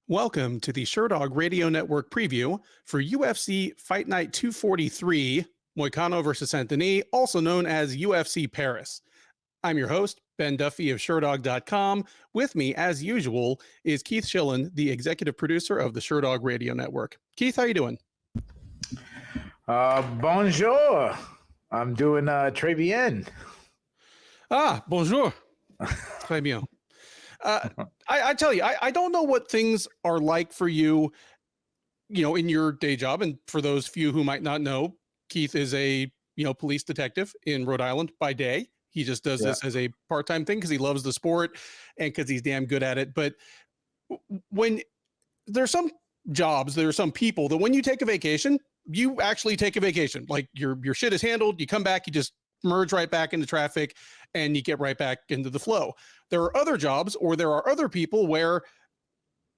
Welcome to the Sherdog Radio Network preview for UFC Fight Night 243, Moicano versus Saint-Denis, also known as UFC Paris. I'm your host, Ben Duffy of Sherdog.com. With me, as usual, is Keith Schillen, the executive producer of the Sherdog Radio Network. Keith, how you doing? Bonjour. I'm doing très bien. Bonjour. Très bien. I tell you, I don't know what things are like for you, in your day job. And for those few who might not know, Keith is a, police detective in Rhode Island by day. He just does this as a part-time thing because he loves the sport and because he's damn good at it. But when there's some jobs, there are some people that when you take a vacation, you actually take a vacation. Like your shit is handled. You come back, you just merge right back into traffic and you get right back into the flow. There are other jobs or there are other people where,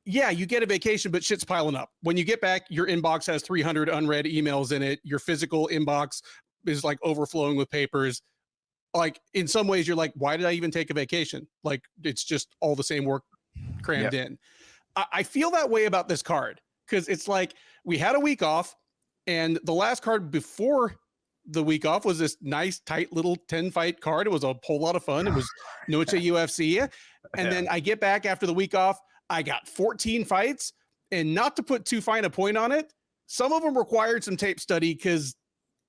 you get a vacation, but shit's piling up. When you get back, your inbox has 300 unread emails in it. Your physical inbox is like overflowing with papers. Like in some ways you're like, why did I even take a vacation? Like it's just all the same work crammed in. I feel that way about this card because it's like we had a week off and the last card before the week off was this nice, tight little 10 fight card. It was a whole lot of fun. It was Noche UFC. And then I get back after the week off. I got 14 fights, and not to put too fine a point on it, some of them required some tape study because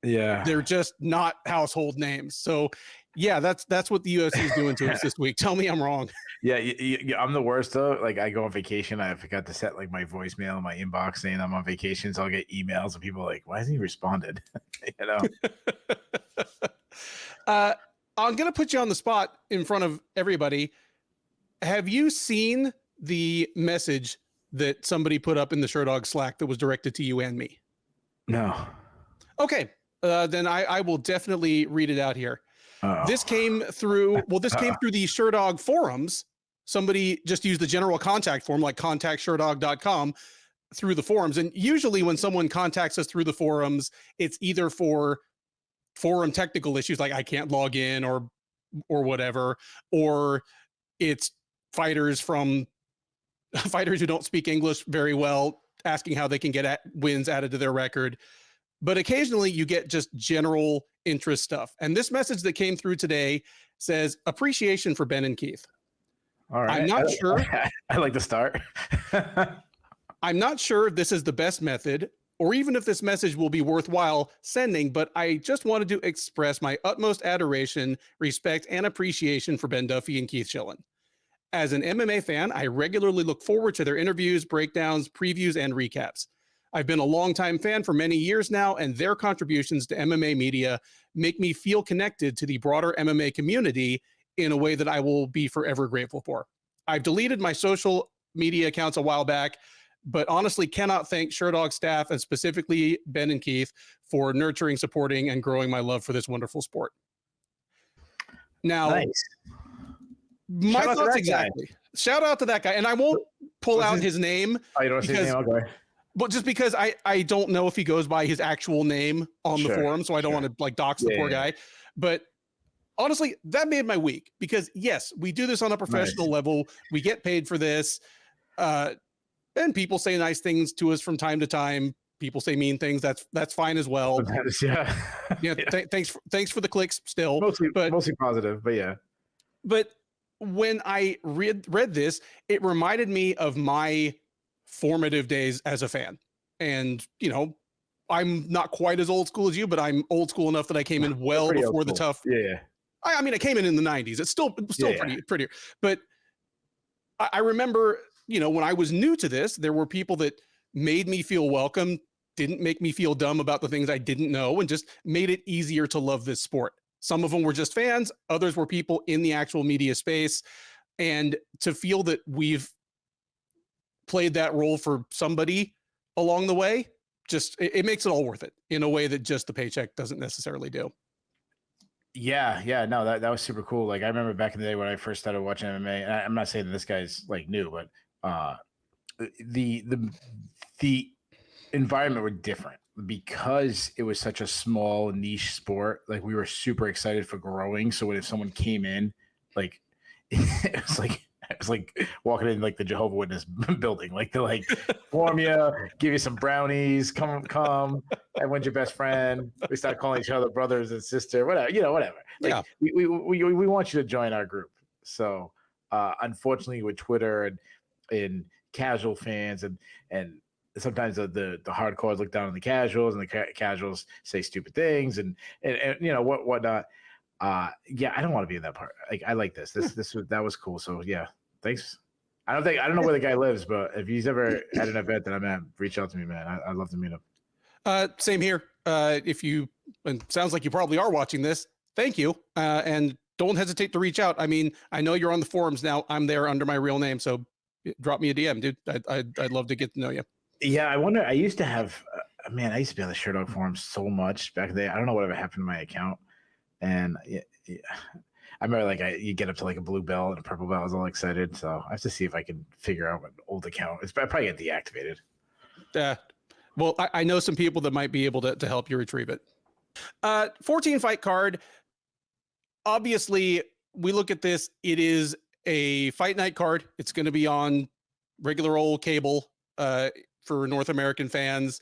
they're just not household names. So that's what the UFC is doing to us this week. Tell me I'm wrong. I'm the worst though. Like I go on vacation, I forgot to set like my voicemail in my inbox saying I'm on vacation, so I'll get emails and people are like, why hasn't he responded? I'm gonna put you on the spot in front of everybody. Have you seen the message that somebody put up in the Sherdog Slack that was directed to you and me? No. Okay, then I will definitely read it out here. This came through the Sherdog forums. Somebody just used the general contact form, like contactsherdog.com, through the forums. And usually when someone contacts us through the forums, it's either for forum technical issues, like I can't log in or whatever, or it's fighters who don't speak English very well, asking how they can get wins added to their record. But occasionally you get just general interest stuff. And this message that came through today says appreciation for Ben and Keith. All right. I'm not sure. I like to start. I'm not sure if this is the best method or even if this message will be worthwhile sending, but I just wanted to express my utmost adoration, respect, and appreciation for Ben Duffy and Keith Schillen. As an MMA fan, I regularly look forward to their interviews, breakdowns, previews, and recaps. I've been a longtime fan for many years now, and their contributions to MMA media make me feel connected to the broader MMA community in a way that I will be forever grateful for. I've deleted my social media accounts a while back, but honestly cannot thank Sherdog staff and specifically Ben and Keith for nurturing, supporting, and growing my love for this wonderful sport. Now, nice. My thoughts exactly. Shout out to that guy. And I won't pull out his name. Oh, you don't see his name? Okay. But just because I don't know if he goes by his actual name on the forum, so I don't want to like dox the poor guy. But honestly, that made my week because yes, we do this on a professional level. We get paid for this. And people say nice things to us from time to time. People say mean things. That's fine as well. Thanks for the clicks still. Mostly positive, but yeah. But when I read this, it reminded me of my formative days as a fan. And, I'm not quite as old school as you, but I'm old school enough that I came in well before the tough. Yeah. I mean, I came in the 90s. It's still prettier. But I remember, when I was new to this, there were people that made me feel welcome, didn't make me feel dumb about the things I didn't know, and just made it easier to love this sport. Some of them were just fans. Others were people in the actual media space. And to feel that we've played that role for somebody along the way, just it makes it all worth it in a way that just the paycheck doesn't necessarily do. Yeah. No, that was super cool. Like I remember back in the day when I first started watching MMA, and I'm not saying that this guy's like new, but the environment were different because it was such a small niche sport. Like we were super excited for growing. So if someone came in, like it was like It's like walking in like the Jehovah's Witness building. Like they're like, form you, give you some brownies, come. Everyone's your best friend. We start calling each other brothers and sister, whatever, whatever. Like we want you to join our group. So unfortunately with Twitter and casual fans and sometimes the hardcores look down on the casuals and the casuals say stupid things and whatnot. Yeah, I don't want to be in that part. Like I like this. That was cool. So yeah, thanks. I don't know where the guy lives, but if he's ever at an event that I'm at, reach out to me, man. I'd love to meet him. Same here. And sounds like you probably are watching this. Thank you. And don't hesitate to reach out. I mean, I know you're on the forums now. I'm there under my real name, so drop me a DM, dude. I'd love to get to know you. Yeah, I wonder. I used to have, I used to be on the Shirt Dog forum so much back then. I don't know whatever happened to my account. And yeah, I remember you get up to like a blue belt and a purple belt. I was all excited. So I have to see if I can figure out what old account. I probably get deactivated. Well, I know some people that might be able to help you retrieve it. 14 fight card. Obviously, we look at this. It is a fight night card. It's going to be on regular old cable for North American fans.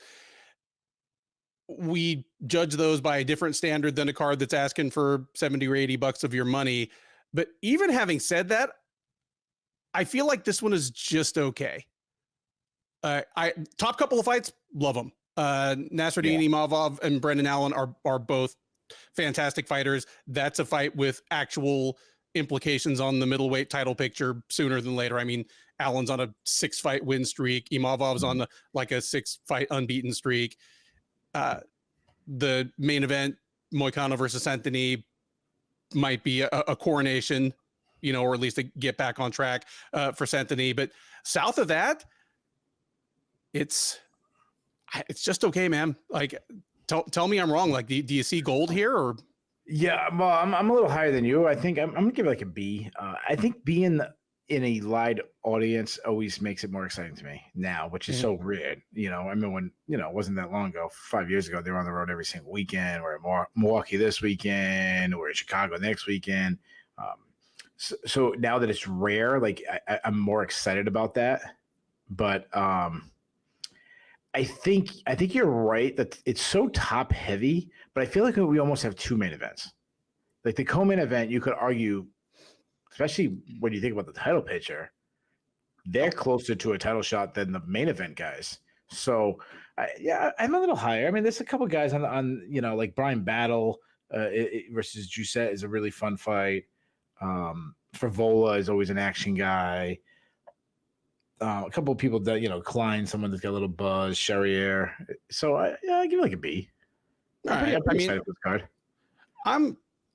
We judge those by a different standard than a card that's asking for 70 or $80 of your money. But even having said that, I feel like this one is just okay. Top couple of fights, love them. Nasruddin Imavov and Brendan Allen are both fantastic fighters. That's a fight with actual implications on the middleweight title picture sooner than later. I mean, Allen's on a 6-fight win streak. Imavov's on a 6-fight unbeaten streak. The main event, Moicano versus Anthony, might be a coronation, or at least to get back on track for Anthony. But south of that, it's just okay, man. Like, tell me I'm wrong. Like, do you see gold here or? Yeah, well, I'm a little higher than you. I think I'm gonna give it like a B. I think being in a live audience always makes it more exciting to me now, which is so weird. I mean, when it wasn't that long ago, 5 years ago, they were on the road every single weekend. We're at Milwaukee this weekend. We're in Chicago next weekend. So now that it's rare, like I'm more excited about that. But I think you're right that it's so top heavy, but I feel like we almost have two main events. Like the co-main event, you could argue, especially when you think about the title picture, they're closer to a title shot than the main event guys. So I'm a little higher. I mean, there's a couple guys on like Bryan Battle versus Jousset is a really fun fight. Frevola is always an action guy. A couple of people that Klein, someone that's got a little buzz, Charriere. So I give it like a B. I'm pretty excited for this card.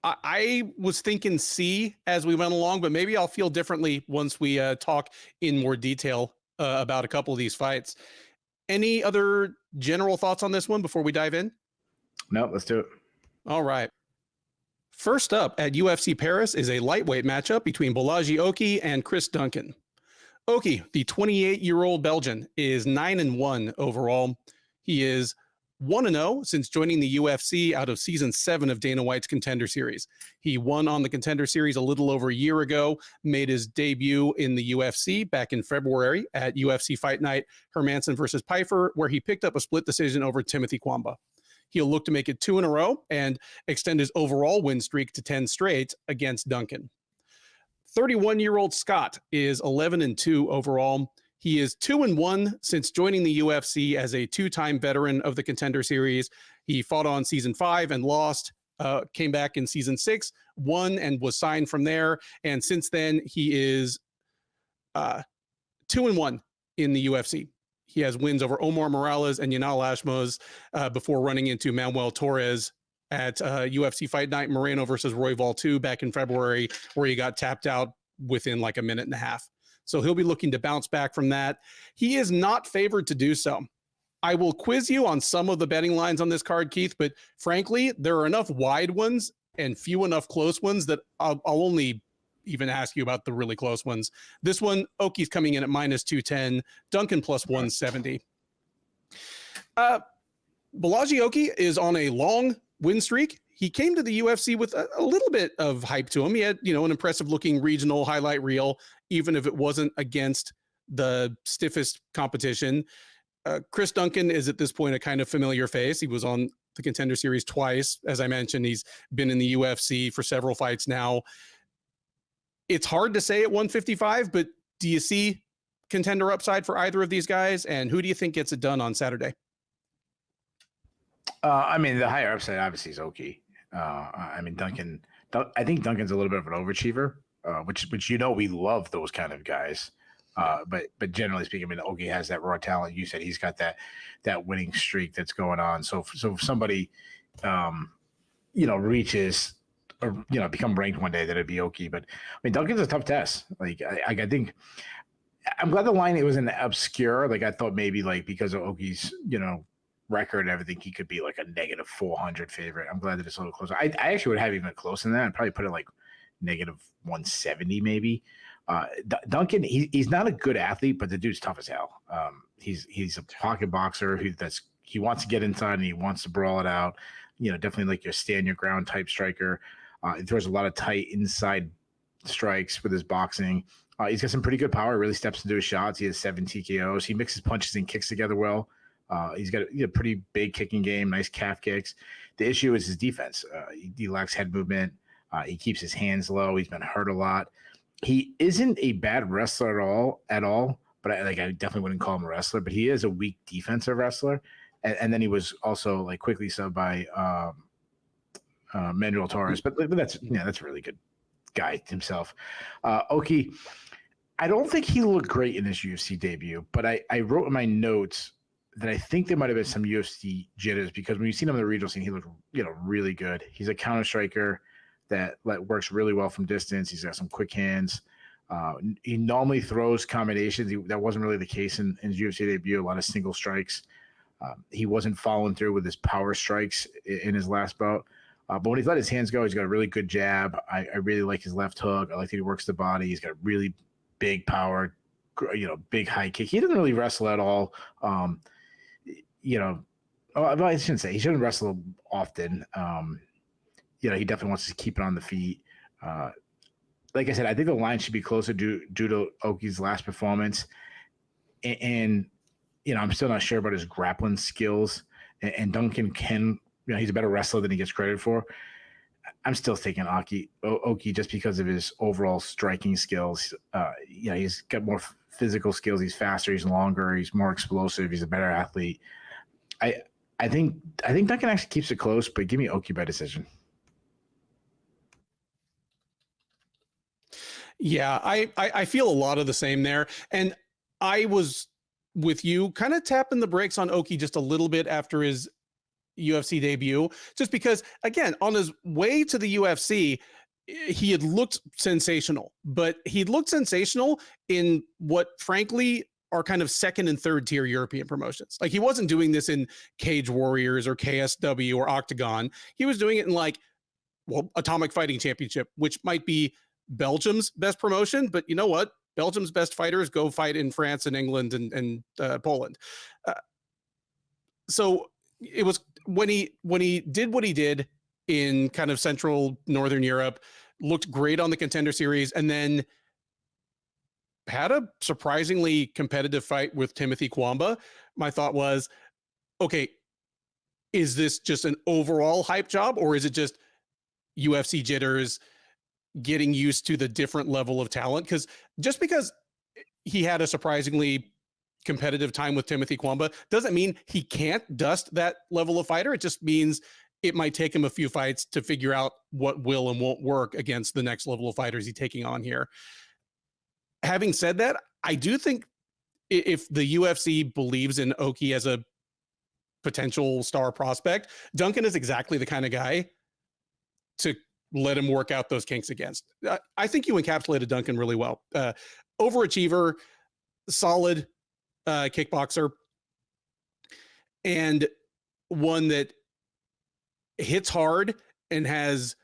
I was thinking C as we went along, but maybe I'll feel differently once we talk in more detail about a couple of these fights. Any other general thoughts on this one before we dive in? No, let's do it. All right. First up at UFC Paris is a lightweight matchup between Bolaji Oki and Chris Duncan. Oki, the 28-year-old Belgian, is 9-1 overall. He is 1-0 since joining the UFC out of season 7 of Dana White's Contender Series. He won on the Contender Series a little over a year ago, made his debut in the UFC back in February at UFC Fight Night, Hermansson versus Pfeiffer, where he picked up a split decision over Timothy Kwamba. He'll look to make it 2 in a row and extend his overall win streak to 10 straight against Duncan. 31-year-old Scott is 11-2 overall. He is 2-1 since joining the UFC as a 2-time veteran of the Contender Series. He fought on season 5 and lost, came back in season 6, won and was signed from there. And since then, he is 2-1 in the UFC. He has wins over Oumar Morales and Yanal Ashmoz before running into Manuel Torres at UFC Fight Night, Moreno versus Royval 2 back in February, where he got tapped out within like a minute and a half. So he'll be looking to bounce back from that. He is not favored to do so. I will quiz you on some of the betting lines on this card, Keith, but frankly, there are enough wide ones and few enough close ones that I'll only even ask you about the really close ones. This one, Oki's coming in at -210, Duncan +170. Bolaji Oki is on a long win streak. he came to the UFC with a little bit of hype to him. He had, an impressive looking regional highlight reel, even if it wasn't against the stiffest competition. Chris Duncan is at this point a kind of familiar face. He was on the Contender Series twice. As I mentioned, he's been in the UFC for several fights now. It's hard to say at 155, but do you see contender upside for either of these guys? And who do you think gets it done on Saturday? The higher upside obviously is Oki. Duncan. I think Duncan's a little bit of an overachiever, which we love those kind of guys. But generally speaking, Oki has that raw talent. You said he's got that winning streak that's going on. So if somebody, reaches or become ranked one day, that'd be Oki. But Duncan's a tough test. Like I think I'm glad the line it wasn't obscure. Like I thought maybe like because of Oki's record and everything, he could be like a negative 400 favorite. I'm glad that it's a little closer. I actually would have even close than that. I'd probably put it like negative 170 maybe. Duncan, he's not a good athlete, but the dude's tough as hell. He's a pocket boxer he wants to get inside and he wants to brawl it out. Definitely like your stand your ground type striker. He throws a lot of tight inside strikes with his boxing. He's got some pretty good power. Really steps into his shots. He has 7 TKOs. He mixes punches and kicks together well. He's got a pretty big kicking game, nice calf kicks. The issue is his defense. He lacks head movement. He keeps his hands low. He's been hurt a lot. He isn't a bad wrestler at all. But I definitely wouldn't call him a wrestler. But he is a weak defensive wrestler. And then he was also like quickly subbed by Manuel Torres. But that's a really good guy himself. Oki, I don't think he looked great in his UFC debut. But I wrote in my notes that I think there might have been some UFC jitters because when you seen him in the regional scene, he looked really good. He's a counter striker that works really well from distance. He's got some quick hands. He normally throws combinations. That wasn't really the case in his UFC debut. A lot of single strikes. He wasn't following through with his power strikes in his last bout. But when he's let his hands go, he's got a really good jab. I really like his left hook. I like that he works the body. He's got really big power, big high kick. He doesn't really wrestle at all. I shouldn't say he shouldn't wrestle often. He definitely wants to keep it on the feet. Like I said, I think the line should be closer due to Oki's last performance. And I'm still not sure about his grappling skills. And Duncan can, he's a better wrestler than he gets credit for. I'm still taking Oki just because of his overall striking skills. He's got more physical skills. He's faster. He's longer. He's more explosive. He's a better athlete. I think Duncan actually keeps it close, but give me Oki by decision. Yeah, I feel a lot of the same there. And I was with you kind of tapping the brakes on Oki just a little bit after his UFC debut, just because, again, on his way to the UFC, he had looked sensational, but he looked sensational in what, frankly, are kind of second and third tier European promotions. Like he wasn't doing this in Cage Warriors or KSW or Octagon. He was doing it in Atomic Fighting Championship, which might be Belgium's best promotion, but you know what? Belgium's best fighters go fight in France and England and Poland. So it was when he did what he did in kind of Central Northern Europe, looked great on the Contender Series, and then had a surprisingly competitive fight with Timothy Kwamba. My thought was, okay, is this just an overall hype job, or is it just UFC jitters, getting used to the different level of talent? Because just because he had a surprisingly competitive time with Timothy Kwamba doesn't mean he can't dust that level of fighter. It just means it might take him a few fights to figure out what will and won't work against the next level of fighters he's taking on here. Having said that, I do think if the UFC believes in Oki as a potential star prospect, Duncan is exactly the kind of guy to let him work out those kinks against. I think you encapsulated Duncan really well. Overachiever, solid kickboxer, and one that hits hard and has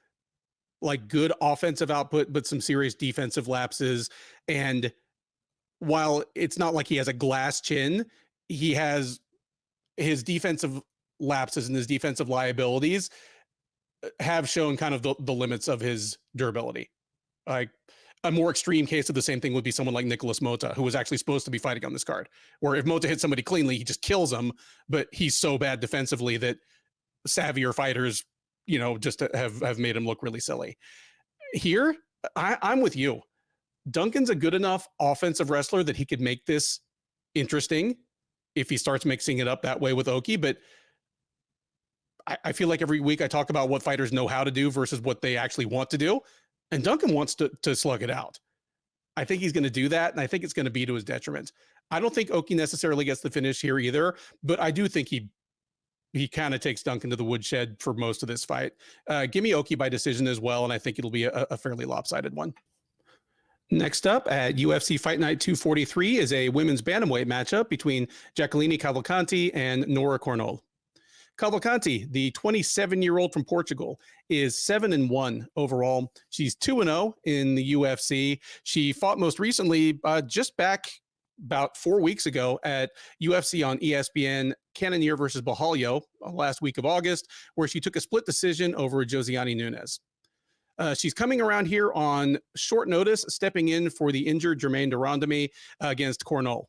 like good offensive output, but some serious defensive lapses. And while it's not like he has a glass chin, he has his defensive lapses and his defensive liabilities have shown kind of the limits of his durability. Like a more extreme case of the same thing would be someone like Nicholas Mota, who was actually supposed to be fighting on this card, where if Mota hits somebody cleanly, he just kills them, but he's so bad defensively that savvier fighters, just have made him look really silly. Here, I'm with you. Duncan's a good enough offensive wrestler that he could make this interesting if he starts mixing it up that way with Oki, but I feel like every week I talk about what fighters know how to do versus what they actually want to do. And Duncan wants to slug it out. I think he's going to do that, and I think it's going to be to his detriment. I don't think Oki necessarily gets the finish here either, but I do think he kind of takes Duncan to the woodshed for most of this fight. Give me Oki by decision as well, and I think it'll be a fairly lopsided one. Next up at UFC Fight Night 243 is a women's bantamweight matchup between Jacqueline Cavalcanti and Nora Cornolle. Cavalcanti, the 27-year-old from Portugal, is 7-1 overall. She's 2-0 in the UFC. She fought most recently just back about 4 weeks ago at UFC on ESPN, Cannonier versus Bahalio last week of August, where she took a split decision over Josiane Nunes. She's coming around here on short notice, stepping in for the injured Germaine de Randamie against Cornolle.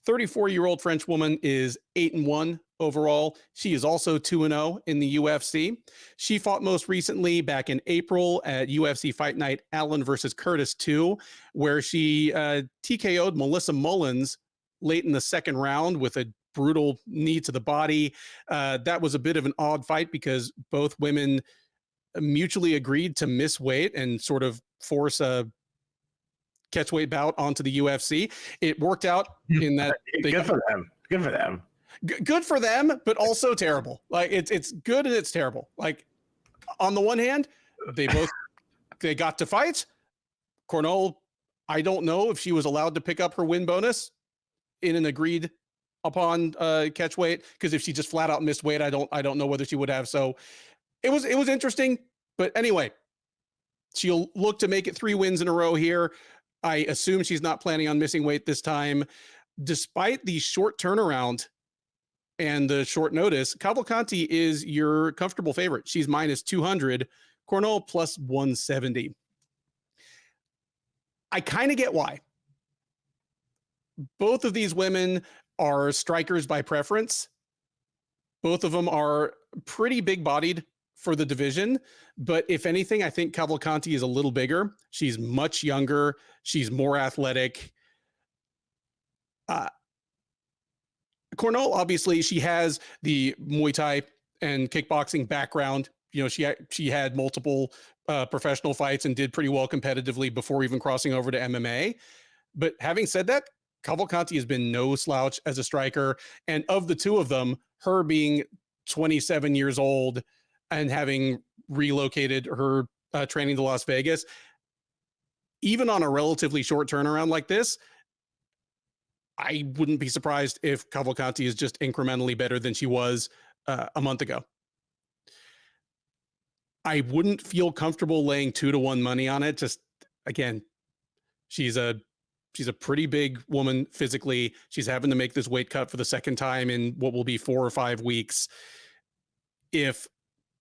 34-year-old French woman is 8-1 overall. She is also 2-0 in the UFC. She fought most recently back in April at UFC Fight Night, Ailin versus Curtis 2, where she TKO'd Melissa Mullins late in the second round with a brutal knee to the body. That was a bit of an odd fight because both women mutually agreed to miss weight and sort of force a catchweight bout onto the UFC. It worked out in that. Good for them. Good for them. Good for them, but also terrible. Like it's good and it's terrible. Like on the one hand, they got to fight. Cornolle, I don't know if she was allowed to pick up her win bonus in an agreed upon catch weight, because if she just flat out missed weight, I don't know whether she would have. So it was interesting, but anyway, she'll look to make it 3 wins in a row here. I assume she's not planning on missing weight this time. Despite the short turnaround and the short notice, Cavalcanti is your comfortable favorite. She's minus 200, Cornolle plus 170. I kind of get why. Both of these women are strikers by preference. Both of them are pretty big-bodied for the division, but if anything, I think Cavalcanti is a little bigger. She's much younger. She's more athletic. Cornolle, obviously, she has the Muay Thai and kickboxing background. She had multiple professional fights and did pretty well competitively before even crossing over to MMA. But having said that, Cavalcanti has been no slouch as a striker. And of the two of them, her being 27 years old and having relocated her training to Las Vegas, even on a relatively short turnaround like this, I wouldn't be surprised if Cavalcanti is just incrementally better than she was a month ago. I wouldn't feel comfortable laying 2-1 money on it. Just again, she's a pretty big woman physically. She's having to make this weight cut for the second time in what will be 4 or 5 weeks. If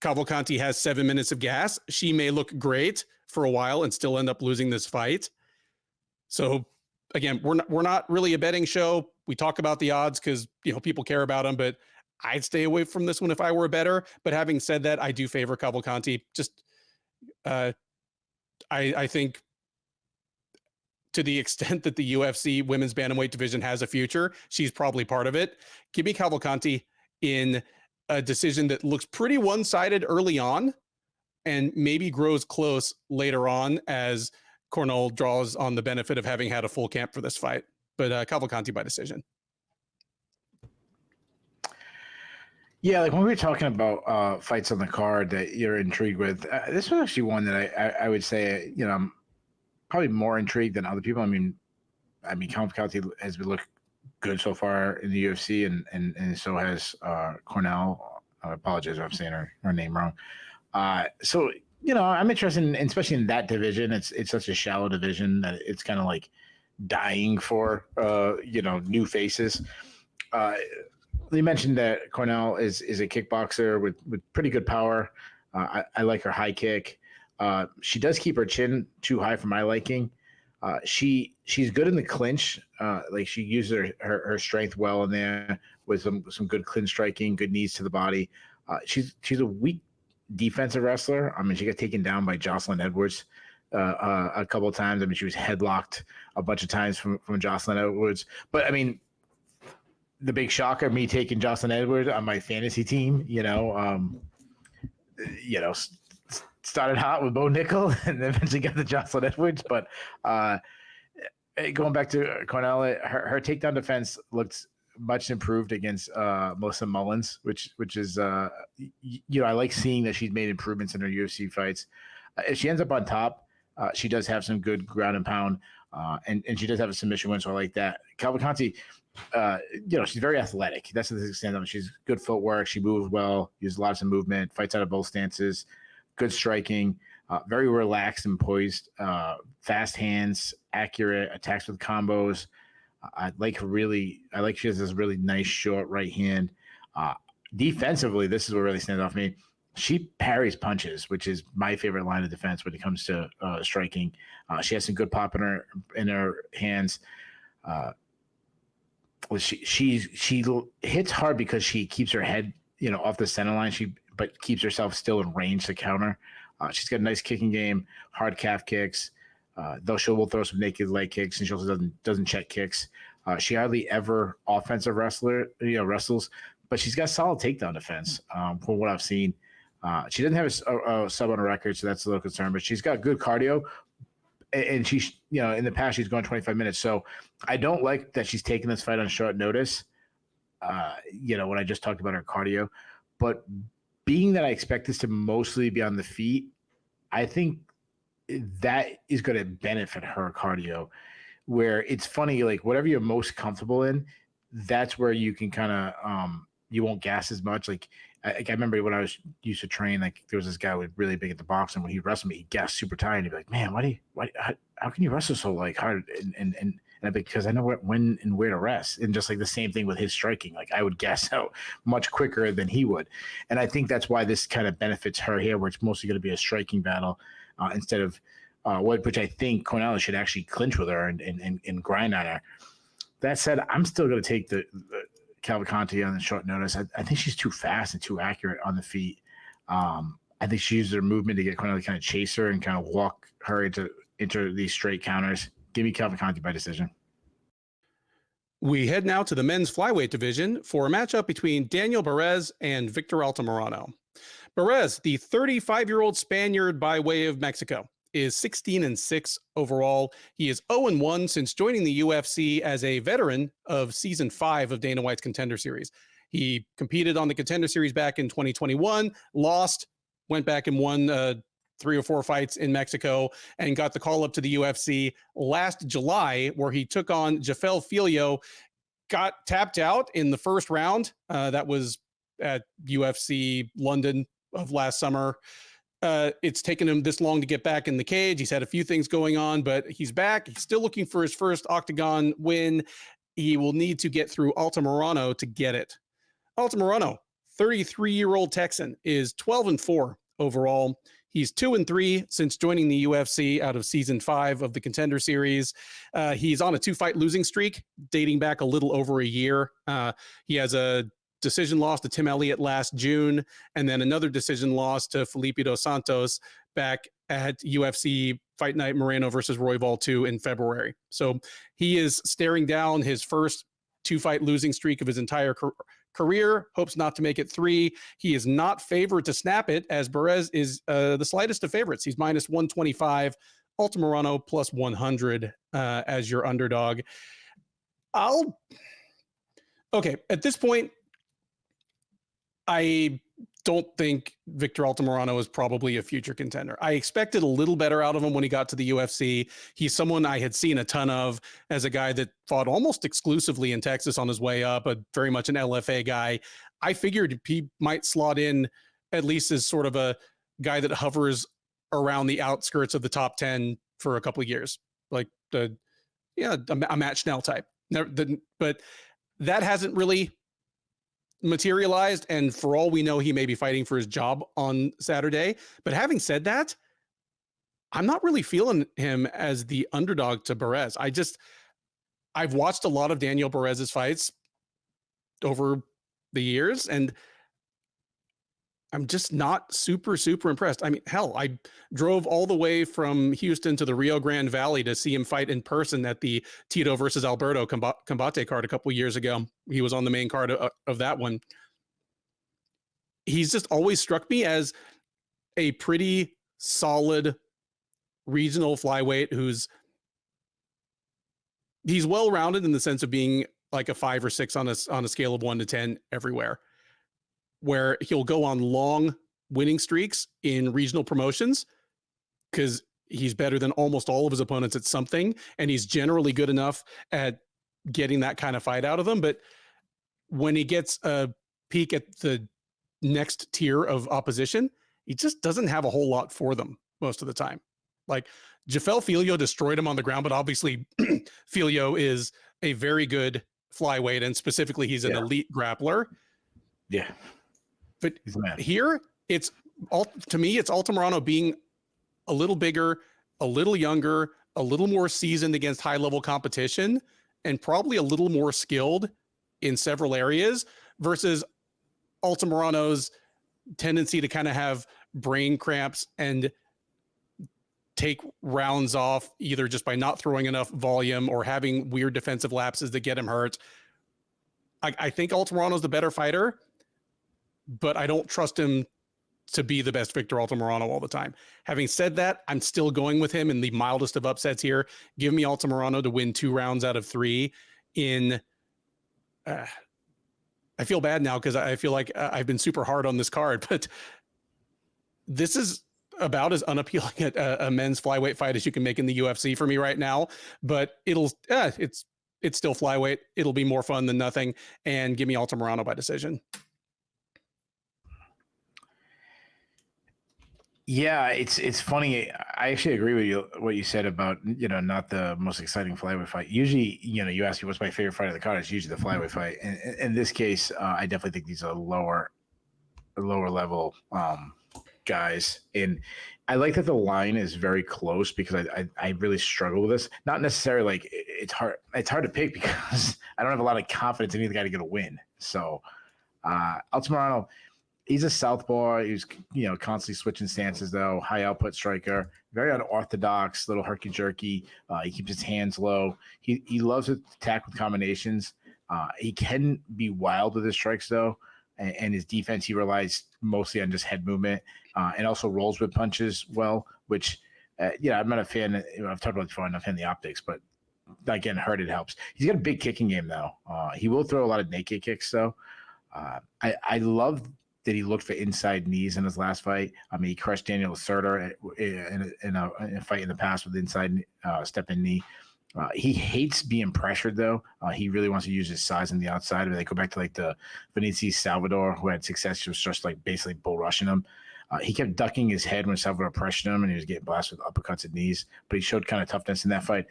Cavalcanti has 7 minutes of gas, she may look great for a while and still end up losing this fight. So again, we're not really a betting show. We talk about the odds because people care about them, but I'd stay away from this one if I were a bettor. But having said that, I do favor Cavalcanti. Just I think to the extent that the UFC women's bantamweight division has a future, she's probably part of it. Give me Cavalcanti in a decision that looks pretty one-sided early on and maybe grows close later on as Cornolle draws on the benefit of having had a full camp for this fight. But Cavalcanti by decision. Yeah, like when we were talking about fights on the card that you're intrigued with, this was actually one that I would say, I'm probably more intrigued than other people. I mean, Cavalcanti has been looked good so far in the UFC, and so has Cornolle. I apologize if I'm saying her name wrong. So I'm interested in, especially in that division. It's such a shallow division that it's kind of like dying for new faces. you mentioned that Cornolle is a kickboxer with pretty good power. I like her high kick. She does keep her chin too high for my liking. She's good in the clinch. Like she uses her strength well in there with some good clinch striking, good knees to the body. She's a weak defensive wrestler. I mean, she got taken down by Jocelyn Edwards a couple of times. I mean, she was headlocked a bunch of times from Jocelyn Edwards. But I mean, the big shocker, me taking Jocelyn Edwards on my fantasy team, started hot with Bo Nickel and eventually got to Jocelyn Edwards. But going back to Cornell, her takedown defense looked much improved against Melissa Mullins, which is I like seeing that she's made improvements in her UFC fights. If she ends up on top, she does have some good ground and pound, and she does have a submission win, so I like that. Cavalcanti, she's very athletic. That's the extent of it. She's good footwork. She moves well, uses lots of movement, fights out of both stances, good striking, very relaxed and poised, fast hands, accurate, attacks with combos. I like she has this really nice short right hand. Defensively, this is what really stands out for me. She parries punches, which is my favorite line of defense when it comes to striking. She has some good pop in her hands. She hits hard because she keeps her head, off the center line. But keeps herself still in range to counter. She's got a nice kicking game, hard calf kicks. Though she will throw some naked leg kicks, and she also doesn't check kicks. She hardly ever offensive wrestles, but she's got solid takedown defense from what I've seen. She doesn't have a sub on her record, so that's a little concern. But she's got good cardio, and she's in the past she's gone 25 minutes. So I don't like that she's taking this fight on short notice. When I just talked about her cardio, but being that I expect this to mostly be on the feet, I think that is going to benefit her cardio, where it's funny, like whatever you're most comfortable in, that's where you can kind of, you won't gas as much. Like I remember when I was used to train, like there was this guy who was really big at the boxing. When he wrestled me, he gassed super tight. And he'd be like, man, how can you wrestle so like hard? And because I know when and where to rest. And just like the same thing with his striking, like I would gas out much quicker than he would. And I think that's why this kind of benefits her here, where it's mostly going to be a striking battle instead of which I think Cornell should actually clinch with her and grind on her. That said, I'm still going to take the Cavalcanti on the short notice. I think she's too fast and too accurate on the feet. I think she uses her movement to get Cornell to kind of chase her and kind of walk her into these straight counters. Give me Cavalcanti by decision. We head now to the men's flyweight division for a matchup between Daniel Barez and Victor Altamirano. Barez, the 35-year-old Spaniard by way of Mexico, is 16-6 overall. He is 0-1 since joining the UFC as a veteran of season 5 of Dana White's Contender Series. He competed on the Contender Series back in 2021, lost, went back and won 3 or 4 fights in Mexico, and got the call up to the UFC last July, where he took on Jafel Filho, got tapped out in the first round. That was at UFC London of last summer. It's taken him this long to get back in the cage. He's had a few things going on, but he's back. He's still looking for his first octagon win. He will need to get through Altamirano to get it. Altamirano, 33-year-old Texan, is 12-4 overall. He's 2-3 since joining the UFC out of season 5 of the Contender Series. He's on a 2-fight losing streak dating back a little over a year. He has a decision loss to Tim Elliott last June, and then another decision loss to Felipe dos Santos back at UFC Fight Night Moreno versus Royval 2 in February. So he is staring down his first 2-fight losing streak of his entire career, hopes not to make it 3. He is not favored to snap it, as Barez is the slightest of favorites. He's minus 125, Altamirano plus 100 as your underdog. Okay, at this point, I don't think Victor Altamirano is probably a future contender. I expected a little better out of him when he got to the UFC. He's someone I had seen a ton of as a guy that fought almost exclusively in Texas on his way up, very much an LFA guy. I figured he might slot in at least as sort of a guy that hovers around the outskirts of the top 10 for a couple of years, like a Matt Schnell type. But that hasn't really materialized, and for all we know, he may be fighting for his job on Saturday. But having said that, I'm not really feeling him as the underdog to Barez. I've watched a lot of Daniel Barez's fights over the years, and I'm just not super impressed. I mean, hell, I drove all the way from Houston to the Rio Grande Valley to see him fight in person at the Tito versus Alberto Combate card a couple years ago. He was on the main card of that one. He's just always struck me as a pretty solid regional flyweight he's well-rounded in the sense of being like a 5 or 6 on a scale of 1 to 10 everywhere, where he'll go on long winning streaks in regional promotions because he's better than almost all of his opponents at something, and he's generally good enough at getting that kind of fight out of them. But when he gets a peek at the next tier of opposition, he just doesn't have a whole lot for them most of the time. Like, Jafel Filho destroyed him on the ground, but obviously Filho is a very good flyweight, and specifically he's an elite grappler. Yeah. But here, to me, it's Altamirano being a little bigger, a little younger, a little more seasoned against high-level competition, and probably a little more skilled in several areas, versus Altamirano's tendency to kind of have brain cramps and take rounds off either just by not throwing enough volume or having weird defensive lapses that get him hurt. I think Altamirano's the better fighter, but I don't trust him to be the best Victor Altamirano all the time. Having said that, I'm still going with him in the mildest of upsets here. Give me Altamirano to win 2 rounds out of 3 in... I feel bad now because I feel like I've been super hard on this card, but this is about as unappealing a men's flyweight fight as you can make in the UFC for me right now. But it's still flyweight. It'll be more fun than nothing. And give me Altamirano by decision. Yeah, it's funny. I actually agree with you what you said about, not the most exciting flyweight fight. Usually, you ask me what's my favorite fight of the card. It's usually the flyweight fight. And in this case, I definitely think these are lower level guys. And I like that the line is very close because I really struggle with this. Not necessarily like it's hard to pick because I don't have a lot of confidence in either guy to get a win. So Altamirano, he's a southpaw. He's constantly switching stances though. High output striker, very unorthodox, little herky jerky. He keeps his hands low. He loves to attack with combinations. He can be wild with his strikes though, and his defense he relies mostly on just head movement and also rolls with punches well. Which I'm not a fan. I've talked about it before. I'm not a fan of the optics, but again, hurt it helps. He's got a big kicking game though. He will throw a lot of naked kicks though. I love that he looked for inside knees in his last fight. I mean, he crushed Daniel Lacerda in a fight in the past with inside step-in knee. He hates being pressured, though. He really wants to use his size on the outside. I mean, they go back to like the Vinicius Salvador, who had success. He was just like basically bull rushing him. He kept ducking his head when Salvador pressured him, and he was getting blasted with uppercuts and knees. But he showed kind of toughness in that fight.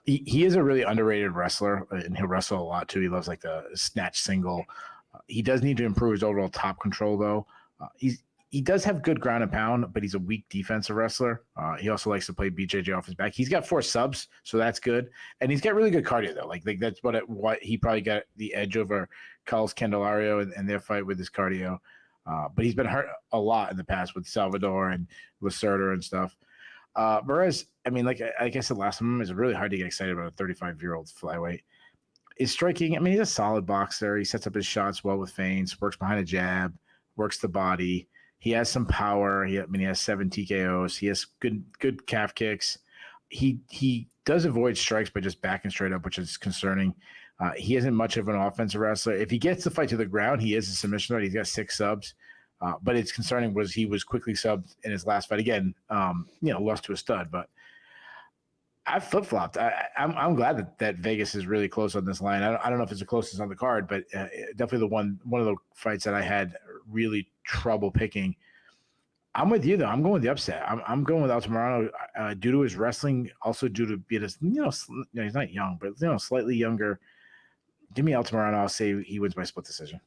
He is a really underrated wrestler, and he'll wrestle a lot too. He loves like the snatch single. He does need to improve his overall top control, though. He does have good ground and pound, but he's a weak defensive wrestler. He also likes to play BJJ off his back. He's got 4 subs, so that's good. And he's got really good cardio, though. Like that's what he probably got the edge over Carlos Candelario and their fight with his cardio. But he's been hurt a lot in the past with Salvador and Lacerda and stuff. Whereas, I mean, like I said last time, it's really hard to get excited about a 35-year-old flyweight. Is striking. I mean, he's a solid boxer. He sets up his shots well with feints, works behind a jab, works the body. He has some power. He has 7 TKOs. He has good calf kicks. He does avoid strikes by just backing straight up, which is concerning. He isn't much of an offensive wrestler. If he gets the fight to the ground, he is a submission threat. He's got 6 subs. But it's concerning he was quickly subbed in his last fight. Again, lost to a stud, but I flip-flopped. I'm glad that Vegas is really close on this line. I don't know if it's the closest on the card, but definitely one of the fights that I had really trouble picking. I'm with you though. I'm going with the upset. I'm going with Altamirano due to his wrestling, also due to being he's not young, but slightly younger. Give me Altamirano. I'll say he wins by split decision.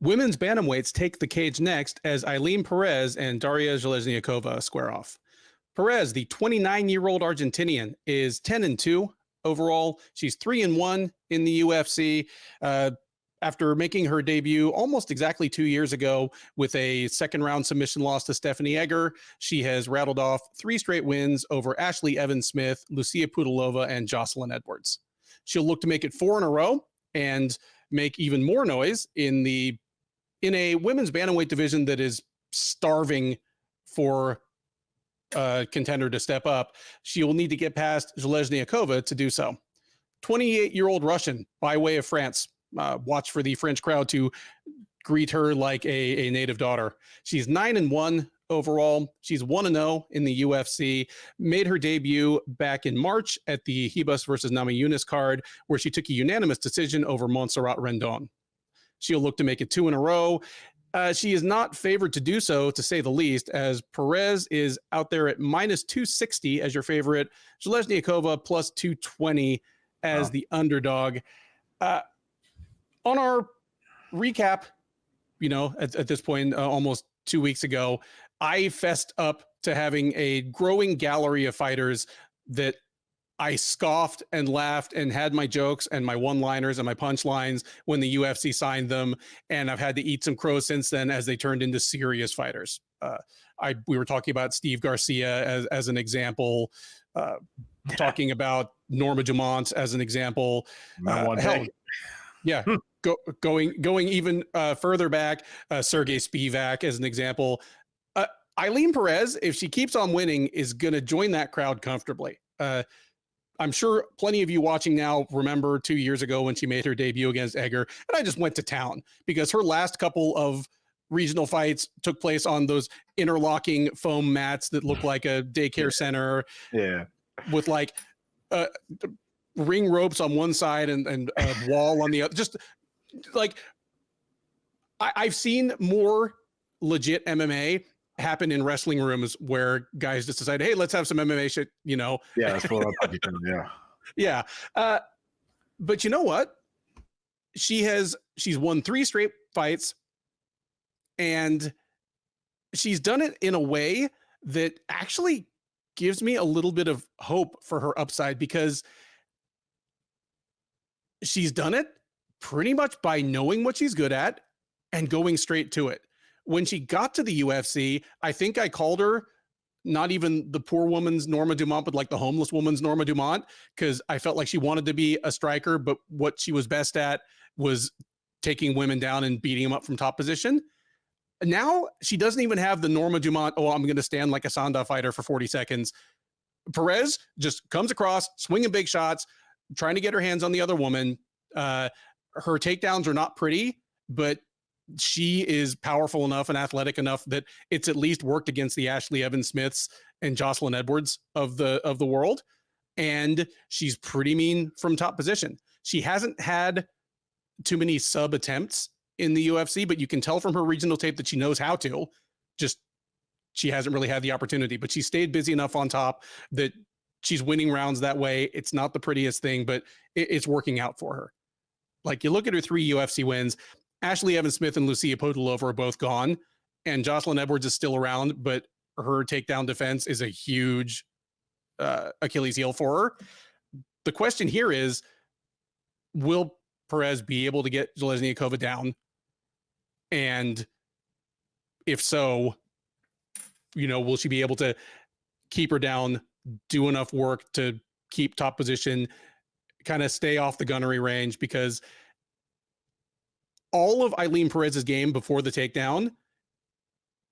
Women's bantamweights take the cage next as Ailin Perez and Darya Zheleznyakova square off. Perez, the 29-year-old Argentinian, is 10-2 overall. She's 3-1 in the UFC. After making her debut almost exactly 2 years ago with a second-round submission loss to Stephanie Egger, she has rattled off 3 straight wins over Ashley Evans-Smith, Lucia Cutelaba, and Jocelyn Edwards. She'll look to make it 4 in a row and make even more noise in a women's bantamweight division that is starving for a contender to step up. She will need to get past Zheleznyakova to do so. 28-year-old Russian by way of France. Watch for the French crowd to greet her like a native daughter. She's 9-1 overall. She's 1-0 in the UFC. Made her debut back in March at the Hibas versus Namajunas card, where she took a unanimous decision over Montserrat Rendon. She'll look to make it 2 in a row. She is not favored to do so, to say the least, as Perez is out there at -260 as your favorite. Zheleznyakova plus 220 as the underdog. On our recap, at this point, almost 2 weeks ago, I fessed up to having a growing gallery of fighters that I scoffed and laughed and had my jokes and my one-liners and my punchlines when the UFC signed them. And I've had to eat some crow since then as they turned into serious fighters. We were talking about Steve Garcia as an example, talking about Norma Dumont as an example. Yeah. Going even further back, Sergey Spivak as an example. Ailin Perez, if she keeps on winning, is going to join that crowd comfortably. I'm sure plenty of you watching now remember 2 years ago when she made her debut against Egger, and I just went to town because her last couple of regional fights took place on those interlocking foam mats that look like a daycare center. Yeah. With like ring ropes on one side and a wall on the other. Just like I've seen more legit MMA happen in wrestling rooms where guys just decide, hey, let's have some MMA shit, Yeah, that's what Yeah. But you know what? She's won 3 straight fights, and she's done it in a way that actually gives me a little bit of hope for her upside, because she's done it pretty much by knowing what she's good at and going straight to it. When she got to the UFC, I think I called her not even the poor woman's Norma Dumont, but like the homeless woman's Norma Dumont, because I felt like she wanted to be a striker, but what she was best at was taking women down and beating them up from top position. Now she doesn't even have the Norma Dumont, I'm going to stand like a Sanda fighter for 40 seconds. Perez just comes across, swinging big shots, trying to get her hands on the other woman. Her takedowns are not pretty, but she is powerful enough and athletic enough that it's at least worked against the Ashley Evans-Smiths and Jocelyn Edwards of the world. And she's pretty mean from top position. She hasn't had too many sub attempts in the UFC, but you can tell from her regional tape that she knows how to. Just she hasn't really had the opportunity, but she stayed busy enough on top that she's winning rounds that way. It's not the prettiest thing, but it's working out for her. Like, you look at her 3 UFC wins, Ashley Evans-Smith and Lucia Cutelaba are both gone, and Jocelyn Edwards is still around, but her takedown defense is a huge Achilles heel for her. The question here is, will Perez be able to get Zheleznyakova down? And if so, will she be able to keep her down, do enough work to keep top position, kind of stay off the gunnery range? Because all of Ailin Perez's game before the takedown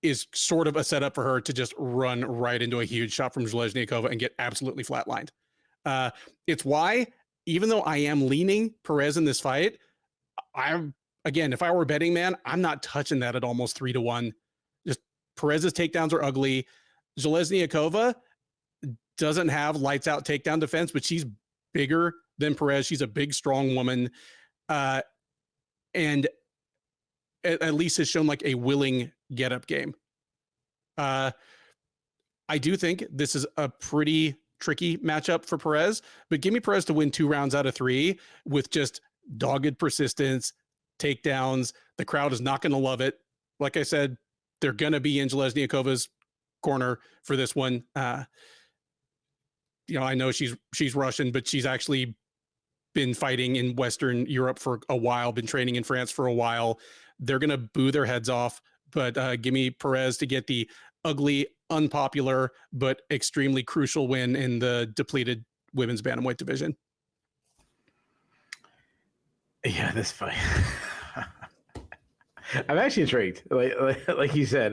is sort of a setup for her to just run right into a huge shot from Zheleznyakova and get absolutely flatlined. It's why, even though I am leaning Perez in this fight, if I were a betting man, I'm not touching that at almost 3-1. Just Perez's takedowns are ugly. Zheleznyakova doesn't have lights out takedown defense, but she's bigger than Perez. She's a big, strong woman. And at least has shown like a willing get-up game. I do think this is a pretty tricky matchup for Perez, but give me Perez to win 2 rounds out of 3 with just dogged persistence, takedowns, The crowd is not going to love it. Like I said, they're going to be in Zheleznyakova corner for this one. I know she's Russian, but she's actually been fighting in Western Europe for a while, been training in France for a while. They're going to boo their heads off, but give me Perez to get the ugly, unpopular, but extremely crucial win in the depleted women's bantamweight division. Yeah, this fight. I'm actually intrigued. Like you said,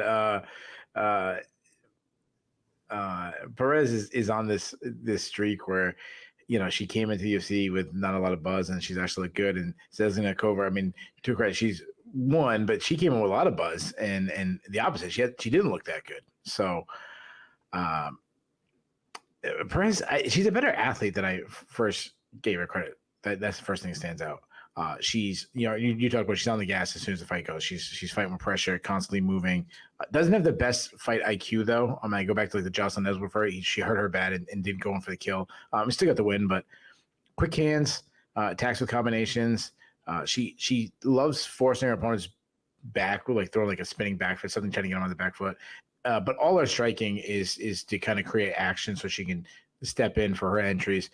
Perez is on this streak where, she came into the UFC with not a lot of buzz, and she's actually looked good. And Zheleznyakova, I mean, to her credit, she's won, but she came in with a lot of buzz, and the opposite, she didn't look that good. So, Perez, she's a better athlete than I first gave her credit. That's the first thing that stands out. She's, you talk about she's on the gas as soon as the fight goes. She's fighting with pressure, constantly moving. Doesn't have the best fight IQ though. I go back to the Jocelyn Edwards fight. She hurt her bad and didn't go in for the kill. Still got the win, but quick hands, attacks with combinations. She loves forcing her opponents back with throwing a spinning back foot, something trying to get them on the back foot. But all her striking is to kind of create action so she can step in for her entries.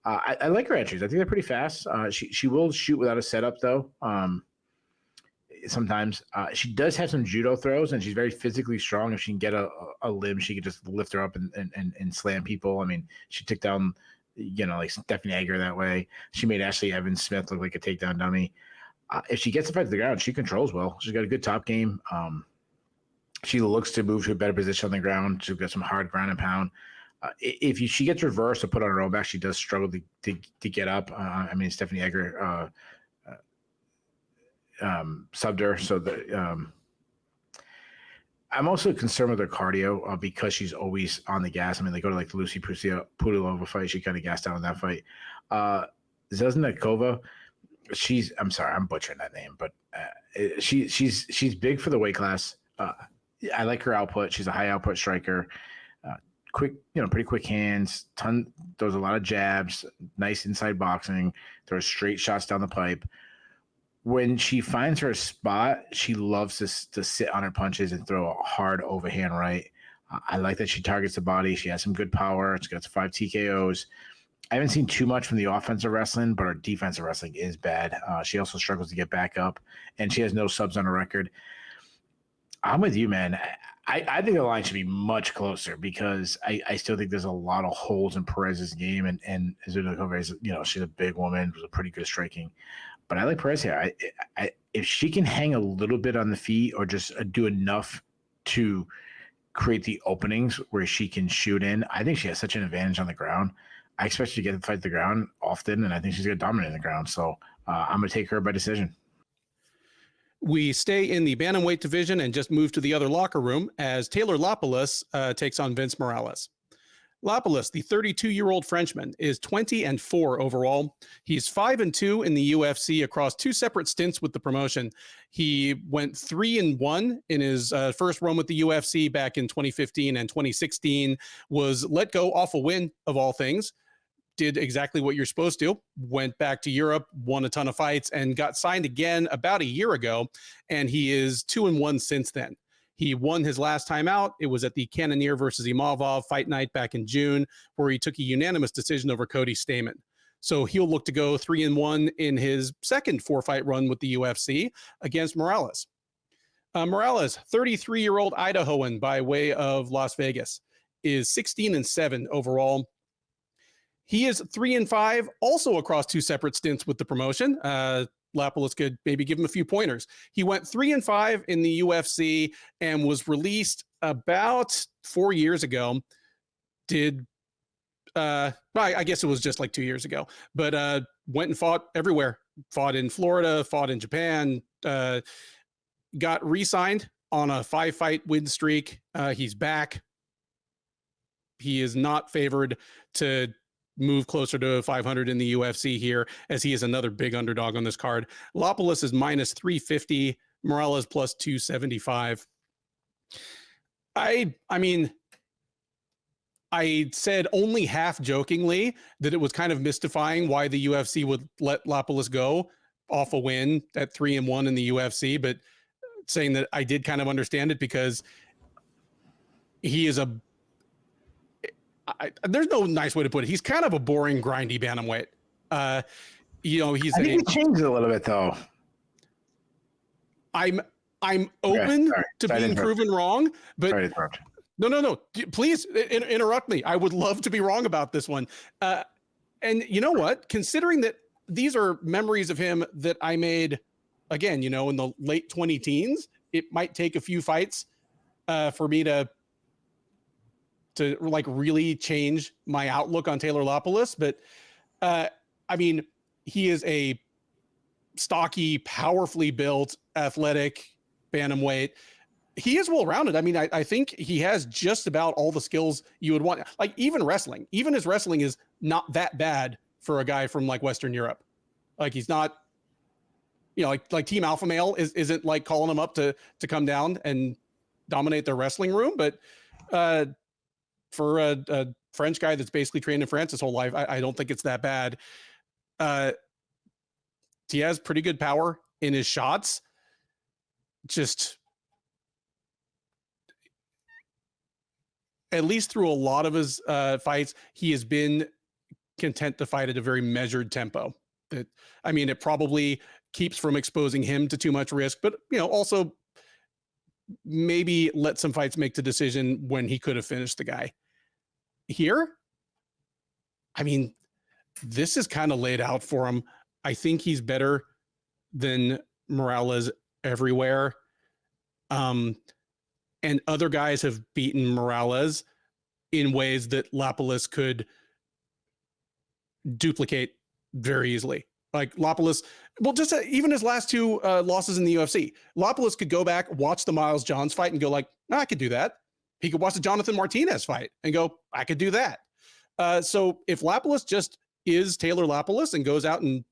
I like her entries. I think they're pretty fast. She will shoot without a setup, though. Sometimes she does have some judo throws, and she's very physically strong. If she can get a limb, she could just lift her up and slam people. I mean, she took down, Stephanie Egger that way. She made Ashley Evans Smith look like a takedown dummy. If she gets the fight to the ground, she controls well. She's got a good top game. She looks to move to a better position on the ground. She's got some hard ground and pound. If she gets reversed or put on her own back, she does struggle to get up. Stephanie Egger subbed her. So I'm also concerned with her cardio because she's always on the gas. They go to the Lucy Pudilova fight. She kind of gassed out on that fight. Zheleznyakova, I'm sorry, I'm butchering that name, but she's big for the weight class. I like her output. She's a high output striker. Quick, pretty quick hands, throws a lot of jabs, nice inside boxing, throws straight shots down the pipe. When she finds her spot, she loves to sit on her punches and throw a hard overhand right. I like that she targets the body. She has some good power. She's got 5 TKOs. I haven't seen too much from the offensive wrestling, but her defensive wrestling is bad. She also struggles to get back up, and she has no subs on her record. I'm with you, man. I think the line should be much closer because I still think there's a lot of holes in Perez's game, and Zheleznyakova is, she's a big woman with a pretty good striking. But I like Perez here. If she can hang a little bit on the feet or just do enough to create the openings where she can shoot in, I think she has such an advantage on the ground. I expect her to get the fight to the ground often, and I think she's going to dominate the ground. So I'm going to take her by decision. We stay in the bantamweight division and just move to the other locker room as Taylor Lapilus takes on Vince Morales. Lapilus, the 32-year-old Frenchman, is 20-4 overall. He's 5-2 in the UFC across 2 separate stints with the promotion. He went 3-1 in his first run with the UFC back in 2015 and 2016, was let go off a win of all things. Did exactly what you're supposed to, went back to Europe, won a ton of fights, and got signed again about a year ago, and he is 2-1 since then. He won his last time out. It was at the Cannonier versus Imavov Fight Night back in June, where he took a unanimous decision over Cody Stamann. So he'll look to go 3-1 in his second 4-fight run with the UFC against Morales. Morales, 33-year-old Idahoan by way of Las Vegas, is 16-7 overall. He is 3-5, also across 2 separate stints with the promotion. Lapilus could maybe give him a few pointers. He went 3-5 in the UFC and was released about 4 years ago. I guess it was just like 2 years ago, but went and fought everywhere. Fought in Florida, fought in Japan, got re-signed on a 5-fight win streak. He's back. He is not favored to move closer to 500 in the UFC here, as he is another big underdog on this card. Lapilus is minus 350, Morales plus 275. I said only half jokingly that it was kind of mystifying why the UFC would let Lapilus go. off a win at 3-1 in the UFC, but saying that I did kind of understand it because he is there's no nice way to put it. He's kind of a boring, grindy bantamweight. He's. I think he changed it a little bit though. I'm open to being proven wrong, but no. Please interrupt me. I would love to be wrong about this one. And you know what? Considering that these are memories of him that I made, again, in the late 20 teens, it might take a few fights for me to like really change my outlook on Taylor Lapilus. But I mean, he is a stocky, powerfully built, athletic bantamweight. He is well-rounded. I mean, I think he has just about all the skills you would want. Like even his wrestling is not that bad for a guy from like Western Europe. Like he's not, like Team Alpha Male isn't like calling him up to come down and dominate their wrestling room. But for a French guy that's basically trained in France his whole life, I don't think it's that bad. He has pretty good power in his shots. Just at least through a lot of his fights, he has been content to fight at a very measured tempo. It probably keeps from exposing him to too much risk, but also maybe let some fights make the decision when he could have finished the guy. Here, this is kind of laid out for him. I think he's better than Morales everywhere. And other guys have beaten Morales in ways that Lapilus could duplicate very easily. Like Lapilus, just even his last two losses in the UFC, Lapilus could go back, watch the Miles Johns fight and go like, I could do that. He could watch the Jonathan Martinez fight and go, I could do that. So if Lapilus just is Taylor Lapilus and goes out and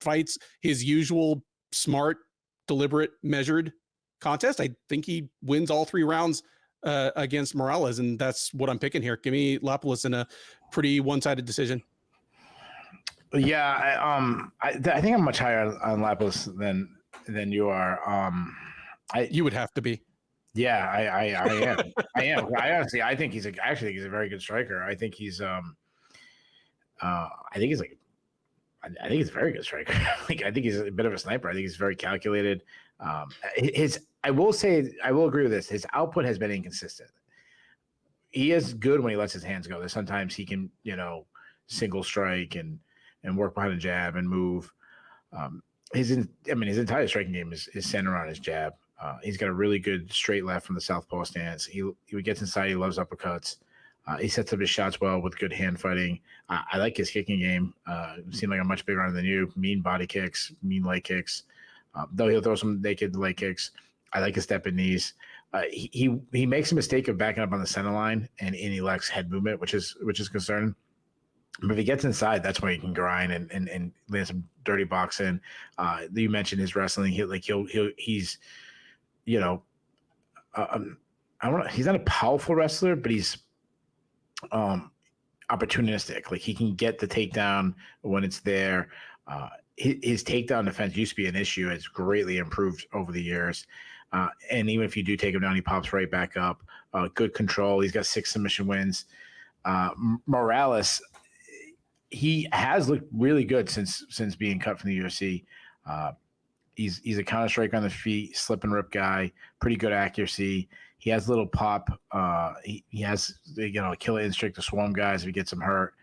fights his usual smart, deliberate, measured contest, I think he wins all 3 rounds against Morales, and that's what I'm picking here. Give me Lapilus in a pretty one-sided decision. Yeah, I think I'm much higher on Lapilus than you are. You would have to be. Yeah, I am. I am. I think he's a very good striker. I think he's a very good striker. I think he's a bit of a sniper. I think he's very calculated. I will agree with this. His output has been inconsistent. He is good when he lets his hands go. There's sometimes he can, single strike and work behind a jab and move. His entire striking game is centered on his jab. He's got a really good straight left from the southpaw stance. He gets inside. He loves uppercuts. He sets up his shots well with good hand fighting. I like his kicking game. Seemed like a much bigger runner than you. Mean body kicks, mean leg kicks. Though he'll throw some naked leg kicks. I like his step and knees. He makes a mistake of backing up on the center line and he lacks head movement, which is concerning. But if he gets inside, that's where he can grind and land some dirty boxing. You mentioned his wrestling. He's he's not a powerful wrestler, but he's opportunistic. Like he can get the takedown when it's there. His takedown defense used to be an issue. It's greatly improved over the years. And even if you do take him down, he pops right back up. Good control. He's got 6 submission wins. Morales, he has looked really good since being cut from the UFC. He's a counter striker on the feet, slip and rip guy, pretty good accuracy. He has a little pop. He has a killer instinct to swarm guys if he gets them hurt.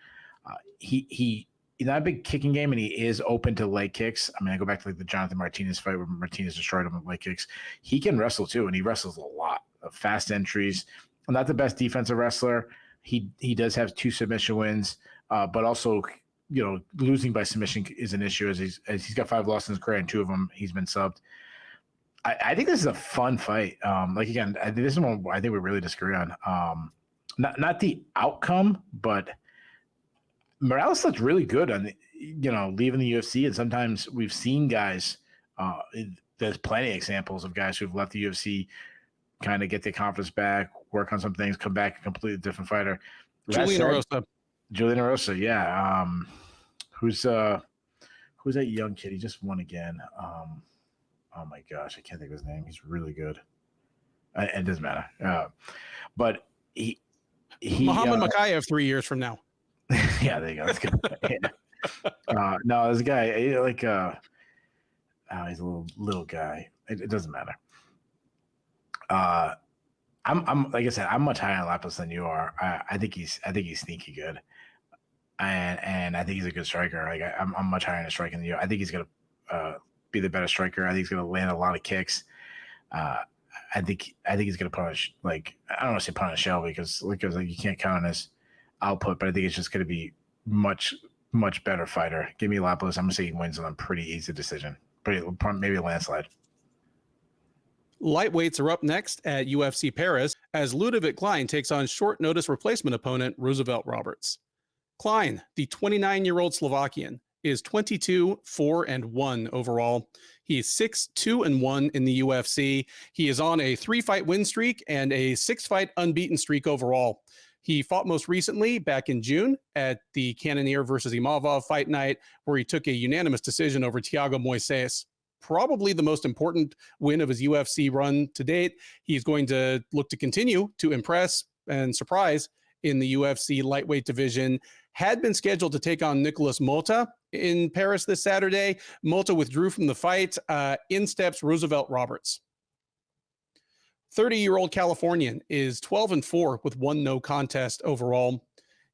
He's not a big kicking game, and he is open to leg kicks. I go back to the Jonathan Martinez fight where Martinez destroyed him with leg kicks. He can wrestle too, and he wrestles a lot. Fast entries. Not the best defensive wrestler. He does have 2 submission wins, but also losing by submission is an issue as he's got 5 losses in his career, and 2 of them he's been subbed. I think this is a fun fight. This is one I think we really disagree on. Not the outcome, but Morales looks really good on leaving the UFC, and sometimes we've seen guys. There's plenty of examples of guys who've left the UFC, kind of get their confidence back, work on some things, come back a completely different fighter. Julian Erosa, yeah. Who's who's that young kid? He just won again. Oh my gosh, I can't think of his name. He's really good. It doesn't matter. But he Muhammad Makayev 3 years from now. Yeah, there you go. That's good. Yeah. No, this guy, he's a little guy. It doesn't matter. I'm like I said, I'm much higher on Lapilus than you are. I think he's sneaky good, and I think he's a good striker. Like I'm much higher on his striking than you. I think he's gonna be the better striker. I think he's gonna land a lot of kicks. I think he's gonna punish. Like I don't want to say punish Shell because like, you can't count on his output, but I think it's just gonna be much better fighter. Give me Lapilus. I'm gonna say he wins on a pretty easy decision. Maybe a landslide. Lightweights are up next at UFC Paris as Ludovit Klein takes on short notice replacement opponent Roosevelt Roberts. Klein, the 29-year-old Slovakian, is 22-4-1 overall. He is 6-2-1 in the UFC. He is on a 3-fight win streak and a 6-fight unbeaten streak overall. He fought most recently back in June at the Cannonier versus Imavov Fight Night, where he took a unanimous decision over Thiago Moises. Probably the most important win of his UFC run to date. He's going to look to continue to impress and surprise in the UFC lightweight division. Had been scheduled to take on Nicolas Mota in Paris this Saturday. Mota withdrew from the fight. In steps Roosevelt Roberts. 30-year-old Californian is 12-4 with 1 no contest overall.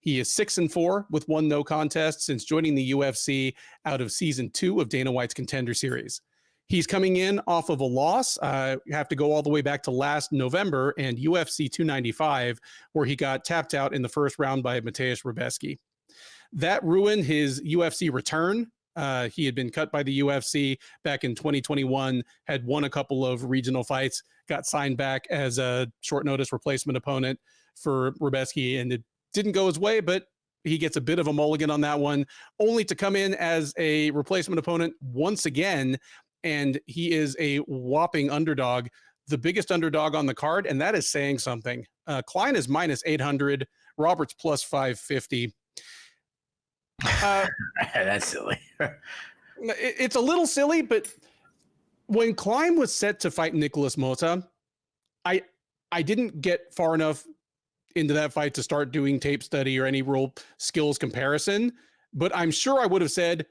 He is 6-4 with 1 no contest since joining the UFC out of season 2 of Dana White's Contender Series. He's coming in off of a loss. You have to go all the way back to last November and UFC 295, where he got tapped out in the first round by Mateusz Rebecki. That ruined his UFC return. He had been cut by the UFC back in 2021, had won a couple of regional fights, got signed back as a short notice replacement opponent for Rebecki, and it didn't go his way, but he gets a bit of a mulligan on that one, only to come in as a replacement opponent once again. And he is a whopping underdog, the biggest underdog on the card, and that is saying something. Klein is minus 800, Roberts plus 550. That's silly. It's a little silly, but when Klein was set to fight Nicolas Mota, I didn't get far enough into that fight to start doing tape study or any real skills comparison, but I'm sure I would have said,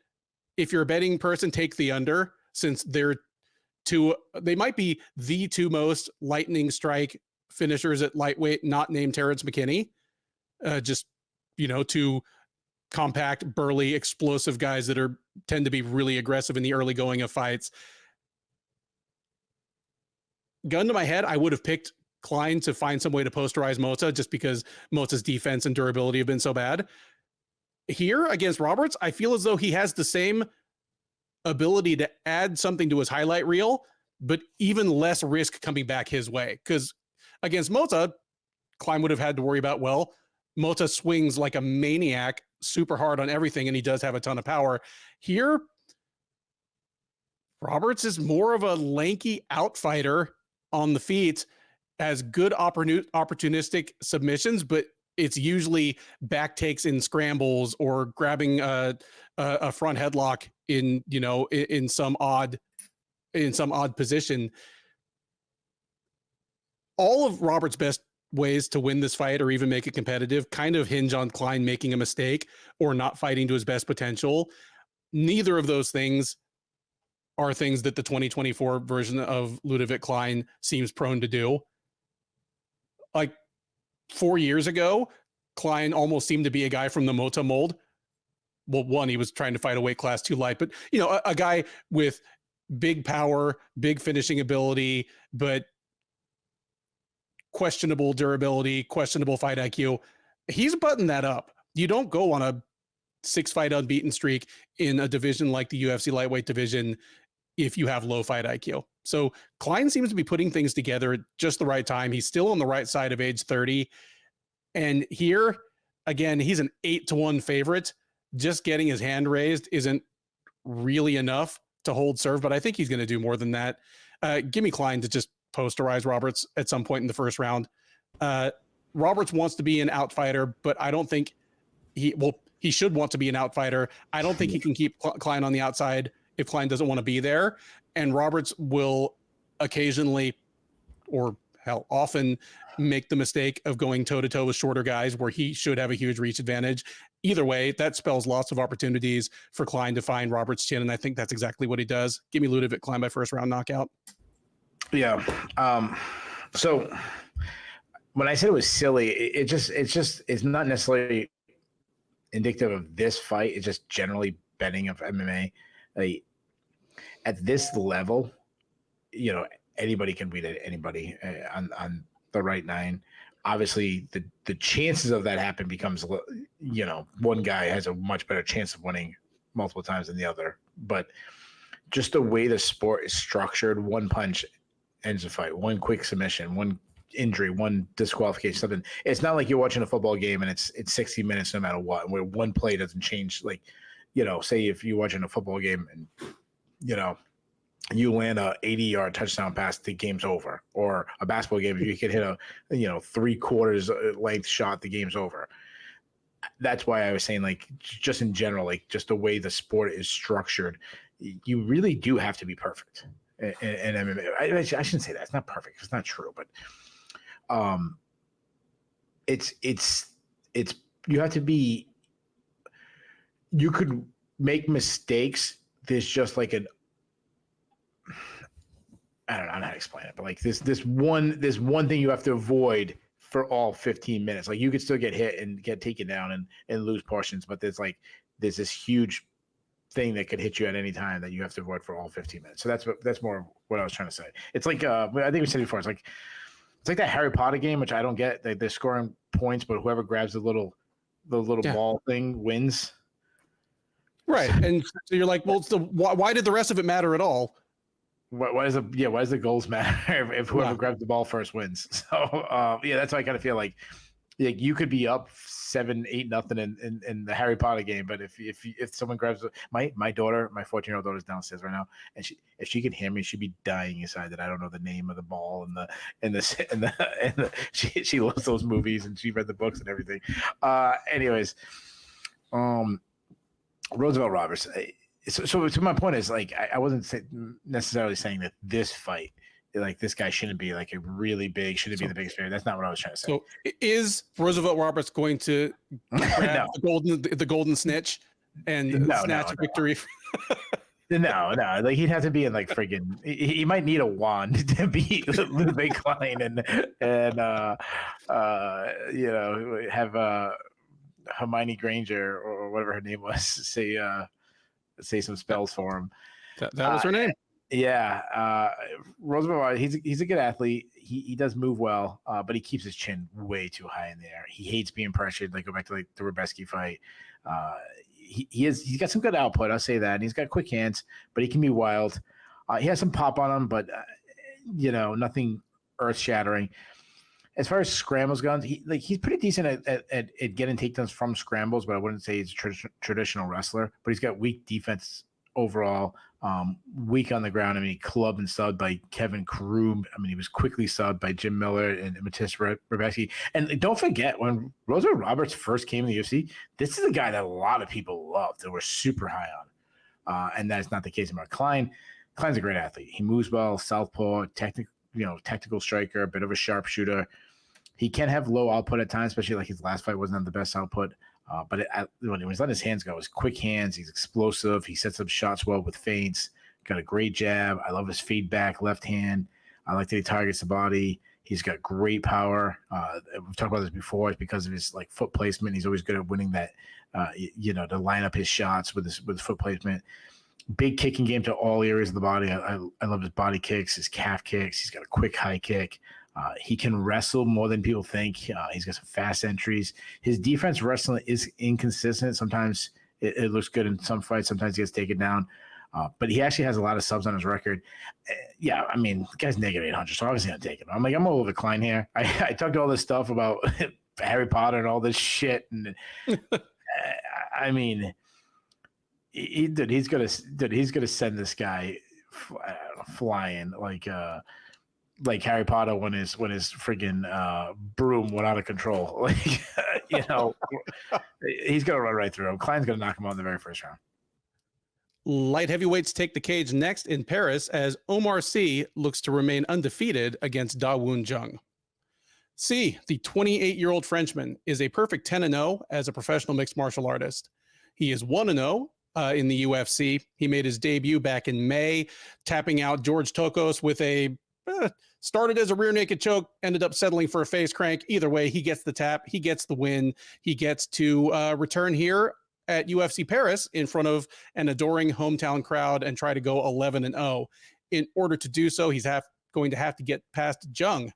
if you're a betting person, take the under, since they might be the 2 most lightning strike finishers at lightweight, not named Terrence McKinney. Just, 2 compact, burly, explosive guys that tend to be really aggressive in the early going of fights. Gun to my head, I would have picked Klein to find some way to posterize Mota just because Mota's defense and durability have been so bad. Here against Roberts, I feel as though he has the same ability to add something to his highlight reel, but even less risk coming back his way. Because against Mota, Klein would have had to worry about, well, Mota swings like a maniac super hard on everything, and he does have a ton of power. Here, Roberts is more of a lanky outfighter on the feet, has good opportunistic submissions, but it's usually back takes in scrambles or grabbing a front headlock in some odd position. All of Roberts' best ways to win this fight or even make it competitive kind of hinge on Klein making a mistake or not fighting to his best potential. Neither of those things are things that the 2024 version of Ludovit Klein seems prone to do. Like 4 years ago, Klein almost seemed to be a guy from the Mota mold. Well, one, he was trying to fight a weight class too light, but a guy with big power, big finishing ability, but questionable durability, questionable fight IQ. He's buttoned that up. You don't go on a 6-fight unbeaten streak in a division like the UFC lightweight division if you have low fight IQ. So Klein seems to be putting things together at just the right time. He's still on the right side of age 30. And here, again, he's an 8-1 favorite. Just getting his hand raised isn't really enough to hold serve, but I think he's going to do more than that. Give me Klein to just posterize Roberts at some point in the first round. Roberts wants to be an outfighter, but I don't think he should want to be an outfighter. I don't think he can keep Klein on the outside if Klein doesn't want to be there. And Roberts will occasionally, or hell, often make the mistake of going toe-to-toe with shorter guys where he should have a huge reach advantage. Either way, that spells lots of opportunities for Klein to find Roberts' chin, and I think that's exactly what he does. Give me Ludovit Klein by first round knockout. Yeah. So when I said it was silly, it's not necessarily indicative of this fight. It's just generally betting of MMA. Like, at this level, anybody can beat anybody on the right nine. Obviously, the chances of that happen becomes, one guy has a much better chance of winning multiple times than the other. But just the way the sport is structured, one punch ends the fight, one quick submission, one injury, one disqualification, something. It's not like you're watching a football game and it's 60 minutes no matter what, where one play doesn't change. Like, say if you're watching a football game and, you land a 80-yard touchdown pass, the game's over. Or a basketball game, if you can hit a 3/4 length shot, the game's over. That's why I was saying, like, just in general, like, just the way the sport is structured, you really do have to be perfect. And MMA, I shouldn't say that. It's not perfect. It's not true, but it's you have to be. You could make mistakes. There's just like I don't know how to explain it, but like this one thing you have to avoid for all 15 minutes. Like, you could still get hit and get taken down and lose portions, but there's this huge thing that could hit you at any time that you have to avoid for all 15 minutes. So that's more what I was trying to say. It's like I think we said before. It's like that Harry Potter game, which I don't get. They're scoring points, but whoever grabs the little ball thing wins. Right, and so you're like, well, why did the rest of it matter at all? Why does the goals matter if whoever grabs the ball first wins? So that's why I kind of feel like you could be up 7-8-0 in the Harry Potter game, but if someone grabs my daughter, my 14-year-old daughter's downstairs right now, and if she could hear me, she'd be dying inside that I don't know the name of the ball and she loves those movies and she read the books and everything. Anyways, Roosevelt Roberts. So my point is, like, I wasn't necessarily saying that this fight, like, this guy shouldn't be like a really big, shouldn't be the biggest favorite. That's not what I was trying to say. So is Roosevelt Roberts going to grab the golden snitch and snatch a victory? No. Like, he'd have to be in like friggin'. He might need a wand to beat Ludovit Klein and have Hermione Granger or whatever her name was say some spells for him. That was her name. Yeah. Roosevelt, he's a good athlete. He does move well, but he keeps his chin way too high in the air. He hates being pressured. Like, go back to like the Rebeski fight. He's got some good output. I'll say that. And he's got quick hands, but he can be wild. He has some pop on him, but nothing earth shattering. As far as scrambles goes, he's pretty decent at getting takedowns from scrambles, but I wouldn't say he's a traditional wrestler. But he's got weak defense overall, weak on the ground. I mean, he clubbed and subbed by Kevin Krug. I mean, he was quickly subbed by Jim Miller and Matis Rebeski. And don't forget, when Roosevelt Roberts first came to the UFC, this is a guy that a lot of people loved and were super high on. And that's not the case anymore. Klein's a great athlete. He moves well, southpaw, technical striker, a bit of a sharpshooter. He can have low output at times, especially like his last fight wasn't the best output. But when he's letting his hands go, his quick hands, he's explosive. He sets up shots well with feints. Got a great jab. I love his feedback left hand. I like that he targets the body. He's got great power. We've talked about this before. It's because of his like foot placement. He's always good at winning that. To line up his shots with his foot placement. Big kicking game to all areas of the body. I love his body kicks, his calf kicks. He's got a quick high kick. He can wrestle more than people think. He's got some fast entries. His defense wrestling is inconsistent. Sometimes it looks good in some fights. Sometimes he gets taken down. But he actually has a lot of subs on his record. Yeah, I mean, the guy's -800, so obviously I'm taking him. I'm all over Klein here. I talked all this stuff about Harry Potter and all this shit. And I mean, he's gonna send this guy flying like like Harry Potter when his freaking broom went out of control. Like, he's gonna run right through him. Klein's gonna knock him out in the very first round. Light heavyweights take the cage next in Paris as Oumar Sy looks to remain undefeated against Dawoon Jung. Sy, the 28-year-old Frenchman, is a perfect 10-0 as a professional mixed martial artist. He is 1-0 in the UFC. He made his debut back in May, tapping out George Tokos with a started as a rear naked choke, ended up settling for a face crank. Either way, he gets the tap, he gets the win. He gets to return here at UFC Paris in front of an adoring hometown crowd and try to go 11-0. In order to do so, he's going to have to get past Jung.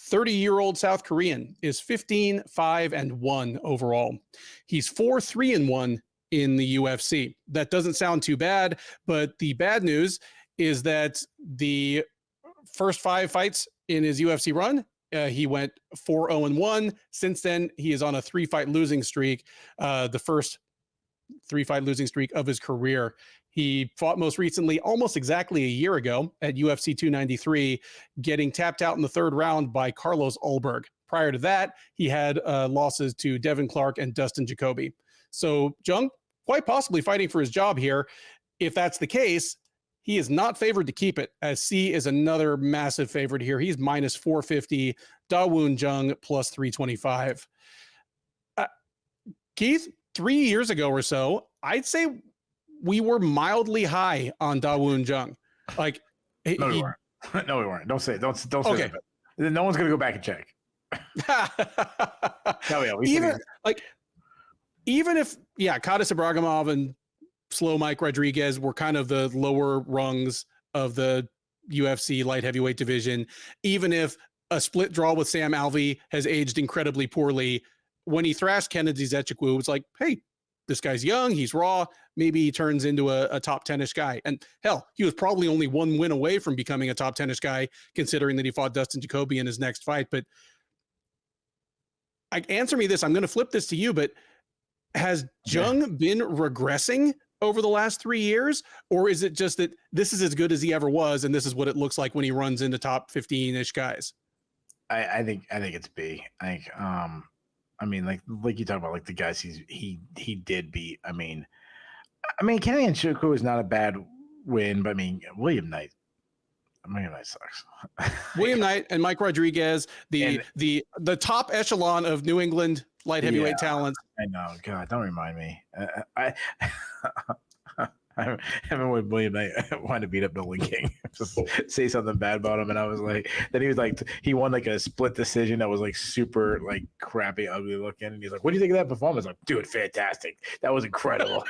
30-year-old South Korean is 15-5-1 overall. He's 4-3-1 in the UFC. That doesn't sound too bad, but the bad news is that the first 5 fights in his UFC run, he went 4-0-1. Since then, he is on a 3-fight losing streak, the first 3-fight losing streak of his career. He fought most recently almost exactly a year ago at UFC 293, getting tapped out in the 3rd round by Carlos Ulberg. Prior to that, he had losses to Devin Clark and Dustin Jacoby. So Jung, quite possibly fighting for his job here. If that's the case, he is not favored to keep it, as Sy is another massive favorite here. He's minus 450, Dawoon Jung plus 325. Keith, 3 years ago or so, I'd say we were mildly high on Dawoon Jung. Like, no, we weren't. No, we weren't. Don't say okay. That. No one's gonna go back and check. Even if Kadis Ibragimov and Slow Mike Rodriguez were kind of the lower rungs of the UFC light heavyweight division, even if a split draw with Sam Alvey has aged incredibly poorly, when he thrashed Kennedy Zechikwu, it was like, hey, this guy's young, he's raw, maybe he turns into a top 10-ish guy. And hell, he was probably only 1 win away from becoming a top 10-ish guy, considering that he fought Dustin Jacoby in his next fight. But answer me this, I'm going to flip this to you, but has Jung been regressing over the last 3 years, or is it just that this is as good as he ever was, and this is what it looks like when he runs into top 15-ish guys? I think it's B. I think I mean, like you talk about, like the guys he did beat. I mean, Kenny Ngannou is not a bad win, but I mean, William Knight sucks. William Knight and Mike Rodriguez, the top echelon of New England light heavyweight talent. I know. God, don't remind me. I remember when William Knight wanted to beat up Nolan King, just say something bad about him, and I was like, then he was like, he won like a split decision that was like super like crappy, ugly looking, and he's like, "What do you think of that performance?" I'm like, dude, fantastic, that was incredible.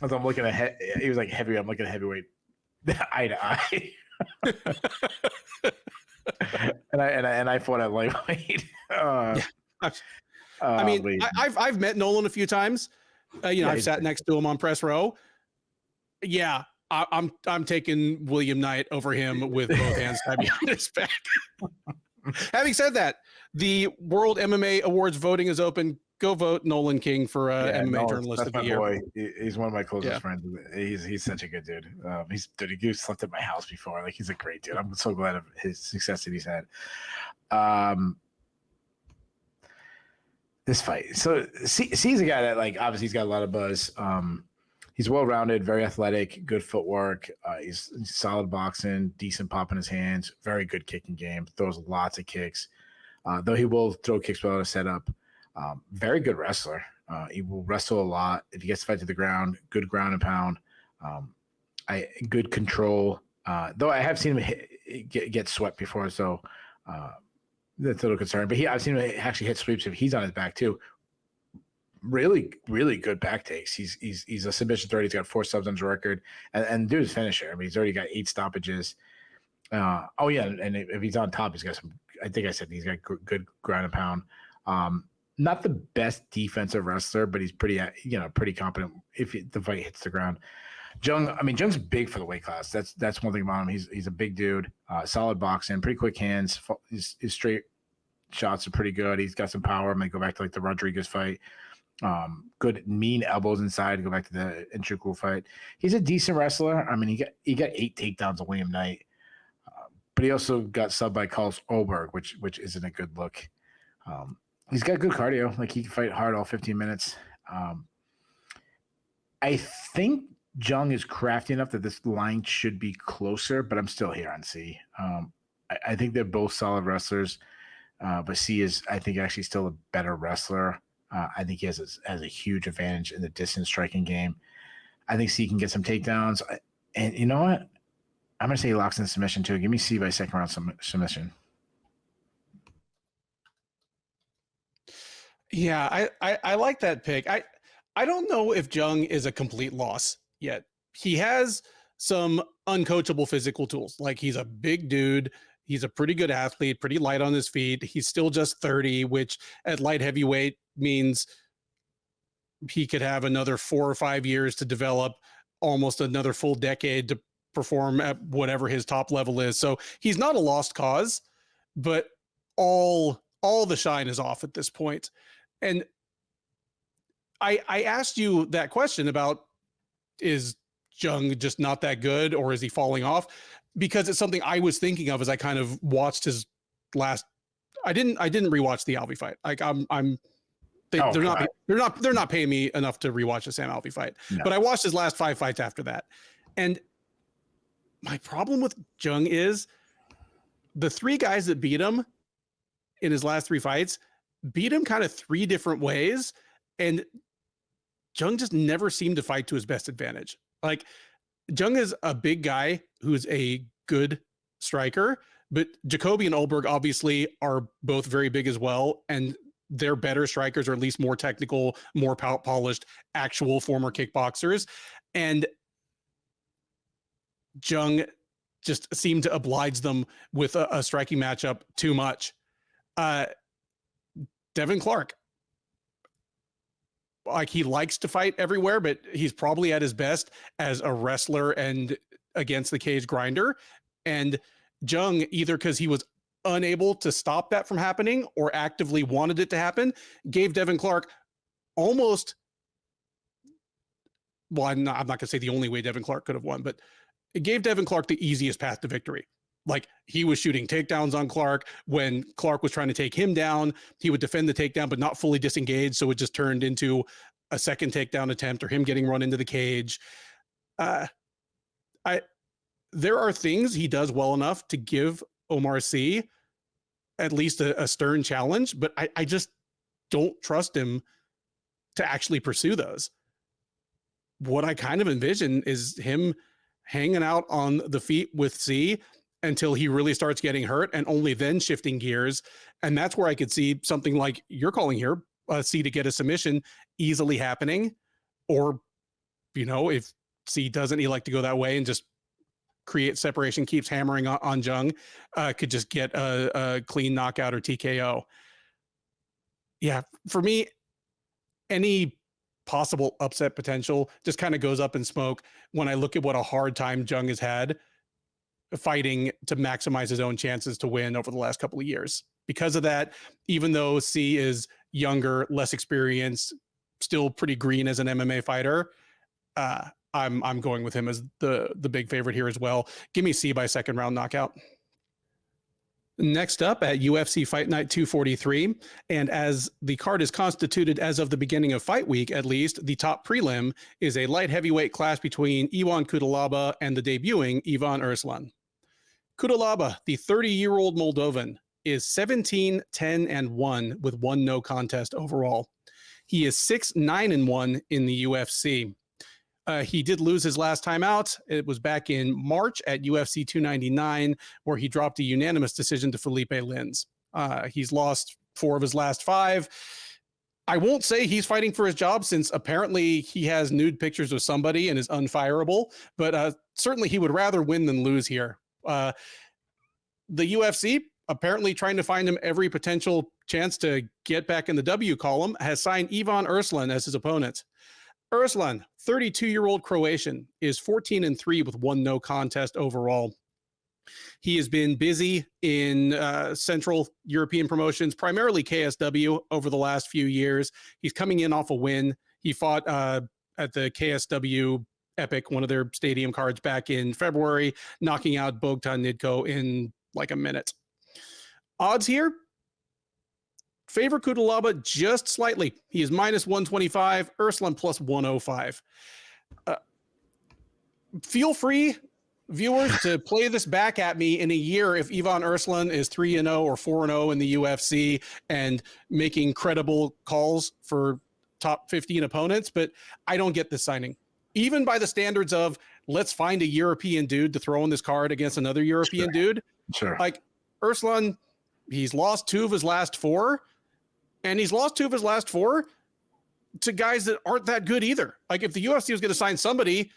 As I'm looking at, he was like heavy. I'm looking at heavyweight, eye to eye. and I fought at lightweight. I mean, I've met Nolan a few times. I've sat next to him on press row. Yeah, I'm taking William Knight over him with both hands tied behind his back. Having said that, the World MMA Awards voting is open. Go vote Nolan King for MMA Journalist of the Year. Boy. He's one of my closest friends. He's such a good dude. He slept at my house before. Like, he's a great dude. I'm so glad of his success that he's had. This fight. So C's a guy that, like, obviously he's got a lot of buzz. He's well-rounded, very athletic, good footwork. He's solid boxing, decent pop in his hands, very good kicking game, throws lots of kicks. Though he will throw kicks without a setup. Very good wrestler. He will wrestle a lot. If he gets to fight to the ground, good ground and pound. Good control. Though I have seen him get swept before, so that's a little concerned. But I've seen him actually hit sweeps if he's on his back too. Really, really good back takes. He's a submission threat. He's got 4 subs on his record, and dude's finisher. I mean, he's already got 8 stoppages. And if he's on top, he's got some. I think I said he's got good ground and pound. Not the best defensive wrestler, but he's pretty competent if the fight hits the ground. Jung's big for the weight class. That's one thing about him. He's a big dude, solid boxing, pretty quick hands. His straight shots are pretty good. He's got some power. I'm gonna go back to like the Rodriguez fight. Good mean elbows inside to go back to the Nchukwu fight. He's a decent wrestler. I mean, he got 8 takedowns on William Knight, but he also got subbed by Carlos Oberg, which isn't a good look. He's got good cardio. Like, he can fight hard all 15 minutes. I think Jung is crafty enough that this line should be closer, but I'm still here on C. I think they're both solid wrestlers, but C is, I think, actually still a better wrestler. I think he has a huge advantage in the distance striking game. I think C can get some takedowns. And you know what? I'm going to say he locks in submission too. Give me C by second round submission. Yeah, I like that pick. I don't know if Jung is a complete loss yet. He has some uncoachable physical tools. Like, he's a big dude. He's a pretty good athlete, pretty light on his feet. He's still just 30, which at light heavyweight means he could have another 4 or 5 years to develop, almost another full decade to perform at whatever his top level is. So he's not a lost cause, but all the shine is off at this point. And I asked you that question about, is Jung just not that good, or is he falling off? Because it's something I was thinking of as I kind of watched his last. I didn't rewatch the Alvey fight. Like, they're not paying me enough to rewatch the Sam Alvey fight. No. But I watched his last 5 fights after that, and my problem with Jung is the 3 guys that beat him in his last 3 fights beat him kind of 3 different ways, and Jung just never seemed to fight to his best advantage. Like, Jung is a big guy who's a good striker, but Jacoby and Olberg obviously are both very big as well, and they're better strikers, or at least more technical, more polished, actual former kickboxers. And Jung just seemed to oblige them with a striking matchup too much. Devin Clark, like, he likes to fight everywhere, but he's probably at his best as a wrestler and against the cage grinder. And Jung, either because he was unable to stop that from happening or actively wanted it to happen, gave Devin Clark almost, well, I'm not going to say the only way Devin Clark could have won, but it gave Devin Clark the easiest path to victory. Like, he was shooting takedowns on Clark. When Clark was trying to take him down, he would defend the takedown, but not fully disengage. So it just turned into a second takedown attempt, or him getting run into the cage. There are things he does well enough to give Oumar Sy at least a stern challenge, but I just don't trust him to actually pursue those. What I kind of envision is him hanging out on the feet with C until he really starts getting hurt, and only then shifting gears. And that's where I could see something like you're calling here, C to get a submission easily happening. Or, you know, if C doesn't elect to go that way and just create separation, keeps hammering on Jung, could just get a clean knockout or TKO. Yeah, for me, any possible upset potential just kind of goes up in smoke when I look at what a hard time Jung has had fighting to maximize his own chances to win over the last couple of years. Because of that, even though C is younger, less experienced, still pretty green as an MMA fighter, I'm going with him as the big favorite here as well. Give me C by second round knockout. Next up at UFC Fight Night 243, and as the card is constituted as of the beginning of fight week, at least, the top prelim is a light heavyweight clash between Ivan Cutelaba and the debuting Ivan Erslan. Cutelaba, the 30-year-old Moldovan, is 17-10-1 with 1 no contest overall. He is 6-9-1 in the UFC. He did lose his last time out. It was back in March at UFC 299, where he dropped a unanimous decision to Felipe Lins. He's lost 4 of his last 5. I won't say he's fighting for his job, since apparently he has nude pictures of somebody and is unfireable, but certainly he would rather win than lose here. The UFC, apparently trying to find him every potential chance to get back in the W column, has signed Ivan Erslan as his opponent. Erslan, 32-year-old Croatian, is 14-3 with 1 no contest overall. He has been busy in Central European promotions, primarily KSW, over the last few years. He's coming in off a win. He fought at the KSW Epic, one of their stadium cards, back in February, knocking out Bogdan Nidko in like a minute. Odds here favor Cutelaba just slightly. He is minus 125, Erslan plus 105. Feel free, viewers, to play this back at me in a year if Ivan Erslan is 3-0 or 4-0 in the UFC and making credible calls for top 15 opponents, but I don't get this signing. Even by the standards of let's find a European dude to throw in this card against another European dude. Sure. Like Erslan, he's lost 2 of his last 4, and he's lost 2 of his last 4 to guys that aren't that good either. Like if the UFC was going to sign somebody,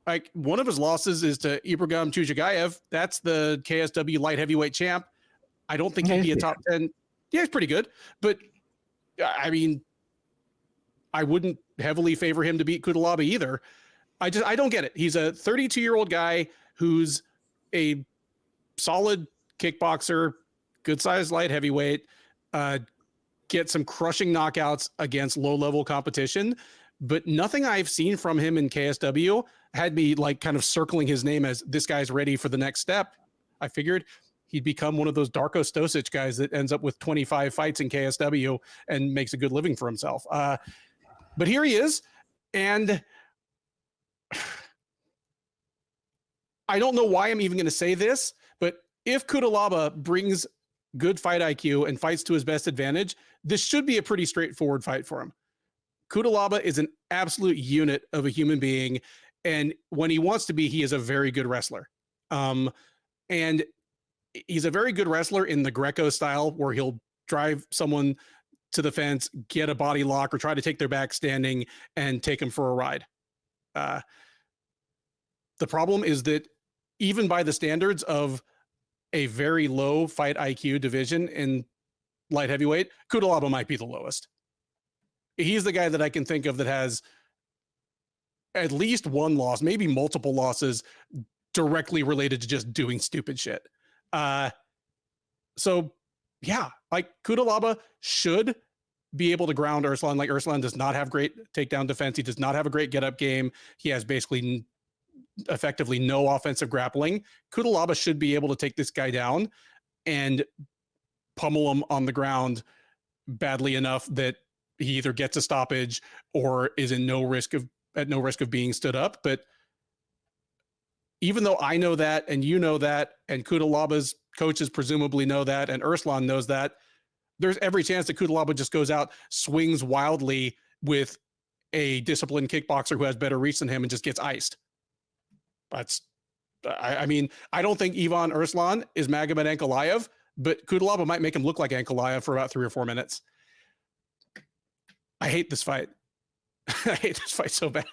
like one of his losses is to Ibrahim Chujagayev. That's the KSW light heavyweight champ. I don't think he'd be a top 10. Yeah, he's pretty good, but I mean, I wouldn't heavily favor him to beat Cutelaba either. I don't get it. He's a 32-year-old guy who's a solid kickboxer, good sized light heavyweight, get some crushing knockouts against low-level competition, but nothing I've seen from him in KSW had me like kind of circling his name as this guy's ready for the next step. I figured he'd become one of those Darko Stosic guys that ends up with 25 fights in KSW and makes a good living for himself. But here he is, and I don't know why I'm even going to say this, but if Cutelaba brings good fight IQ and fights to his best advantage, this should be a pretty straightforward fight for him. Cutelaba is an absolute unit of a human being, and when he wants to be, he is a very good wrestler. And he's a very good wrestler in the Greco style, where he'll drive someone to the fence, get a body lock, or try to take their back standing and take them for a ride. The problem is that even by the standards of a very low fight IQ division in light heavyweight, Cutelaba might be the lowest. He's the guy that I can think of that has at least one loss, maybe multiple losses directly related to just doing stupid shit. So yeah, like Cutelaba should be able to ground Erslan. Like Erslan does not have great takedown defense. He does not have a great get up game. He has basically effectively no offensive grappling. Cutelaba should be able to take this guy down and pummel him on the ground badly enough that he either gets a stoppage or is at no risk of being stood up. But even though I know that, and you know that, and Cutelaba's coaches presumably know that, and Erslan knows that, there's every chance that Cutelaba just goes out, swings wildly with a disciplined kickboxer who has better reach than him and just gets iced. I mean, I don't think Ivan Erslan is Magomed Ankalaev, but Cutelaba might make him look like Ankalaev for about 3 or 4 minutes. I hate this fight. I hate this fight so bad.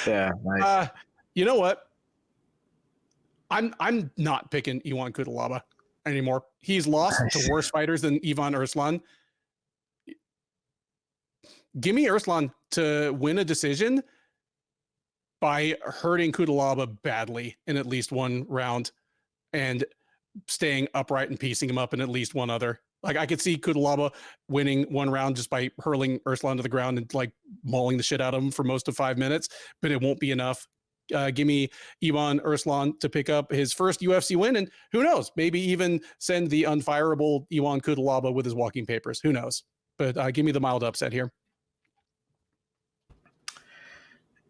Yeah. Nice. You know what? I'm not picking Ivan Cutelaba anymore. He's lost to worse fighters than Ivan Erslan. Give me Erslan to win a decision by hurting Cutelaba badly in at least one round and staying upright and piecing him up in at least one other. Like I could see Cutelaba winning one round just by hurling Erslan to the ground and like mauling the shit out of him for most of 5 minutes, but it won't be enough. Give me Ivan Erslan to pick up his first UFC win, and who knows, maybe even send the unfireable Ivan Cutelaba with his walking papers. Who knows? But give me the mild upset here.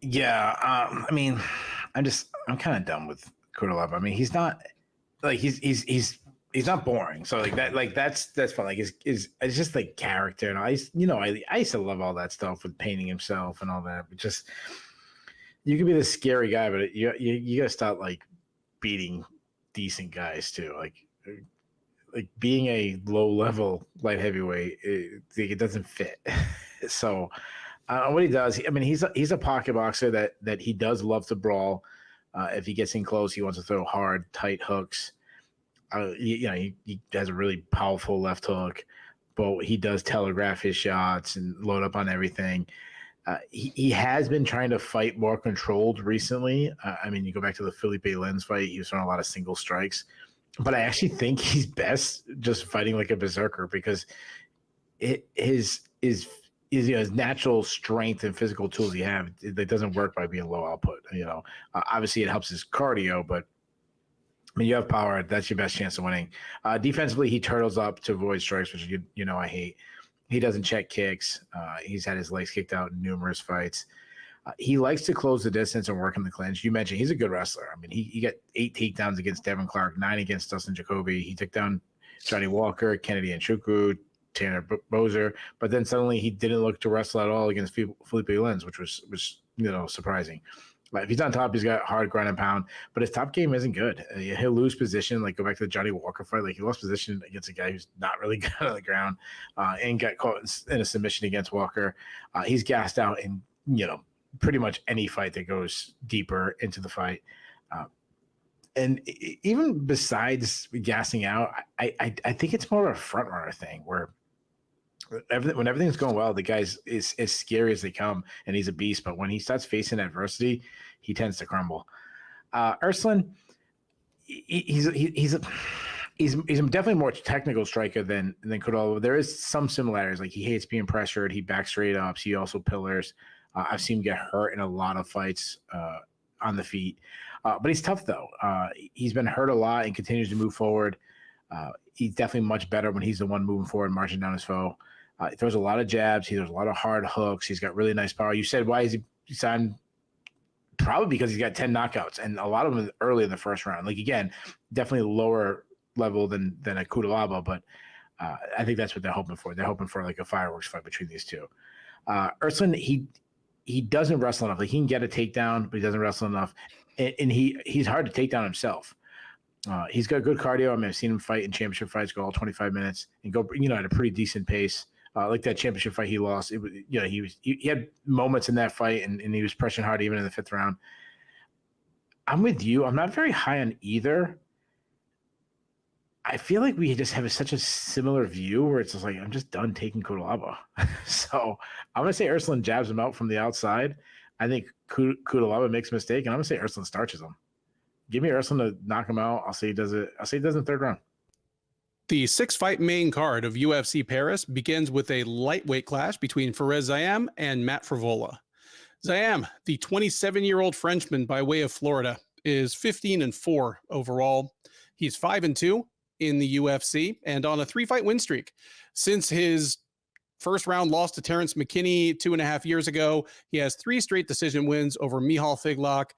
Yeah, I mean, I'm kind of done with Cutelaba. I mean, he's not like he's not boring. So like that's fun. Like it's just like character, and I used to love all that stuff with painting himself and all that. But just you could be the scary guy, but you gotta start like beating decent guys too. Like being a low level light heavyweight, it doesn't fit. So. What he does, I mean, he's a pocket boxer that he does love to brawl. If he gets in close, he wants to throw hard, tight hooks. He has a really powerful left hook, but he does telegraph his shots and load up on everything. He has been trying to fight more controlled recently. I mean, you go back to the Felipe Lins fight, he was throwing a lot of single strikes. But I actually think he's best just fighting like a berserker because his natural strength and physical tools he have, that doesn't work by being low output. Obviously it helps his cardio, but I mean, you have power. That's your best chance of winning. Defensively, he turtles up to avoid strikes, which I hate. He doesn't check kicks. He's had his legs kicked out in numerous fights. He likes to close the distance and work in the clinch. You mentioned he's a good wrestler. I mean, he got 8 takedowns against Devin Clark, 9 against Dustin Jacoby. He took down Johnny Walker, Kennedy Nchukwu, Tanner Bozer, but then suddenly he didn't look to wrestle at all against Felipe Lins, which was surprising. But if he's on top, he's got hard ground and pound, but his top game isn't good. He'll lose position. Like, go back to the Johnny Walker fight. Like, he lost position against a guy who's not really good on the ground, and got caught in a submission against Walker. He's gassed out in pretty much any fight that goes deeper into the fight. And even besides gassing out, I think it's more of a front runner thing where when everything's going well, the guy's is as scary as they come, and he's a beast. But when he starts facing adversity, he tends to crumble. Erslan, he's definitely a more technical striker than Cutelaba. There is some similarities. Like, he hates being pressured. He backs straight ups. He also pillars. I've seen him get hurt in a lot of fights on the feet. But he's tough, though. He's been hurt a lot and continues to move forward. He's definitely much better when he's the one moving forward, marching down his foe. He throws a lot of jabs. He throws a lot of hard hooks. He's got really nice power. You said, why is he signed? Probably because he's got 10 knockouts, and a lot of them early in the first round. Like, again, definitely lower level than a Cutelaba, but I think that's what they're hoping for. They're hoping for like a fireworks fight between these two. Erslan, he doesn't wrestle enough. Like, he can get a takedown, but he doesn't wrestle enough, and he's hard to take down himself. He's got good cardio. I mean, I've seen him fight in championship fights, go all 25 minutes and go, at a pretty decent pace. Like that championship fight he lost, it was, he had moments in that fight, and he was pressing hard even in the 5th round. I'm with you. I'm not very high on either. I feel like we just have such a similar view where it's just like, I'm just done taking Cutelaba. So I'm going to say Erslan jabs him out from the outside. I think Cutelaba makes a mistake, and I'm going to say Erslan starches him. Give me Erslan to knock him out. I'll say he does it. I'll say he does it in the 3rd round. The 6-fight main card of UFC Paris begins with a lightweight clash between Ziam and Matt Frevola. Ziam, the 27-year-old Frenchman by way of Florida, is 15-4 overall. He's 5-2 in the UFC and on a 3-fight win streak. Since his first round loss to Terrence McKinney 2.5 years ago, he has 3 straight decision wins over Michal Figlak,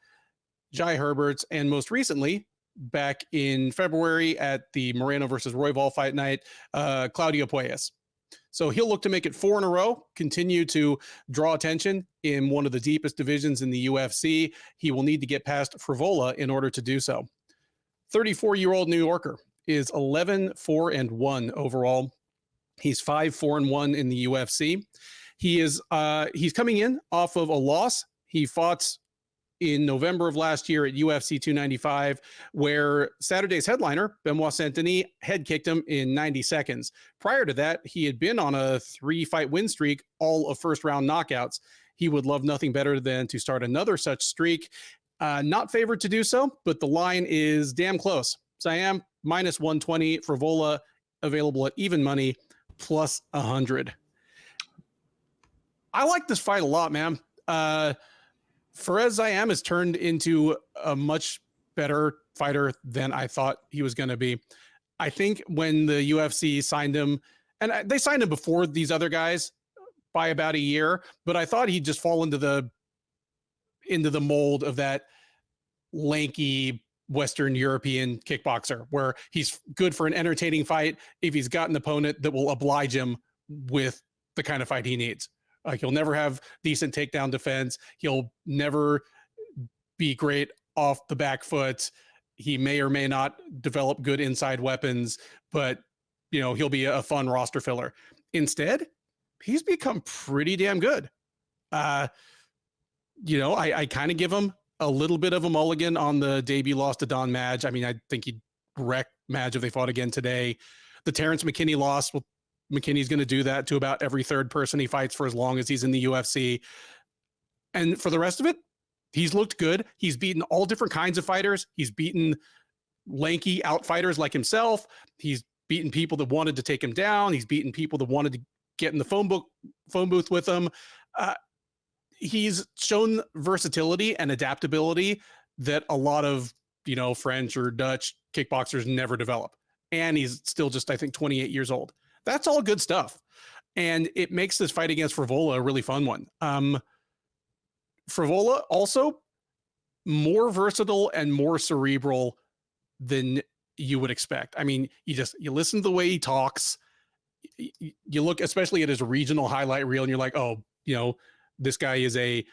Jai Herberts, and most recently, back in February at the Moreno versus Royval Fight Night, Claudio Puelles. So he'll look to make it 4 in a row, continue to draw attention in one of the deepest divisions in the UFC. He will need to get past Frevola in order to do so. 34-year-old New Yorker is 11-4-1 overall. He's 5-4-1 in the UFC. He's coming in off of a loss. He fought in November of last year at UFC 295, where Saturday's headliner, Benoit Saint-Denis, head kicked him in 90 seconds. Prior to that, he had been on a 3-fight win streak, all of first-round knockouts. He would love nothing better than to start another such streak. Not favored to do so, but the line is damn close. Ziam, minus 120. Frevola, available at even money, plus 100. I like this fight a lot, man. Ziam has turned into a much better fighter than I thought he was going to be. I think when the UFC signed him, and they signed him before these other guys by about a year, but I thought he'd just fall into the mold of that lanky Western European kickboxer where he's good for an entertaining fight if he's got an opponent that will oblige him with the kind of fight he needs. He'll never have decent takedown defense. He'll never be great off the back foot. He may or may not develop good inside weapons, but he'll be a fun roster filler. Instead, he's become pretty damn good. I kind of give him a little bit of a mulligan on the debut loss to Don Madge. I mean, I think he'd wreck Madge if they fought again today. The Terrence McKinney loss, well, McKinney's going to do that to about every 3rd person he fights for as long as he's in the UFC. And for the rest of it, he's looked good. He's beaten all different kinds of fighters. He's beaten lanky outfighters like himself. He's beaten people that wanted to take him down. He's beaten people that wanted to get in the phone booth with him. He's shown versatility and adaptability that a lot of, French or Dutch kickboxers never develop. And he's still just, I think, 28 years old. That's all good stuff. And it makes this fight against Frevola a really fun one. Frevola also more versatile and more cerebral than you would expect. I mean, you listen to the way he talks, you look especially at his regional highlight reel and you're like, oh, this guy is a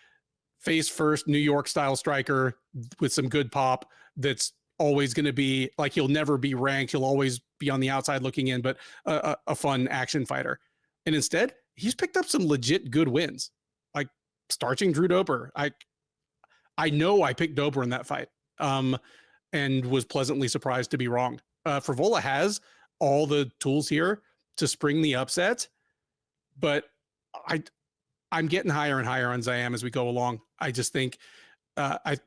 face first New York style striker with some good pop. That's always going to be like, he'll never be ranked. He'll always be on the outside looking in, but a fun action fighter. And instead he's picked up some legit good wins, like starching Drew Dober. I know I picked Dober in that fight. And was pleasantly surprised to be wrong. Frevola has all the tools here to spring the upset, but I'm getting higher and higher on Ziam as we go along. I just think, I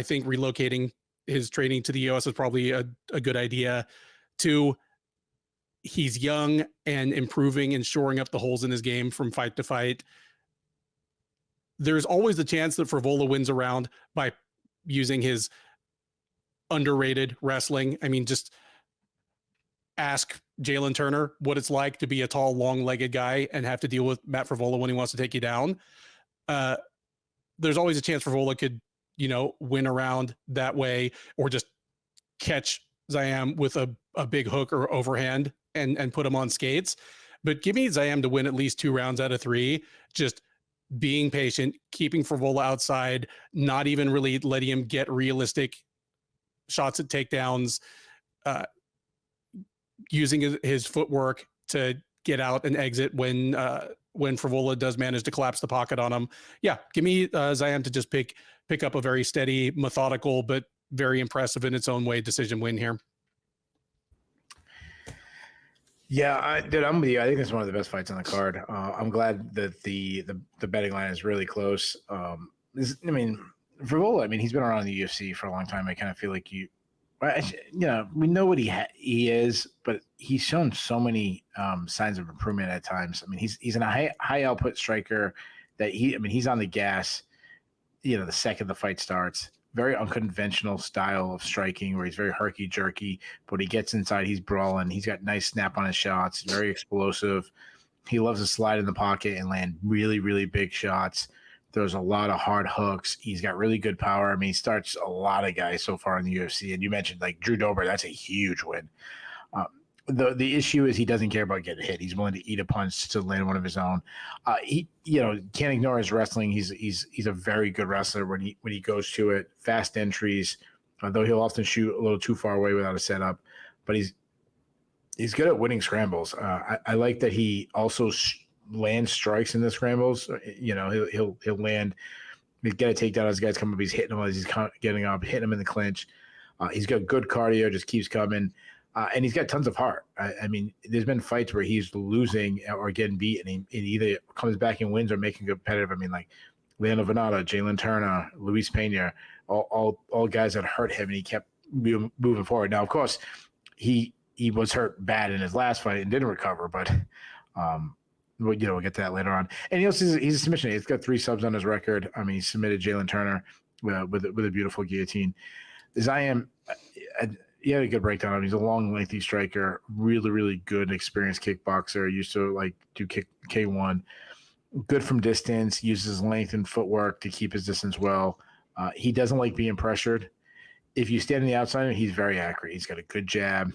think relocating his training to the US is probably a good idea. 2, he's young and improving and shoring up the holes in his game from fight to fight. There's always the chance that Frevola wins a round by using his underrated wrestling. I mean, just ask Jalen Turner what it's like to be a tall, long-legged guy and have to deal with Matt Frevola when he wants to take you down. There's always a chance Frevola could, win around that way, or just catch Ziam with a big hook or overhand and put him on skates. But give me Ziam to win at least 2 rounds out of 3, just being patient, keeping Frevola outside, not even really letting him get realistic shots at takedowns, using his footwork to get out and exit when Frevola does manage to collapse the pocket on him. Yeah, give me Ziam to just pick up a very steady, methodical, but very impressive in its own way decision win here. Yeah, I'm with you. I think it's one of the best fights on the card. I'm glad that the betting line is really close. Frevola, he's been around the UFC for a long time. I kind of feel like we know what he is, but he's shown so many signs of improvement at times. He's a high output striker that he's on the gas, the second the fight starts. Very unconventional style of striking where he's very herky-jerky, but he gets inside, he's brawling. He's got nice snap on his shots, very explosive. He loves to slide in the pocket and land really, really big shots. There's a lot of hard hooks. He's got really good power. He starts a lot of guys so far in the UFC. And you mentioned like Drew Dober, that's a huge win. The issue is he doesn't care about getting hit. He's willing to eat a punch to land one of his own. He can't ignore his wrestling. He's a very good wrestler when he goes to it. Fast entries, though he'll often shoot a little too far away without a setup. But he's good at winning scrambles. I like that he also lands strikes in the scrambles. He'll land. He'll get a takedown as guys come up. He's hitting him as he's getting up, hitting him in the clinch. He's got good cardio, just keeps coming. And he's got tons of heart. There's been fights where he's losing or getting beat, and he either comes back and wins or making competitive. Like Leandro Venata, Jalen Turner, Luis Pena, all guys that hurt him, and he kept moving forward. Now, of course, he was hurt bad in his last fight and didn't recover, but we'll get to that later on. And he's a submission. He's got 3 subs on his record. He submitted Jalen Turner with a beautiful guillotine. Ziam, he had a good breakdown. He's a long, lengthy striker, really, really good, experienced kickboxer. Used to do K1. Good from distance. Uses length and footwork to keep his distance well. He doesn't like being pressured. If you stand on the outside, he's very accurate. He's got a good jab.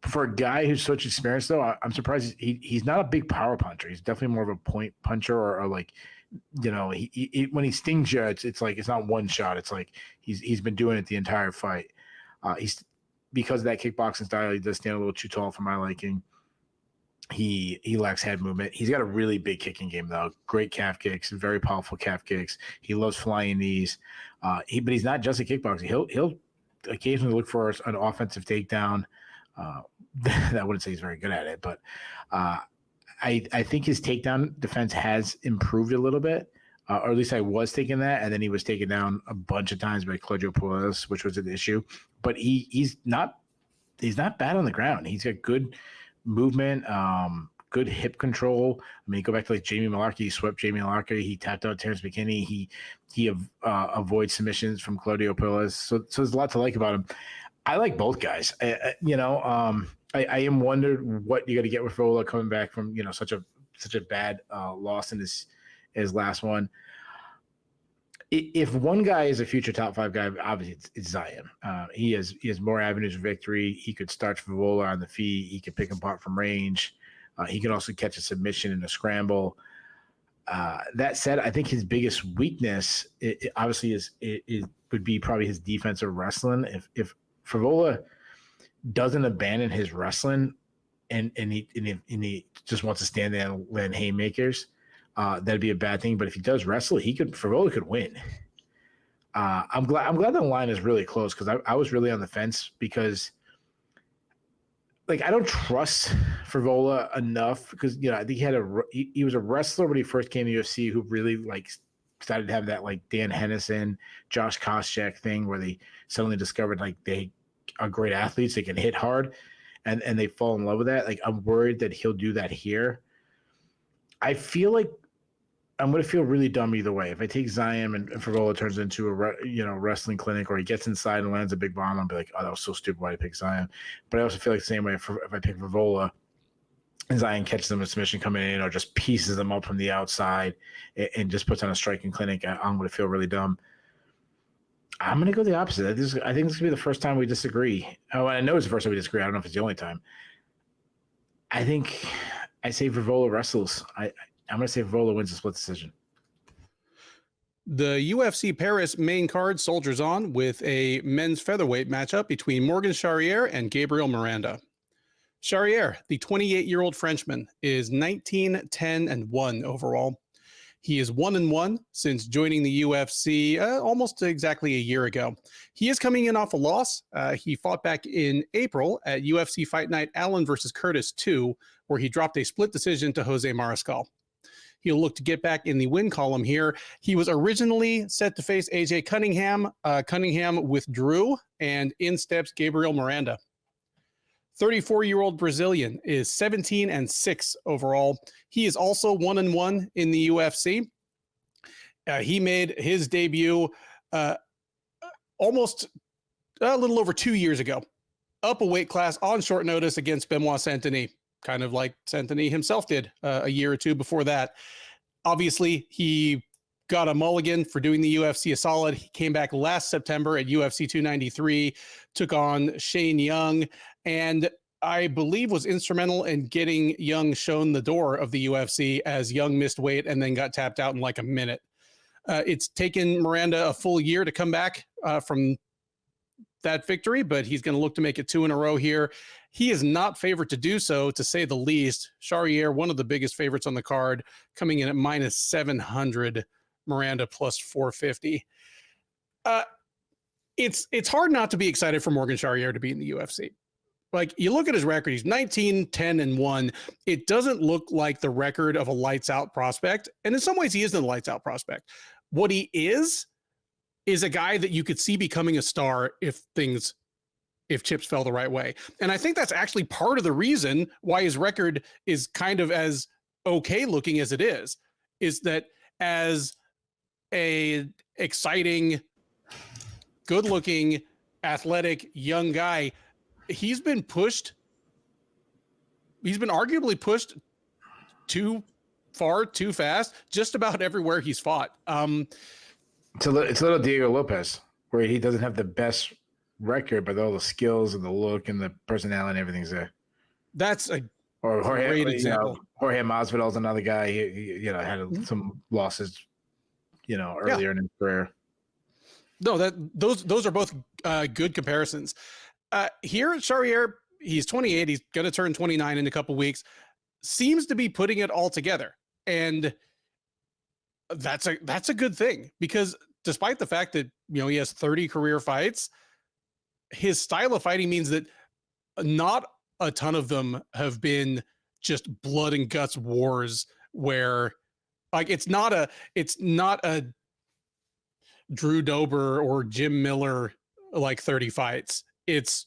For a guy who's such experienced, though, I'm surprised he's not a big power puncher. He's definitely more of a point puncher or he when he stings you, it's like it's not one shot. It's like he's been doing it the entire fight. He's because of that kickboxing style, he does stand a little too tall for my liking. He lacks head movement. He's got a really big kicking game though. Great calf kicks, very powerful calf kicks. He loves flying knees. But he's not just a kickboxer. He'll occasionally look for an offensive takedown. I wouldn't say he's very good at it, but I think his takedown defense has improved a little bit, or at least I was thinking that, and then he was taken down a bunch of times by Claudio Puelles, which was an issue. But he's not bad on the ground. He's got good movement, good hip control. I mean, go back to like Jamie Malarkey. He swept Jamie Malarkey. He tapped out Terrence McKinney. He avoids submissions from Claudio Puelles. So there's a lot to like about him. I like both guys. I am wondering what you got to get with Frevola coming back from such a bad loss in his last one. If one guy is a future top 5 guy, obviously it's Ziam. He has more avenues of victory. He could start Frevola on the feet. He could pick him apart from range. He can also catch a submission in a scramble. That said, I think his biggest weakness obviously would be probably his defensive wrestling. If Frevola doesn't abandon his wrestling and he just wants to stand there and land haymakers, that'd be a bad thing. But if he does wrestle, Frevola could win. I'm glad the line is really close, because I was really on the fence, because like I don't trust Frevola enough, because I think he was a wrestler when he first came to UFC who really like started to have that like Dan Hennison, Josh Koscheck thing where they suddenly discovered like they are great athletes, they can hit hard, and they fall in love with that. Like I'm worried that he'll do that here. I feel like I'm going to feel really dumb either way. If I take Ziam and Frevola turns into a wrestling clinic, or he gets inside and lands a big bomb, I'll be like, oh, that was so stupid. Why did I pick Ziam? But I also feel like the same way if I pick Frevola and Ziam catches them with submission coming in, or just pieces them up from the outside and just puts on a striking clinic, I'm going to feel really dumb. I'm going to go the opposite. I think this is going to be the first time we disagree. Oh, I know it's the first time we disagree. I don't know if it's the only time. I say Frevola wrestles. I'm going to say Frevola wins a split decision. The UFC Paris main card soldiers on with a men's featherweight matchup between Morgan Charriere and Gabriel Miranda. Charriere, the 28-year-old Frenchman, is 19-10-1 overall. He is 1-1 since joining the UFC almost exactly a year ago. He is coming in off a loss. He fought back in April at UFC Fight Night Ailin versus Curtis 2, where he dropped a split decision to Jose Mariscal. He'll look to get back in the win column here. He was originally set to face AJ Cunningham. Cunningham withdrew, and in steps Gabriel Miranda. 34-year-old Brazilian is 17-6 overall. He is also 1-1 in the UFC. He made his debut almost a little over 2 years ago, up a weight class on short notice against Benoit Saint-Denis, kind of like Saint-Denis himself did a year or two before that. Obviously, he got a mulligan for doing the UFC a solid. He came back last September at UFC 293, took on Shane Young, and I believe was instrumental in getting Young shown the door of the UFC, as Young missed weight and then got tapped out in like a minute. It's taken Miranda a full year to come back from that victory, but he's going to look to make it 2 in a row here. He is not favored to do so, to say the least. Charriere, one of the biggest favorites on the card, coming in at -700, Miranda plus 450. It's hard not to be excited for Morgan Charriere to be in the UFC. Like, you look at his record, he's 19-10-1. It doesn't look like the record of a lights out prospect. And in some ways he isn't a lights out prospect. What he is a guy that you could see becoming a star if chips fell the right way. And I think that's actually part of the reason why his record is kind of as okay looking as it is that as a exciting, good looking, athletic, young guy, he's been arguably pushed too far, too fast, just about everywhere he's fought. It's a little Diego Lopez, where he doesn't have the best record, but all the skills and the look and the personality and everything's there. That's a Jorge, great example. Jorge Masvidal's another guy. He had some losses, earlier in his career. No, those are both good comparisons. Here at Charriere, he's 28. He's going to turn 29 in a couple weeks. Seems to be putting it all together, and that's a good thing, because despite the fact that he has 30 career fights, his style of fighting means that not a ton of them have been just blood and guts wars where like it's not a Drew Dober or Jim Miller like 30 fights. It's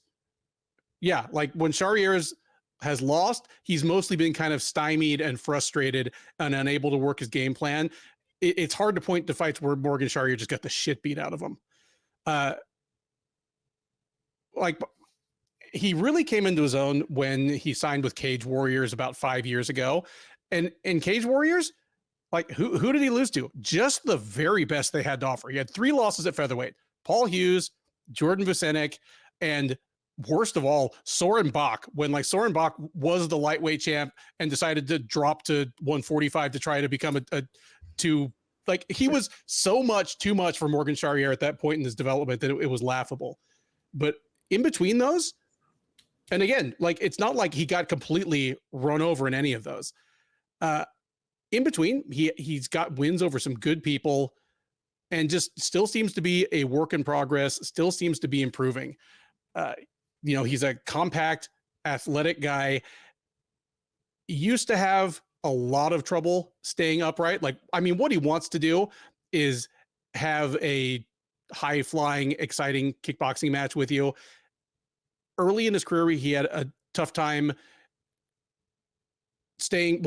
like when Charriere has lost, he's mostly been kind of stymied and frustrated and unable to work his game plan. It's hard to point to fights where Morgan Charriere just got the shit beat out of him. Like he really came into his own when he signed with Cage Warriors about 5 years ago. And in Cage Warriors, like who did he lose to? Just the very best they had to offer. He had 3 losses at featherweight: Paul Hughes, Jordan Vucenic, and worst of all, Soren Bach, when like Soren Bach was the lightweight champ and decided to drop to 145 to try to become he was so much too much for Morgan Charriere at that point in his development that it was laughable. But in between those, and again, like it's not like he got completely run over in any of those. In between, he's got wins over some good people and just still seems to be a work in progress, still seems to be improving. He's a compact, athletic guy. He used to have a lot of trouble staying upright. Like, I mean, what he wants to do is have a high flying, exciting kickboxing match with you. Early in his career, he had a tough time staying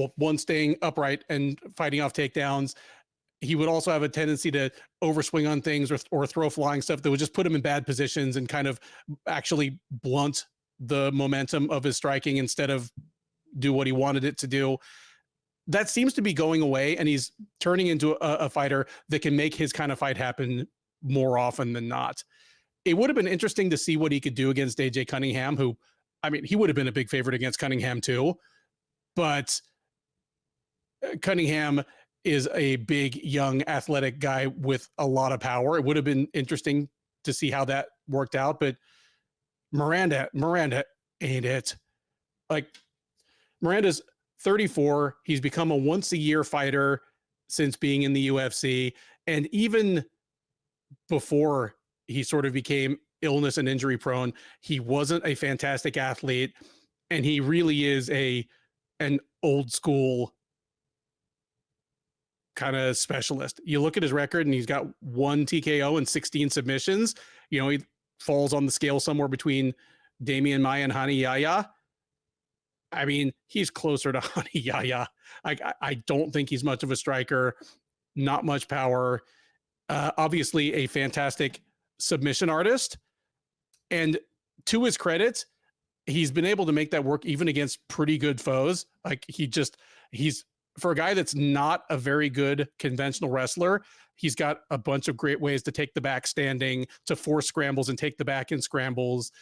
upright and fighting off takedowns. He would also have a tendency to overswing on things or throw flying stuff that would just put him in bad positions and kind of actually blunt the momentum of his striking instead of do what he wanted it to do. That seems to be going away, and he's turning into a fighter that can make his kind of fight happen more often than not. It would have been interesting to see what he could do against AJ Cunningham, who, I mean, he would have been a big favorite against Cunningham too, but Cunningham is a big, young, athletic guy with a lot of power. It would have been interesting to see how that worked out, but Miranda ain't it. Like, Miranda's 34. He's become a once-a-year fighter since being in the UFC, and even before he sort of became illness and injury prone, he wasn't a fantastic athlete, and he really is an old school kind of specialist. You look at his record and he's got 1 TKO and 16 submissions. He falls on the scale somewhere between Damian Maia and Hani Yahya. I mean, he's closer to Hani Yahya. I don't think he's much of a striker, not much power. Obviously a fantastic submission artist. And to his credit, he's been able to make that work even against pretty good foes. Like he's for a guy that's not a very good conventional wrestler, he's got a bunch of great ways to take the back standing, to force scrambles and take the back in scrambles,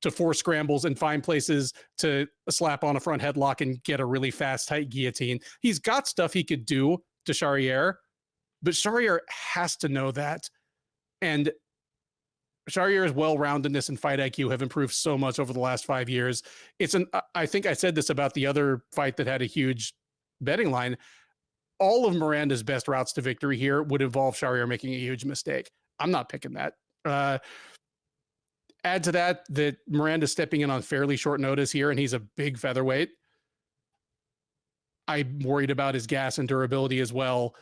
to force scrambles and find places to slap on a front headlock and get a really fast, tight guillotine. He's got stuff he could do to Charriere, but Charriere has to know that. And Charriere's well-roundedness and fight IQ have improved so much over the last 5 years. I think I said this about the other fight that had a huge betting line. All of Miranda's best routes to victory here would involve Charriere making a huge mistake. I'm not picking that. Add to that Miranda's stepping in on fairly short notice here, and he's a big featherweight. I'm worried about his gas and durability as well.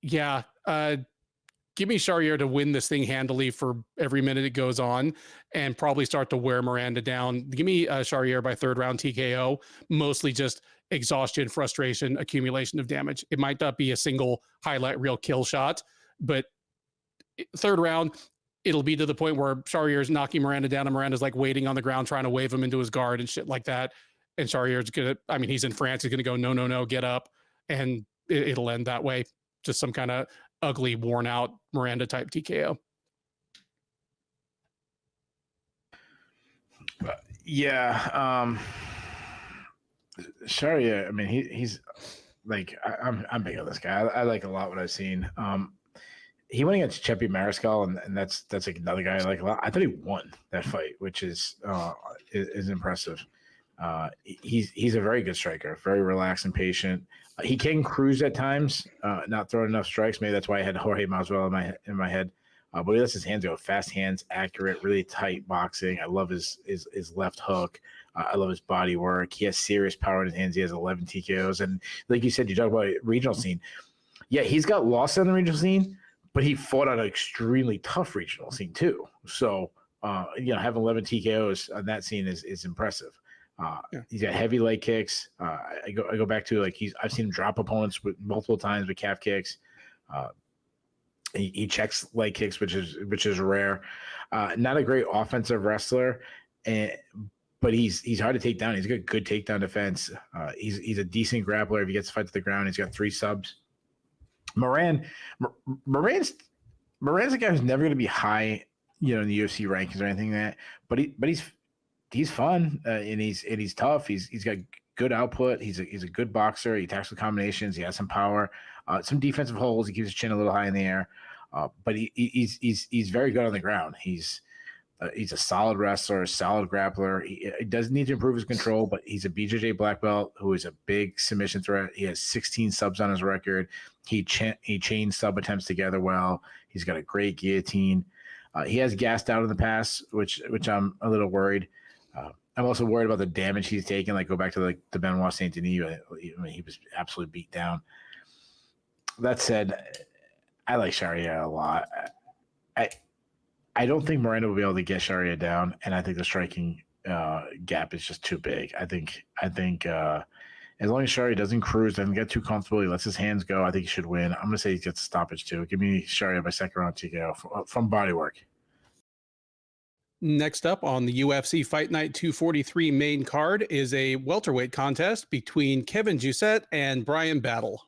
Yeah, give me Charriere to win this thing handily for every minute it goes on and probably start to wear Miranda down. Give me Charriere by 3rd round TKO, mostly just exhaustion, frustration, accumulation of damage. It might not be a single highlight reel kill shot, but 3rd round, it'll be to the point where Charriere's knocking Miranda down and Miranda's like waiting on the ground trying to wave him into his guard and shit like that. And Charriere's he's in France. He's going to go, no, get up. And it'll end that way. Just some kind of ugly, worn out Miranda type TKO. Yeah. Charriere, I mean, he's like, I'm big on this guy. I like a lot what I've seen. He went against Cheppy Mariscal, and that's like another guy I like a lot. I thought he won that fight, which is impressive. He's a very good striker, very relaxed and patient. He can cruise at times, not throwing enough strikes. Maybe that's why I had Jorge Masvidal in my head. but he lets his hands go. Fast hands, accurate, really tight boxing. I love his left hook. I love his body work. He has serious power in his hands. He has 11 TKOs. And like you said, you talk about regional scene. Yeah, he's got lost on the regional scene, but he fought on an extremely tough regional scene too. So, having 11 TKOs on that scene is impressive. He's got heavy leg kicks. I go back to I've seen him drop opponents with multiple times with calf kicks. He checks leg kicks, which is rare. Not a great offensive wrestler, but he's hard to take down. He's got good takedown defense. He's a decent grappler if he gets to fight to the ground. He's got 3 subs. Moran's a guy who's never going to be high, in the UFC rankings or anything like that. But he's fun and he's tough. He's got good output. He's a good boxer. He attacks with combinations. He has some power, some defensive holes. He keeps his chin a little high in the air, but he's very good on the ground. He's a solid wrestler, a solid grappler. He does need to improve his control, but he's a BJJ black belt who is a big submission threat. He has 16 subs on his record. He chains sub attempts together well. He's got a great guillotine. He has gassed out in the past, which I'm a little worried. I'm also worried about the damage he's taken. Like, go back to the Benoit Saint Denis. He was absolutely beat down. That said, I like Charriere a lot. I don't think Miranda will be able to get Charriere down, and I think the striking gap is just too big. I think as long as Charriere doesn't cruise, doesn't get too comfortable, he lets his hands go, I think he should win. I'm going to say he gets a stoppage too. Give me Charriere by second round TKO from bodywork. Next up on the UFC Fight Night 243 main card is a welterweight contest between Kevin Jousset and Bryan Battle.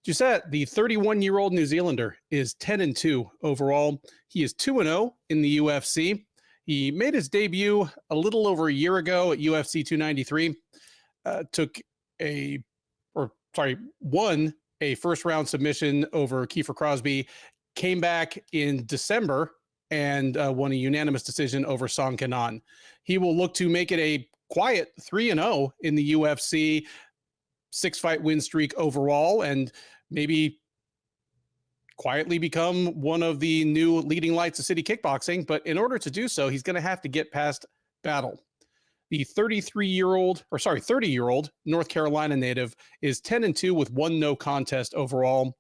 Jousset, the 31-year-old New Zealander, is 10-2 overall. He is 2-0 in the UFC. He made his debut a little over a year ago at UFC 293. Won a first-round submission over Kiefer Crosby. Came back in December and won a unanimous decision over Song Kenan. He will look to make it a quiet 3-0 in the UFC, 6-fight win streak overall, and maybe quietly become one of the new leading lights of city kickboxing. But in order to do so, he's going to have to get past Battle. The 30-year-old North Carolina native is 10-2 with 1 no contest overall.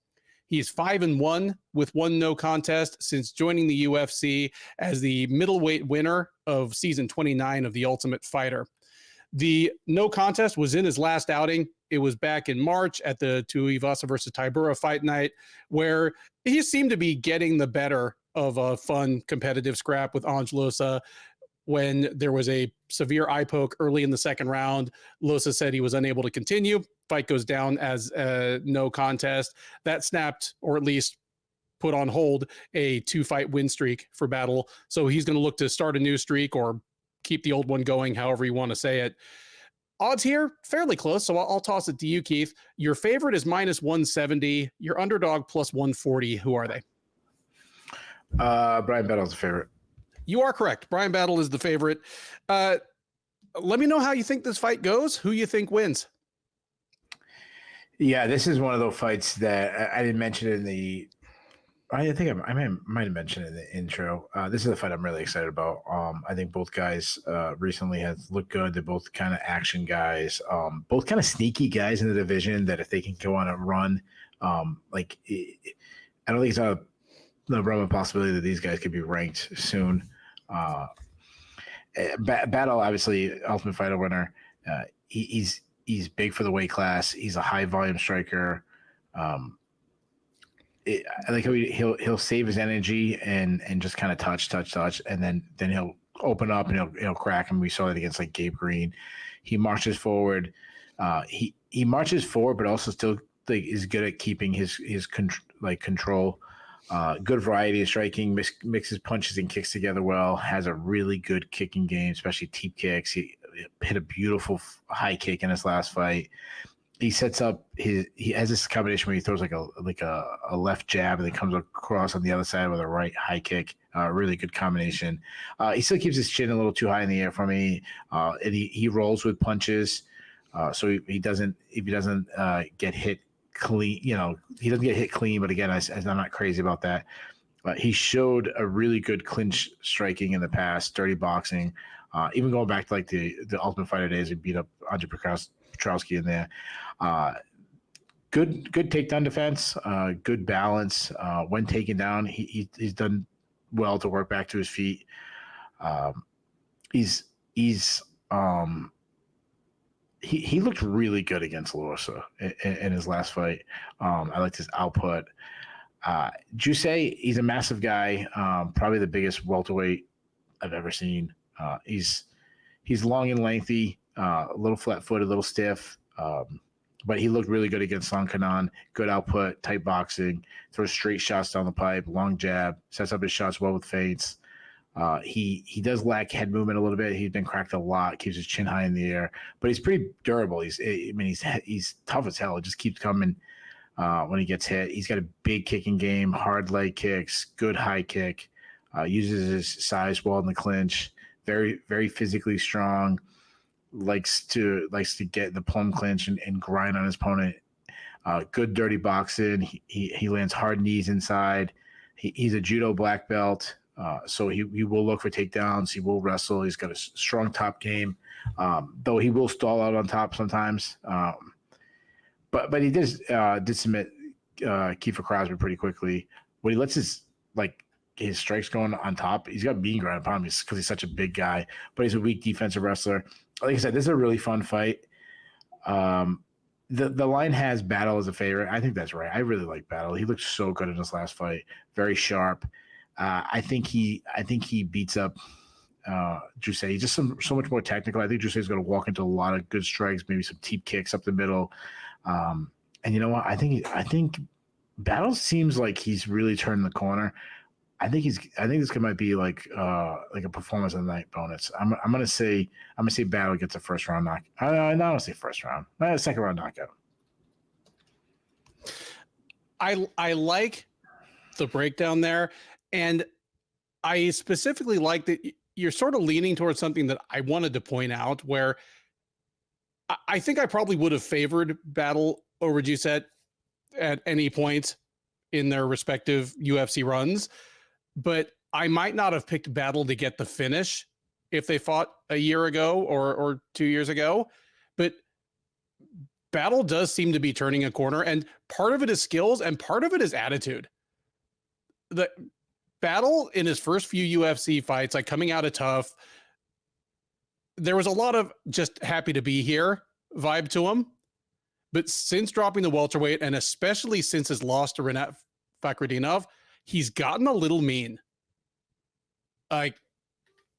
He's 5-1 with 1 no contest since joining the UFC as the middleweight winner of season 29 of The Ultimate Fighter. The no contest was in his last outing. It was back in March at the Tuivasa versus Tybura Fight Night, where he seemed to be getting the better of a fun competitive scrap with Ange Losa. When there was a severe eye poke early in the second round, Losa said he was unable to continue. Fight goes down as a no contest. That snapped, or at least put on hold, a 2-fight win streak for Battle. So he's going to look to start a new streak or keep the old one going, however you want to say it. Odds here, fairly close, so I'll toss it to you, Keith. Your favorite is -170. Your underdog +140. Who are they? Bryan Battle's the favorite. You are correct. Bryan Battle is the favorite. Let me know how you think this fight goes. Who you think wins? Yeah, this is one of those fights that I didn't mention in the. I think I might have mentioned in the intro. This is a fight I'm really excited about. I think both guys recently have looked good. They're both kind of action guys. Both kind of sneaky guys in the division that if they can go on a run, I don't think it's a the realm of possibility that these guys could be ranked soon. Battle, obviously, Ultimate Fighter winner. He's big for the weight class. He's a high volume striker. I like how he'll save his energy and just kind of touch, and then he'll open up and he'll crack him. We saw it against like Gabe Green. He marches forward. He marches forward, but also still is good at keeping his control. Good variety of striking, mixes punches and kicks together well, has a really good kicking game, especially teep kicks. He hit a beautiful high kick in his last fight. He sets up he has this combination where he throws like a left jab and then comes across on the other side with a right high kick. Really good combination. He still keeps his chin a little too high in the air for me. And he rolls with punches. So if he doesn't get hit clean, he doesn't get hit clean, but again, I'm not crazy about that. but he showed a really good clinch striking in the past, dirty boxing. Even going back to like the Ultimate Fighter days, he beat up Andre Petrowski in there. Good takedown defense, good balance. When taken down, he's done well to work back to his feet. He looked really good against Losa in his last fight. I liked his output. Jousset, he's a massive guy, probably the biggest welterweight I've ever seen. He's long and lengthy, a little flat-footed, a little stiff, but he looked really good against Duncan. Good output, tight boxing, throws straight shots down the pipe, long jab, sets up his shots well with feints. He does lack head movement a little bit. He's been cracked a lot, keeps his chin high in the air, but he's pretty durable. He's tough as hell. It just keeps coming when he gets hit. He's got a big kicking game, hard leg kicks, good high kick, uses his size well in the clinch, very, very physically strong, likes to get in the plum clinch and grind on his opponent. Good dirty boxing. He lands hard knees inside. He's a judo black belt. So he will look for takedowns. He will wrestle. He's got a strong top game, though he will stall out on top sometimes. But he did submit Kiefer Crosby pretty quickly. When he lets his strikes going on top, he's got mean ground upon him because he's such a big guy. But he's a weak defensive wrestler. Like I said, this is a really fun fight. The line has Battle as a favorite. I think that's right. I really like Battle. He looked so good in his last fight. Very sharp. I think he beats up Jousset. He's just so much more technical. I think Jousset is going to walk into a lot of good strikes, maybe some deep kicks up the middle. And you know what? I think Battle seems like he's really turning the corner. I think this might be like a performance of the night bonus. I'm gonna say Battle gets a first round knock. I don't want to say first round. Second round knockout. I like the breakdown there. And I specifically like that you're sort of leaning towards something that I wanted to point out, where I think I probably would have favored Battle over Jousset at any point in their respective UFC runs, but I might not have picked Battle to get the finish if they fought a year ago or 2 years ago. But Battle does seem to be turning a corner, and part of it is skills and part of it is attitude. The Battle in his first few UFC fights, like coming out of Tough, there was a lot of just happy to be here vibe to him. But since dropping the welterweight, and especially since his loss to Rinat Fakhretdinov, he's gotten a little mean. I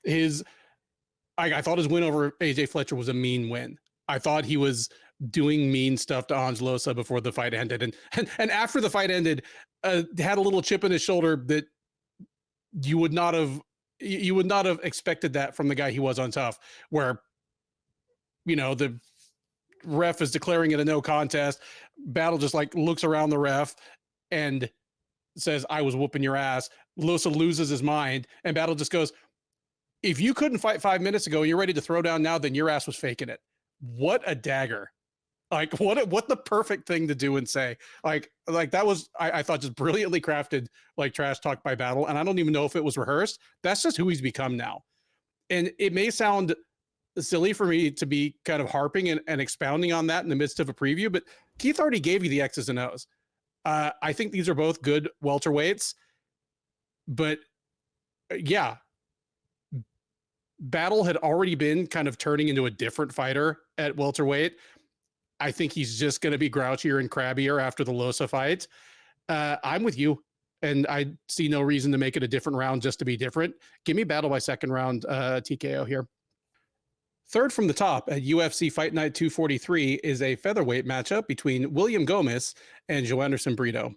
thought his win over AJ Fletcher was a mean win. I thought he was doing mean stuff to Angelosa before the fight ended. And after the fight ended, had a little chip in his shoulder that you would not have expected that from the guy he was on Tough, where, the ref is declaring it a no contest. Battle just looks around the ref and says, "I was whooping your ass." Losa loses his mind, and Battle just goes, "If you couldn't fight 5 minutes ago and you're ready to throw down now, then your ass was faking it." What a dagger. What the perfect thing to do and say. That was, I thought, just brilliantly crafted, trash talk by Battle. And I don't even know if it was rehearsed. That's just who he's become now. And it may sound silly for me to be kind of harping and expounding on that in the midst of a preview, but Keith already gave you the X's and O's. I think these are both good welterweights, but yeah, Battle had already been kind of turning into a different fighter at welterweight. I think he's just going to be grouchier and crabbier after the Losa fight. I'm with you, and I see no reason to make it a different round just to be different. Give me Battle by second round TKO here. Third from the top at UFC Fight Night 243 is a featherweight matchup between William Gomis and Joanderson Brito.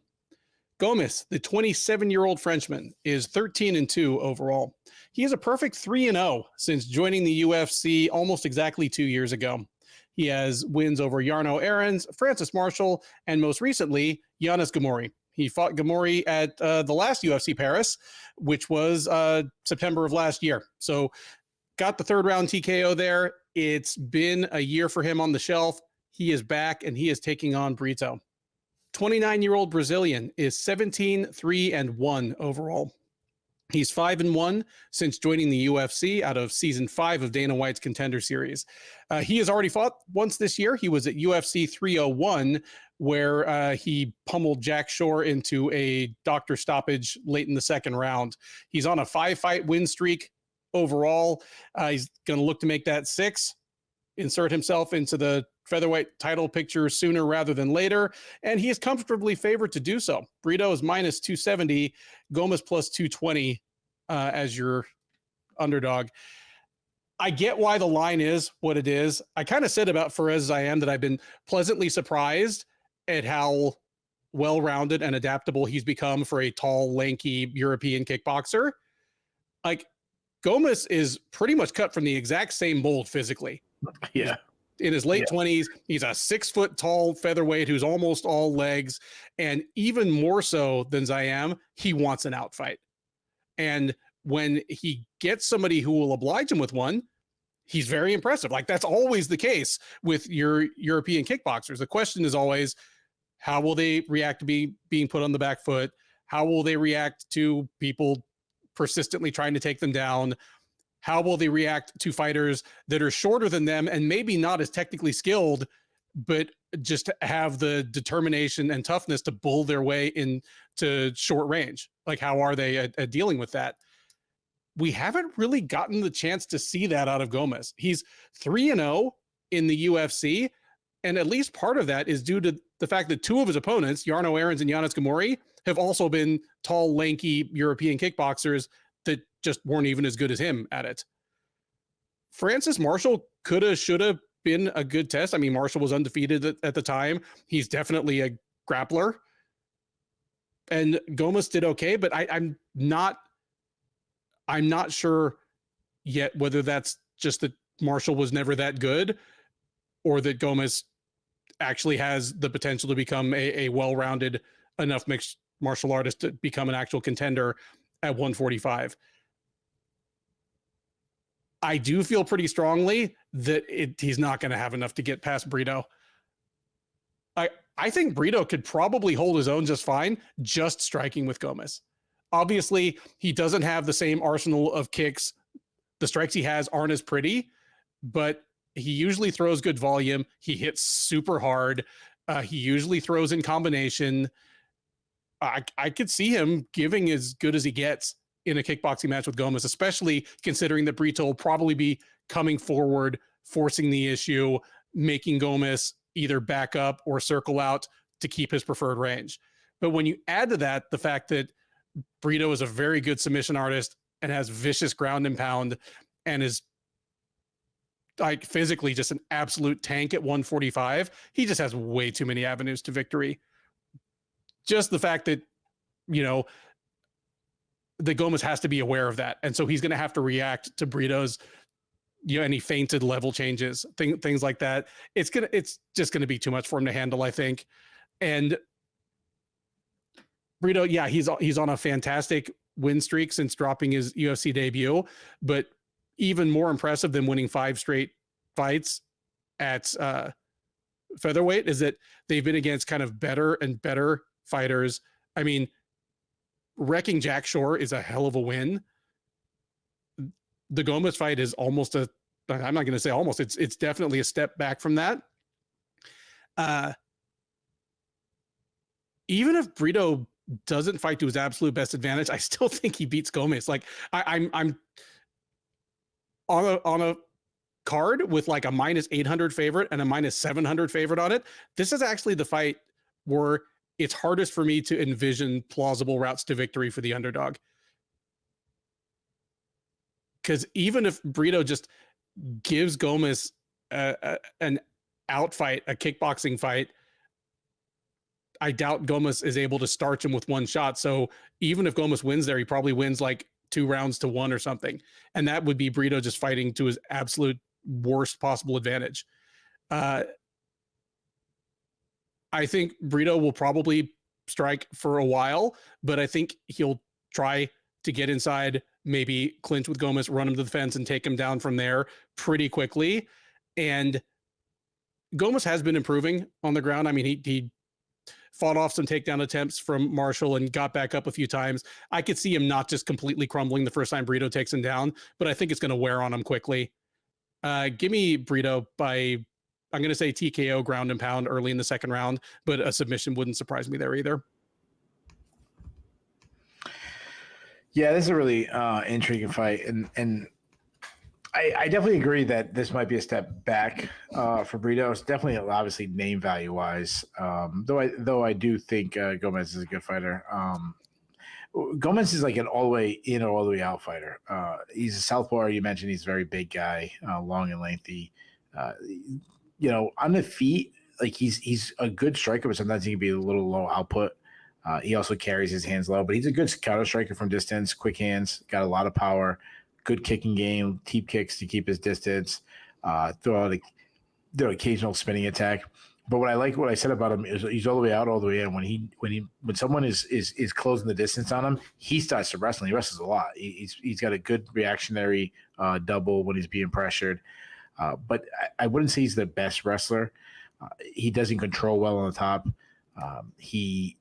Gomis, the 27-year-old Frenchman, is 13-2 overall. He is a perfect 3-0 since joining the UFC almost exactly 2 years ago. He has wins over Yarno Aarons, Francis Marshall, and most recently, Yanis Gamori. He fought Gamori at the last UFC Paris, which was September of last year. So got the third round TKO there. It's been a year for him on the shelf. He is back, and he is taking on Brito. 29-year-old Brazilian is 17-3-1 overall. He's 5-1 since joining the UFC out of season 5 of Dana White's Contender Series. He has already fought once this year. He was at UFC 301, where he pummeled Jack Shore into a doctor stoppage late in the second round. He's on a 5-fight win streak overall. He's going to look to make that 6, insert himself into the featherweight title picture sooner rather than later, and he is comfortably favored to do so. Brito is minus 270, Gomis plus 220 as your underdog. I get why the line is what it is. I kind of said about Perez Ziam that I've been pleasantly surprised at how well-rounded and adaptable he's become for a tall, lanky European kickboxer. Like, Gomis is pretty much cut from the exact same mold physically. Yeah. In his late 20s, he's a 6-foot tall featherweight who's almost all legs. And even more so than Ziam, he wants an outfight. And when he gets somebody who will oblige him with one, he's very impressive. Like, that's always the case with your European kickboxers. The question is always, how will they react to being put on the back foot? How will they react to people persistently trying to take them down? How will they react to fighters that are shorter than them and maybe not as technically skilled, but just have the determination and toughness to bull their way into short range? Like, how are they at dealing with that? We haven't really gotten the chance to see that out of Gomis. He's 3-0 in the UFC, and at least part of that is due to the fact that 2 of his opponents, Yarno Aarons and Yanis Gamori, have also been tall, lanky European kickboxers that just weren't even as good as him at it. Francis Marshall coulda, shoulda been a good test. I mean, Marshall was undefeated at the time. He's definitely a grappler. And Gomis did okay, but I'm not sure yet whether that's just that Marshall was never that good or that Gomis actually has the potential to become a well-rounded enough mixed martial artist to become an actual contender at 145. I do feel pretty strongly that he's not going to have enough to get past Brito. I think Brito could probably hold his own just fine, just striking with Gomis. Obviously, he doesn't have the same arsenal of kicks. The strikes he has aren't as pretty, but he usually throws good volume. He hits super hard. He usually throws in combination. I could see him giving as good as he gets in a kickboxing match with Gomis, especially considering that Brito will probably be coming forward, forcing the issue, making Gomis either back up or circle out to keep his preferred range. But when you add to that the fact that Brito is a very good submission artist and has vicious ground and pound and is like physically just an absolute tank at 145, he just has way too many avenues to victory. Just the fact that, the Gomis has to be aware of that. And so he's going to have to react to Brito's, any feinted level changes, things like that. It's just going to be too much for him to handle, I think. And Brito, yeah, he's on a fantastic win streak since dropping his UFC debut, but even more impressive than winning 5 straight fights at featherweight is that they've been against kind of better and better fighters. I mean, wrecking Jack Shore is a hell of a win. The Gomis fight is almost I'm not going to say almost, it's definitely a step back from that. Even if Brito doesn't fight to his absolute best advantage, I still think he beats Gomis. Like, I'm on a card with like a minus 800 favorite and a minus 700 favorite on it. This is actually the fight where it's hardest for me to envision plausible routes to victory for the underdog. Because even if Brito just gives Gomis an outfight, a kickboxing fight, I doubt Gomis is able to starch him with one shot. So even if Gomis wins there, he probably wins like 2 rounds to 1 or something. And that would be Brito just fighting to his absolute worst possible advantage. I think Brito will probably strike for a while, but I think he'll try to get inside, maybe clinch with Gomis, run him to the fence and take him down from there pretty quickly. And Gomis has been improving on the ground. I mean, he fought off some takedown attempts from Marshall and got back up a few times. I could see him not just completely crumbling the first time Brito takes him down, but I think it's going to wear on him quickly. Give me Brito by, I'm going to say TKO ground and pound early in the second round, but a submission wouldn't surprise me there either. Yeah, this is a really intriguing fight, and I definitely agree that this might be a step back for Brito. It's definitely, obviously, name value wise. Though I do think Gomis is a good fighter. Gomis is like an all the way in or all the way out fighter. He's a southpaw. You mentioned he's a very big guy, long and lengthy. On the feet, like he's a good striker, but sometimes he can be a little low output. He also carries his hands low, but he's a good counter striker from distance, quick hands, got a lot of power, good kicking game, teep kicks to keep his distance, throw out the occasional spinning attack. But what I said about him is he's all the way out, all the way in. When someone is closing the distance on him, he starts to wrestle. He wrestles a lot. He's got a good reactionary double when he's being pressured. But I wouldn't say he's the best wrestler. He doesn't control well on the top. He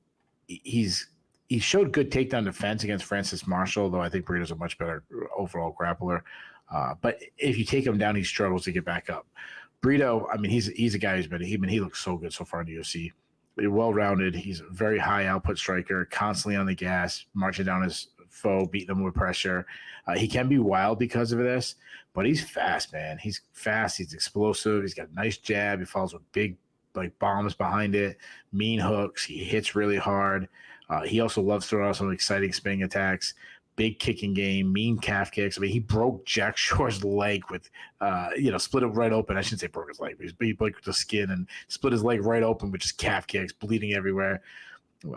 showed good takedown defense against Francis Marshall, though I think Brito's a much better overall grappler. But if you take him down, he struggles to get back up. Brito, I mean, he's a guy he looks so good so far in the UFC. Well-rounded. He's a very high output striker, constantly on the gas, marching down his foe, beating him with pressure. He can be wild because of this, but he's fast, man. He's fast. He's explosive. He's got a nice jab. He follows with big bombs behind it, mean hooks. He hits really hard. He also loves throwing out some exciting spinning attacks, big kicking game, mean calf kicks. I mean, he broke Jack Shore's leg with, split it right open. I shouldn't say broke his leg, but he broke the skin and split his leg right open with just calf kicks, bleeding everywhere.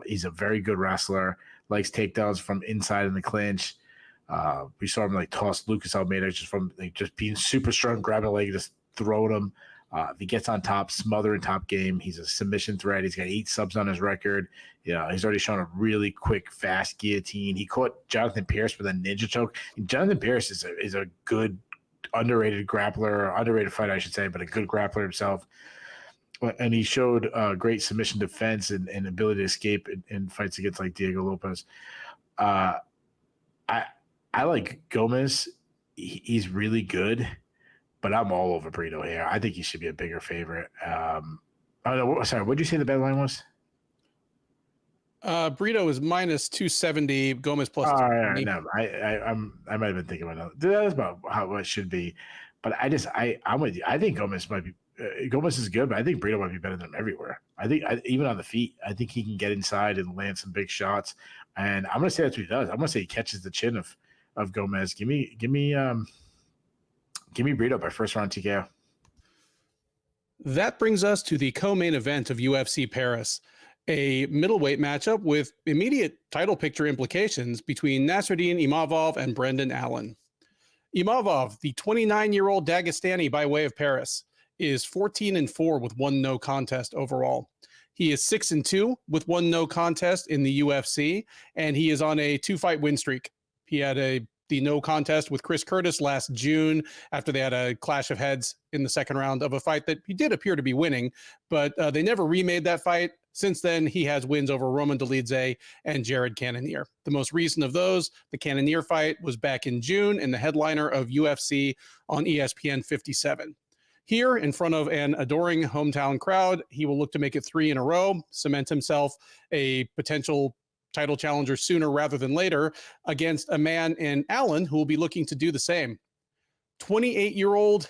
He's a very good wrestler, likes takedowns from inside in the clinch. We saw him toss Lucas Almeida just being super strong, grabbing a leg and just throwing him. If he gets on top, smothering top game. He's a submission threat. He's got 8 subs on his record. He's already shown a really quick, fast guillotine. He caught Jonathan Pierce with a ninja choke. And Jonathan Pierce is a good, underrated grappler, underrated fighter, I should say, but a good grappler himself. And he showed great submission defense and ability to escape in fights against Diego Lopez. I like Gomis. He's really good. But I'm all over Brito here. I think he should be a bigger favorite. Sorry, what did you say the bet line was? Brito is minus 270, Gomis plus. All right, no, I might have been thinking about that. That's about how it should be. But I'm with you. I think Gomis is good, but I think Brito might be better than him everywhere. I think even on the feet, I think he can get inside and land some big shots. And I'm gonna say that's what he does. I'm gonna say he catches the chin of Gomis. Give me Brito by first round TKO. That brings us to the co-main event of UFC Paris, a middleweight matchup with immediate title picture implications between Nasruddin Imavov and Brendan Allen. Imavov, the 29-year-old Dagestani by way of Paris, is 14-4 with 1 no contest overall. He is 6-2 with 1 no contest in the UFC, and he is on a 2-fight win streak. He had the no contest with Chris Curtis last June after they had a clash of heads in the second round of a fight that he did appear to be winning, but they never remade that fight. Since then, he has wins over Roman Dolidze and Jared Cannonier. The most recent of those, the Cannonier fight, was back in June in the headliner of UFC on ESPN 57. Here, in front of an adoring hometown crowd, he will look to make it 3 in a row, cement himself a potential title challenger sooner rather than later against a man in Allen who will be looking to do the same. 28-year-old,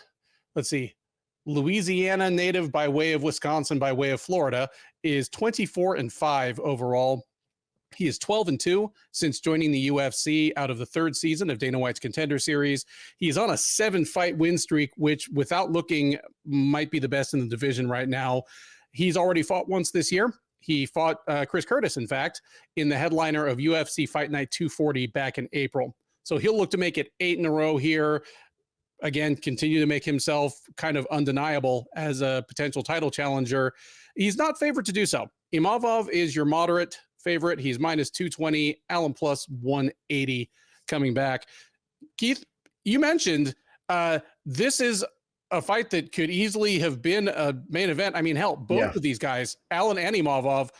Louisiana native by way of Wisconsin, by way of Florida, is 24-5 overall. He is 12-2 since joining the UFC out of the 3rd season of Dana White's Contender Series. He is on a 7-fight win streak, which without looking might be the best in the division right now. He's already fought once this year. He fought Chris Curtis, in fact, in the headliner of UFC Fight Night 240 back in April. So he'll look to make it 8 in a row here. Again, continue to make himself kind of undeniable as a potential title challenger. He's not favored to do so. Imavov is your moderate favorite. He's minus 220, Allen plus 180 coming back. Keith, you mentioned this is a fight that could easily have been a main event. I mean, hell, both of these guys, Allen and Imavov,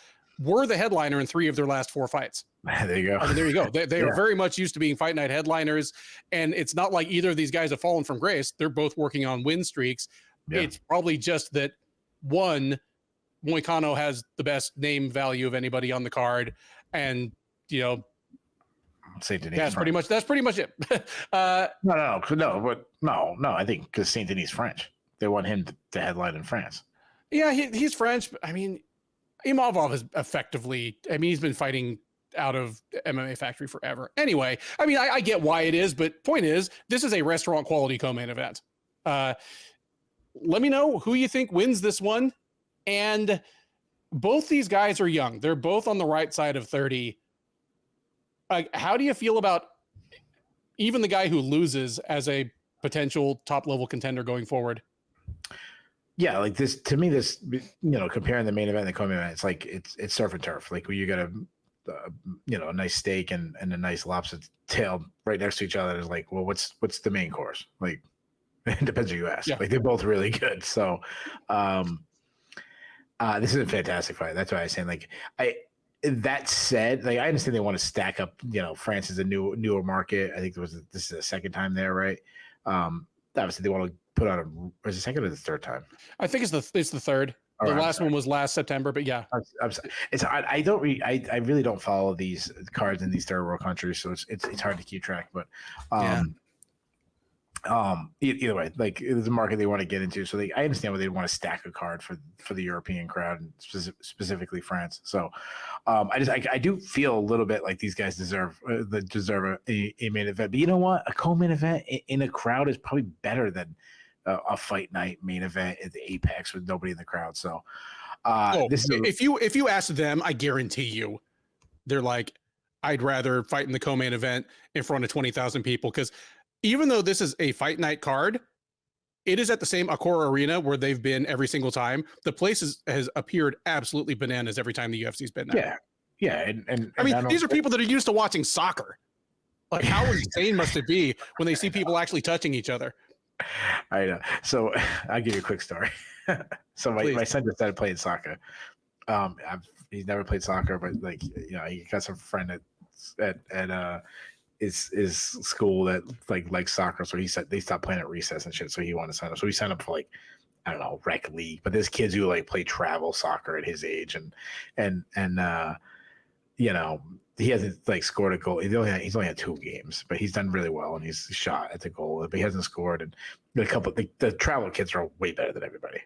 were the headliner in 3 of their last 4 fights. There you go. I mean, there you go. They are very much used to being Fight Night headliners, and it's not like either of these guys have fallen from grace. They're both working on win streaks. Yeah. It's probably just that one, Moicano has the best name value of anybody on the card, and Saint Denis. That's pretty much it. No. I think because Saint Denis French, they want him to headline in France. Yeah, he's French. But I mean, Imavov is effectively. I mean, he's been fighting out of MMA Factory forever. Anyway, I mean, I get why it is, but point is, this is a restaurant quality co-main event. Let me know who you think wins this one. And both these guys are young. They're both on the right side of 30. How do you feel about even the guy who loses as a potential top level contender going forward? Yeah, like this to me, this comparing the main event and the co-main event, it's like it's surf and turf. Like where you got a nice steak and a nice lobster tail right next to each other. Is like, well, what's the main course? Like, it depends who you ask. Yeah. Like they're both really good. So, this is a fantastic fight. That's why I was saying, like, that said, like I understand they want to stack up. France is a newer market. I think this is the second time there, right? Obviously they want to put on is it second or the third time? I think it's the third. The last one was last September, but yeah, I really don't follow these cards in these third world countries, so it's hard to keep track. But either way, like it's a market they want to get into, so I understand why they want to stack a card for the European crowd and specifically France. So I do feel a little bit like these guys deserve a main event. But you know what, a co-main event in a crowd is probably better than a fight night main event at the Apex with nobody in the crowd. So if you ask them, I guarantee you they're like, I'd rather fight in the co-main event in front of 20,000 people, because even though this is a fight night card, it is at the same Accor Arena where they've been every single time. The place has appeared absolutely bananas every time the UFC's been there. Yeah. And I mean, these are people that are used to watching soccer. Like, how insane must it be when they see people actually touching each other? I know. So I'll give you a quick story. So my son just started playing soccer. He's never played soccer, but like, he got some friend at his school that likes soccer. So he said they stopped playing at recess and shit. So he wanted to sign up. So he signed up for I don't know, rec league. But there's kids who play travel soccer at his age, and he hasn't scored a goal. He's only had 2 games, but he's done really well and he's shot at the goal, but he hasn't scored. And the travel kids are way better than everybody.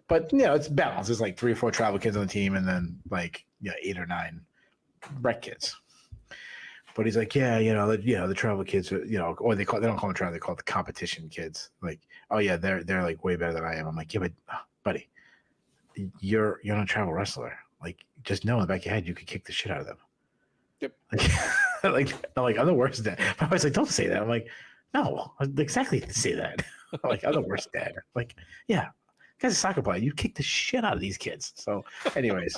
But it's balanced. There's 3 or 4 travel kids on the team, and then 8 or 9 rec kids. But he's like, the travel kids are, or they don't call them travel, they call it the competition kids. Like, oh yeah, they're way better than I am. I'm like, yeah, but buddy, you're not a travel wrestler. Like, just know in the back of your head you could kick the shit out of them. Yep. I'm the worst dad. My wife's like, don't say that. I'm like, no, exactly say that. I'm the worst dad. Like, yeah, guy's a soccer player. You kick the shit out of these kids. So, anyways,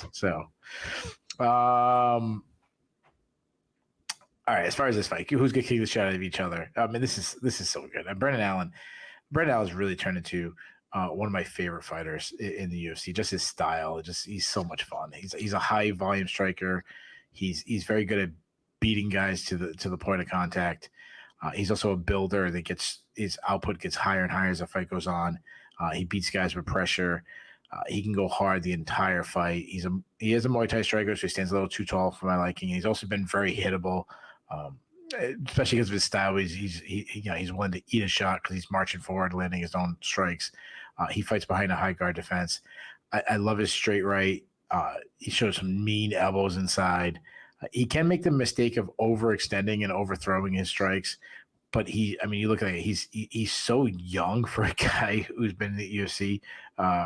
all right, as far as this fight, who's gonna kick the shit out of each other? I mean, this is so good. And Brendan Allen's really turned into one of my favorite fighters in the UFC. Just his style, he's so much fun. He's a high volume striker. He's very good at beating guys to the point of contact. He's also a builder that his output gets higher and higher as the fight goes on. He beats guys with pressure. He can go hard the entire fight. He is a Muay Thai striker, so he stands a little too tall for my liking. He's also been very hittable. Especially because of his style. He's willing to eat a shot because he's marching forward, landing his own strikes. He fights behind a high guard defense. I love his straight right. He shows some mean elbows inside. He can make the mistake of overextending and overthrowing his strikes, but you look at it, he's so young for a guy who's been in the UFC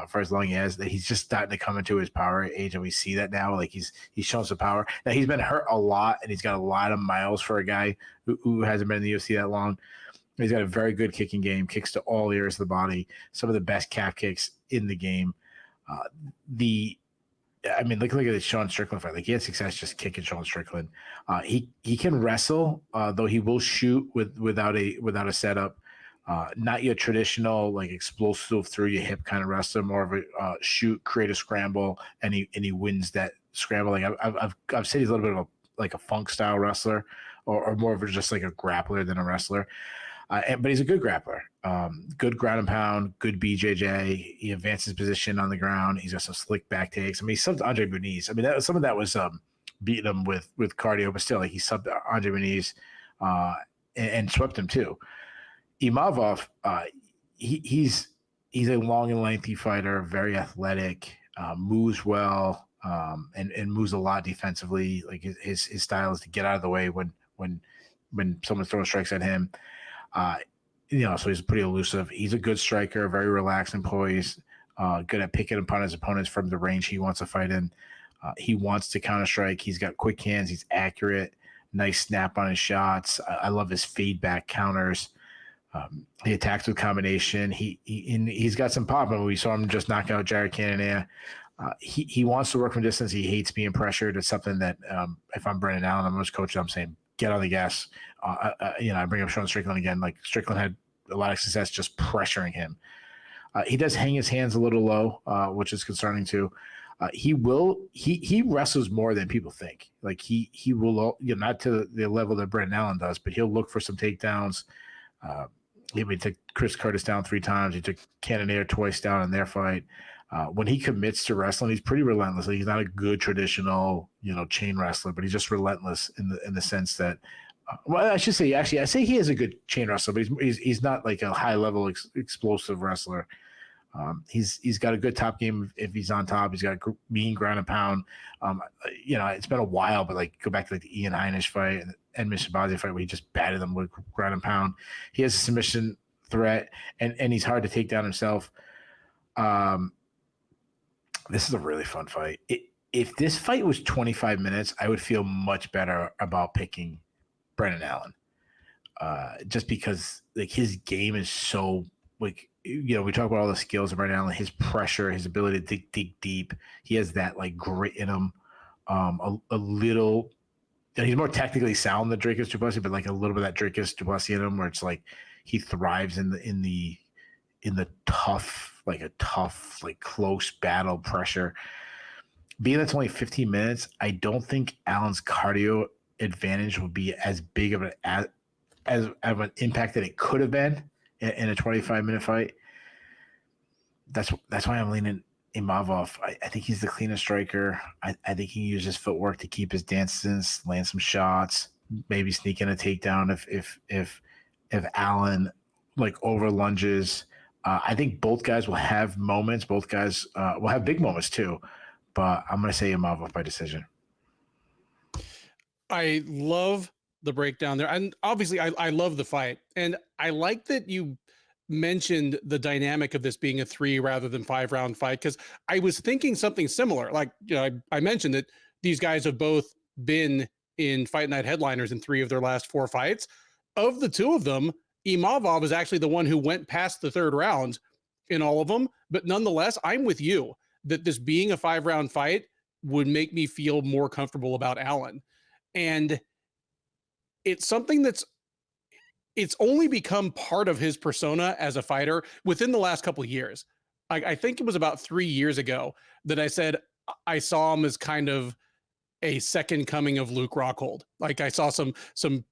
for as long as he has, that he's just starting to come into his power age, and we see that now. Like he's shown some power. Now he's been hurt a lot, and he's got a lot of miles for a guy who hasn't been in the UFC that long. He's got a very good kicking game, kicks to all areas of the body, some of the best calf kicks in the game. Look at the Sean Strickland fight. Like, he had success just kicking Sean Strickland. He can wrestle, though he will shoot without a setup. Not your traditional explosive through your hip kind of wrestler. More of a shoot, create a scramble, and he wins that scramble. Like I've said he's a little bit of a funk style wrestler, or more of just like a grappler than a wrestler. But he's a good grappler. Good ground and pound, good BJJ. He advances position on the ground. He's got some slick back takes. I mean, he subbed Andre Muniz. I mean, some of that was beating him with cardio, but still, like he subbed Andre Muniz and swept him too. Imavov, he's a long and lengthy fighter, very athletic, moves well, and moves a lot defensively. Like his style is to get out of the way when someone's throwing strikes at him. So he's pretty elusive. He's a good striker, very relaxed and poised, good at picking upon his opponents from the range he wants to fight in. He wants to counter strike. He's got quick hands. He's accurate, nice snap on his shots. I love his feedback counters. He attacks with combination. He's got some pop. We saw him just knock out Jared Cannonier. He wants to work from distance. He hates being pressured. It's something that if I'm Brendan Allen, I'm his coach, I'm saying, get on the gas. I bring up Sean Strickland again. Like Strickland had a lot of success just pressuring him. He does hang his hands a little low, which is concerning too. He wrestles more than people think. Like he will, not to the level that Brendan Allen does, but he'll look for some takedowns. He took Chris Curtis down 3 times. He took Cannonier twice down in their fight. When he commits to wrestling, he's pretty relentless. Like, he's not a good traditional, chain wrestler, but he's just relentless in the sense that, I should say, actually, I say he is a good chain wrestler, but he's not like a high level explosive wrestler. He's got a good top game if he's on top. He's got a mean ground and pound. It's been a while, but like go back to like the Ian Heinisch fight and Mishibazi fight where he just batted them with ground and pound. He has a submission threat, and he's hard to take down himself. This is a really fun fight. If this fight was 25 minutes, I would feel much better about picking Brendan Allen, just because like his game is so like. We talk about all the skills of Brendan Allen, his pressure, his ability to dig deep. He has that like grit in him. A little, he's more technically sound than Dricus du Plessis, but like a little bit of that Dricus du Plessis in him, where it's like he thrives in the tough, like close battle pressure. Being that's only 15 minutes, I don't think Allen's cardio advantage would be as big of an impact that it could have been in a 25-minute fight. That's why I'm leaning Imavov. I think he's the cleanest striker. I think he uses his footwork to keep his distance, land some shots, maybe sneak in a takedown if Allen like over lunges. I think both guys will have moments. Both guys will have big moments too. But I'm going to say Imavov by decision. I love the breakdown there. And obviously I love the fight. And I like that you mentioned the dynamic of this being a 3 rather than 5 round fight, because I was thinking something similar. Like, I mentioned that these guys have both been in Fight Night headliners in 3 of their last 4 fights. Of the 2 of them, Imavov is actually the one who went past the 3rd round in all of them. But nonetheless, I'm with you that this being a 5 round fight would make me feel more comfortable about Allen. And it's something it's only become part of his persona as a fighter within the last couple of years. I think it was about 3 years ago that I said I saw him as kind of a second coming of Luke Rockhold. Like I saw some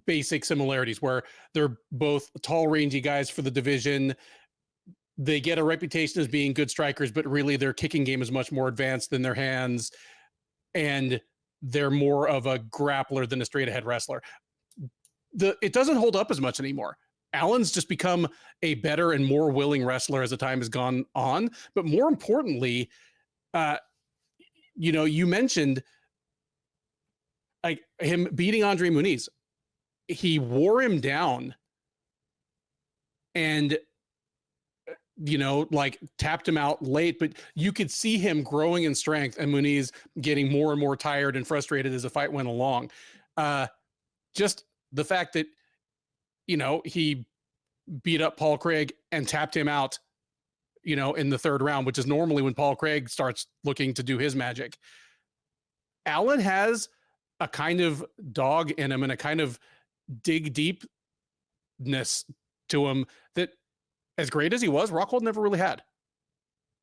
basic similarities where they're both tall, rangy guys for the division. They get a reputation as being good strikers, but really their kicking game is much more advanced than their hands. And they're more of a grappler than a straight ahead wrestler. It doesn't hold up as much anymore. Allen's just become a better and more willing wrestler as the time has gone on. But more importantly, you mentioned like him beating Andre Muniz. He wore him down and, like tapped him out late, but you could see him growing in strength and Muniz getting more and more tired and frustrated as the fight went along. Just the fact that, he beat up Paul Craig and tapped him out, in the 3rd round, which is normally when Paul Craig starts looking to do his magic. Allen has a kind of dog in him and a kind of dig deepness to him that, as great as he was, Rockhold never really had.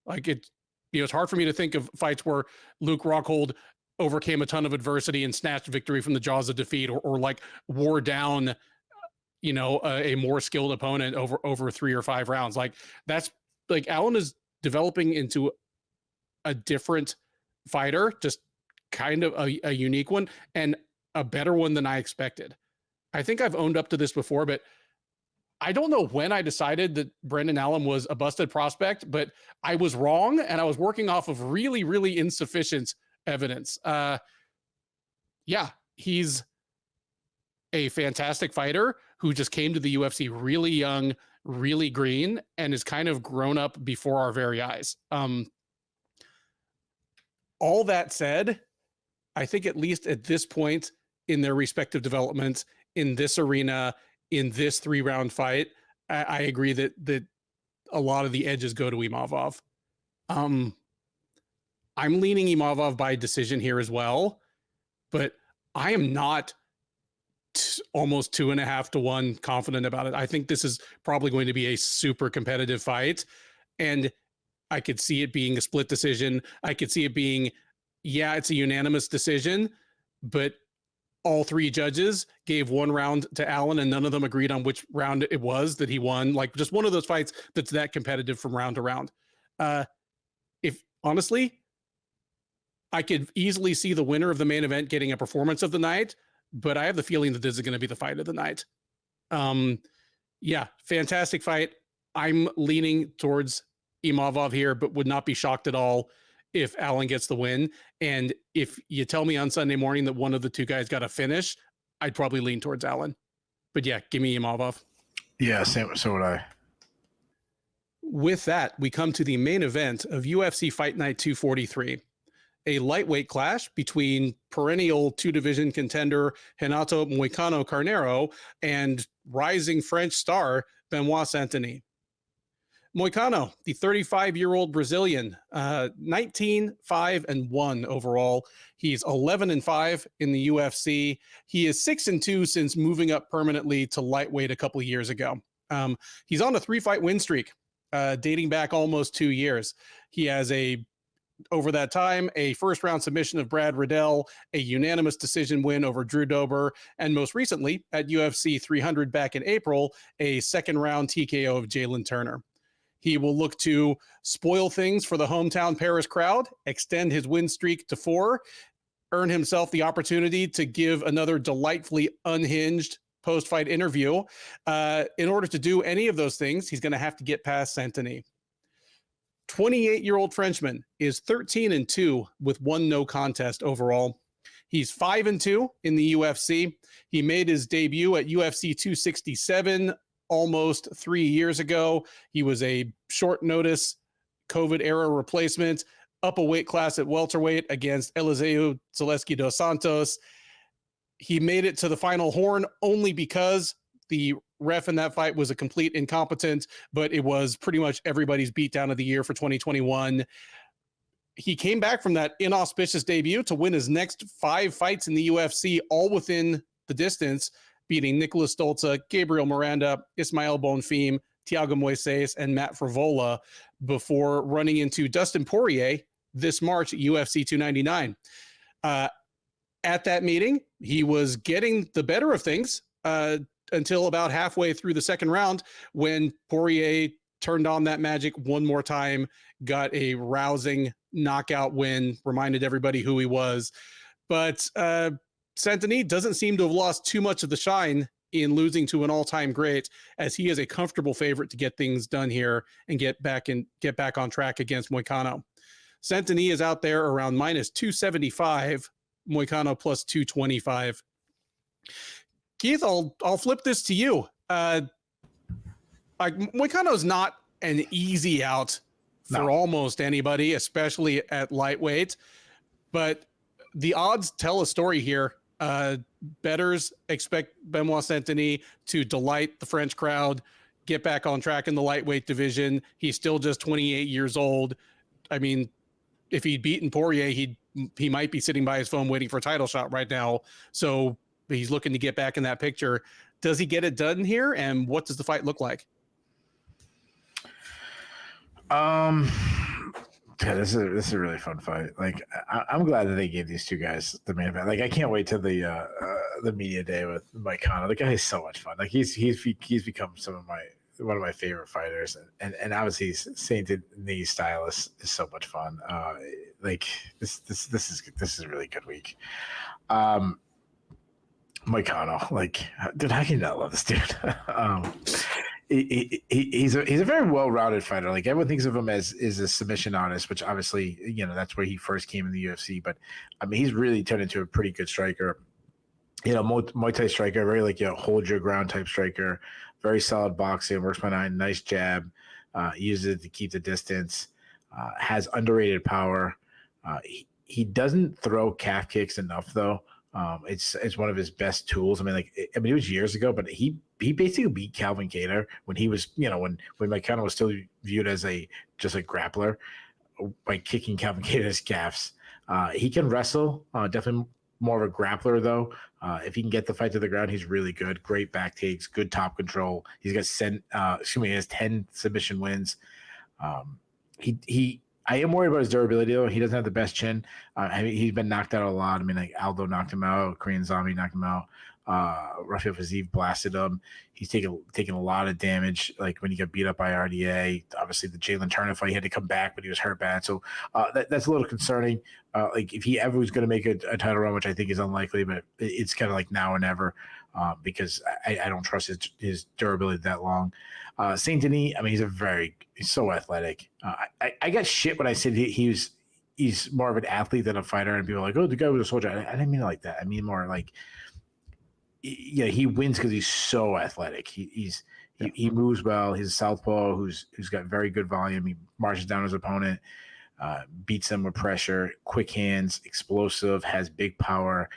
Like it's hard for me to think of fights where Luke Rockhold overcame a ton of adversity and snatched victory from the jaws of defeat, or like wore down, a more skilled opponent over 3 or 5 rounds. Like that's like Ailin is developing into a different fighter, just kind of a unique one and a better one than I expected. I think I've owned up to this before, but I don't know when I decided that Brendan Allen was a busted prospect, but I was wrong, and I was working off of really, really insufficient evidence. Yeah, he's a fantastic fighter who just came to the UFC really young, really green, and is kind of grown up before our very eyes. All that said, I think at least at this point in their respective developments in this arena, in this 3-round fight, I agree that a lot of the edges go to Imavov. I'm leaning Imavov by decision here as well, but I am not almost 2.5 to 1 confident about it. I think this is probably going to be a super competitive fight, and I could see it being a split decision. I could see it being, it's a unanimous decision, but all 3 judges gave 1 round to Ailin, and none of them agreed on which round it was that he won. Like just one of those fights that's that competitive from round to round. If honestly, I could easily see the winner of the main event getting a performance of the night, but I have the feeling that this is going to be the fight of the night. Fantastic fight. I'm leaning towards Imavov here, but would not be shocked at all if Ailin gets the win. And if you tell me on Sunday morning that one of the 2 guys got a finish, I'd probably lean towards Ailin. But yeah, give me Imavov. Yeah, so would I. With that, we come to the main event of UFC Fight Night 243. A lightweight clash between perennial 2-division contender Renato Moicano Carneiro and rising French star Benoit Saint-Denis. Moicano, the 35-year-old Brazilian, 19-5-1 overall. He's 11-5 in the UFC. He is 6-2 since moving up permanently to lightweight a couple of years ago. He's on a 3-fight win streak, dating back almost 2 years. He has over that time, a first-round submission of Brad Riddell, a unanimous decision win over Drew Dober, and most recently, at UFC 300 back in April, a second-round TKO of Jalen Turner. He will look to spoil things for the hometown Paris crowd, extend his win streak to 4, earn himself the opportunity to give another delightfully unhinged post-fight interview. In order to do any of those things, he's going to have to get past Saint-Denis. 28-year-old Frenchman is 13-2 with 1 no contest overall. He's 5-2 in the UFC. He made his debut at UFC 267 almost 3 years ago. He was a short notice COVID era replacement, up a weight class at welterweight against Eliseu Zaleski dos Santos. He made it to the final horn only because the ref in that fight was a complete incompetent, but it was pretty much everybody's beatdown of the year for 2021. He came back from that inauspicious debut to win his next 5 fights in the UFC, all within the distance, beating Nicolas Stolze, Gabriel Miranda, Ismael Bonfim, Thiago Moises, and Matt Frevola before running into Dustin Poirier this March at UFC 299. At that meeting, he was getting the better of things until about halfway through the second round when Poirier turned on that magic one more time, got a rousing knockout win, reminded everybody who he was. But Saint-Denis doesn't seem to have lost too much of the shine in losing to an all-time great, as he is a comfortable favorite to get things done here and get back on track against Moicano. Saint-Denis is out there around -275, Moicano plus 225. Keith, I'll flip this to you. Moicano's not an easy out for almost anybody, especially at lightweight, but the odds tell a story here. Bettors expect Benoit Saint-Denis to delight the French crowd, get back on track in the lightweight division. He's still just 28 years old. I mean, if he'd beaten Poirier, he might be sitting by his phone waiting for a title shot right now. So he's looking to get back in that picture. Does he get it done here? And what does the fight look like? Yeah, this is a really fun fight. Like, I'm glad that they gave these two guys the main event. Like, I can't wait to the media day with Mike Conor. The guy is so much fun. Like, he's become one of my favorite fighters, and obviously Saint Denis stylist is so much fun. Like this is a really good week. Mike Conor, like, dude, how can you not love this dude? He's a very well-rounded fighter. Like, everyone thinks of him as a submission artist, which obviously, that's where he first came in the UFC. But I mean, he's really turned into a pretty good striker. Muay Thai striker, very like hold your ground type striker. Very solid boxing, works behind, nice jab, uses it to keep the distance. Has underrated power. He doesn't throw calf kicks enough though. It's one of his best tools. I mean, it was years ago, but he basically beat Cavalcanti when he was, when Mike Conor was still viewed as just a grappler by kicking Cavalcanti's calves. He can wrestle, definitely more of a grappler though. If he can get the fight to the ground, he's really good. Great back takes, good top control. He has 10 submission wins. I am worried about his durability, though. He doesn't have the best chin. He's been knocked out a lot. I mean, like Aldo knocked him out. Korean Zombie knocked him out. Rafael Fiziev blasted him. He's taken a lot of damage. Like when he got beat up by RDA, obviously the Jalen Turner fight, he had to come back, but he was hurt bad. So that's a little concerning. Like if he ever was going to make a title run, which I think is unlikely, but it's kind of like now or never because I don't trust his durability that long. Saint Denis, I mean, he's so athletic. I got shit when I said he's more of an athlete than a fighter, and people are like, oh, the guy was a soldier. I didn't mean it like that. I mean more like, he wins because he's so athletic. He moves well. He's a southpaw who's got very good volume. He marches down his opponent, beats them with pressure, quick hands, explosive, has big power,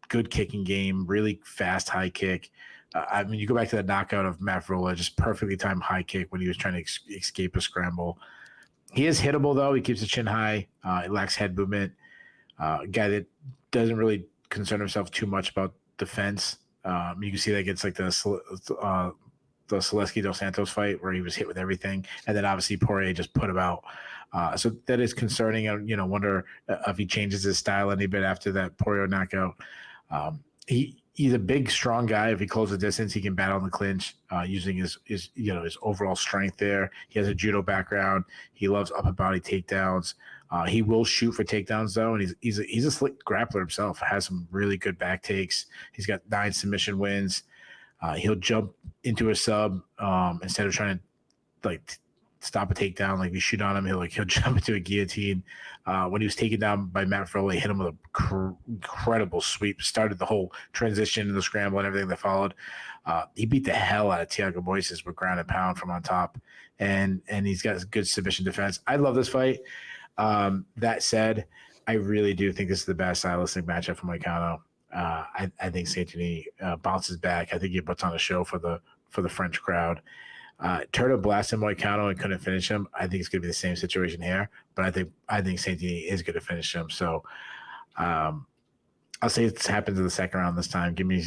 good kicking game, really fast high kick. I mean, you go back to the knockout of Matt Frevola, just perfectly timed high kick when he was trying to escape a scramble. He is hittable, though. He keeps the chin high. He lacks head movement. A guy that doesn't really concern himself too much about defense. You can see that against like the Zaleski Dos Santos fight where he was hit with everything. And then obviously Poirier just put him out. So that is concerning. I wonder if he changes his style any bit after that Poirier knockout. He's a big, strong guy. If he closes the distance, he can battle in the clinch using his overall strength there. He has a judo background. He loves upper body takedowns. He will shoot for takedowns though, and he's a slick grappler himself. Has some really good back takes. He's got 9 submission wins. He'll jump into a sub instead of trying to stop a takedown. Like we shoot on him, he'll jump into a guillotine. When he was taken down by Matt Frevola, he hit him with an incredible sweep. Started the whole transition and the scramble and everything that followed. He beat the hell out of Thiago Moises with ground and pound from on top, and he's got good submission defense. I love this fight. That said, I really do think this is the best stylistic matchup for Mike Conor. I think Saint Denis bounces back. I think he puts on a show for the French crowd. Turner blasted Mike Conor and couldn't finish him. I think it's going to be the same situation here, but I think Saint Denis is going to finish him. So I'll say it happens in the second round this time. Give me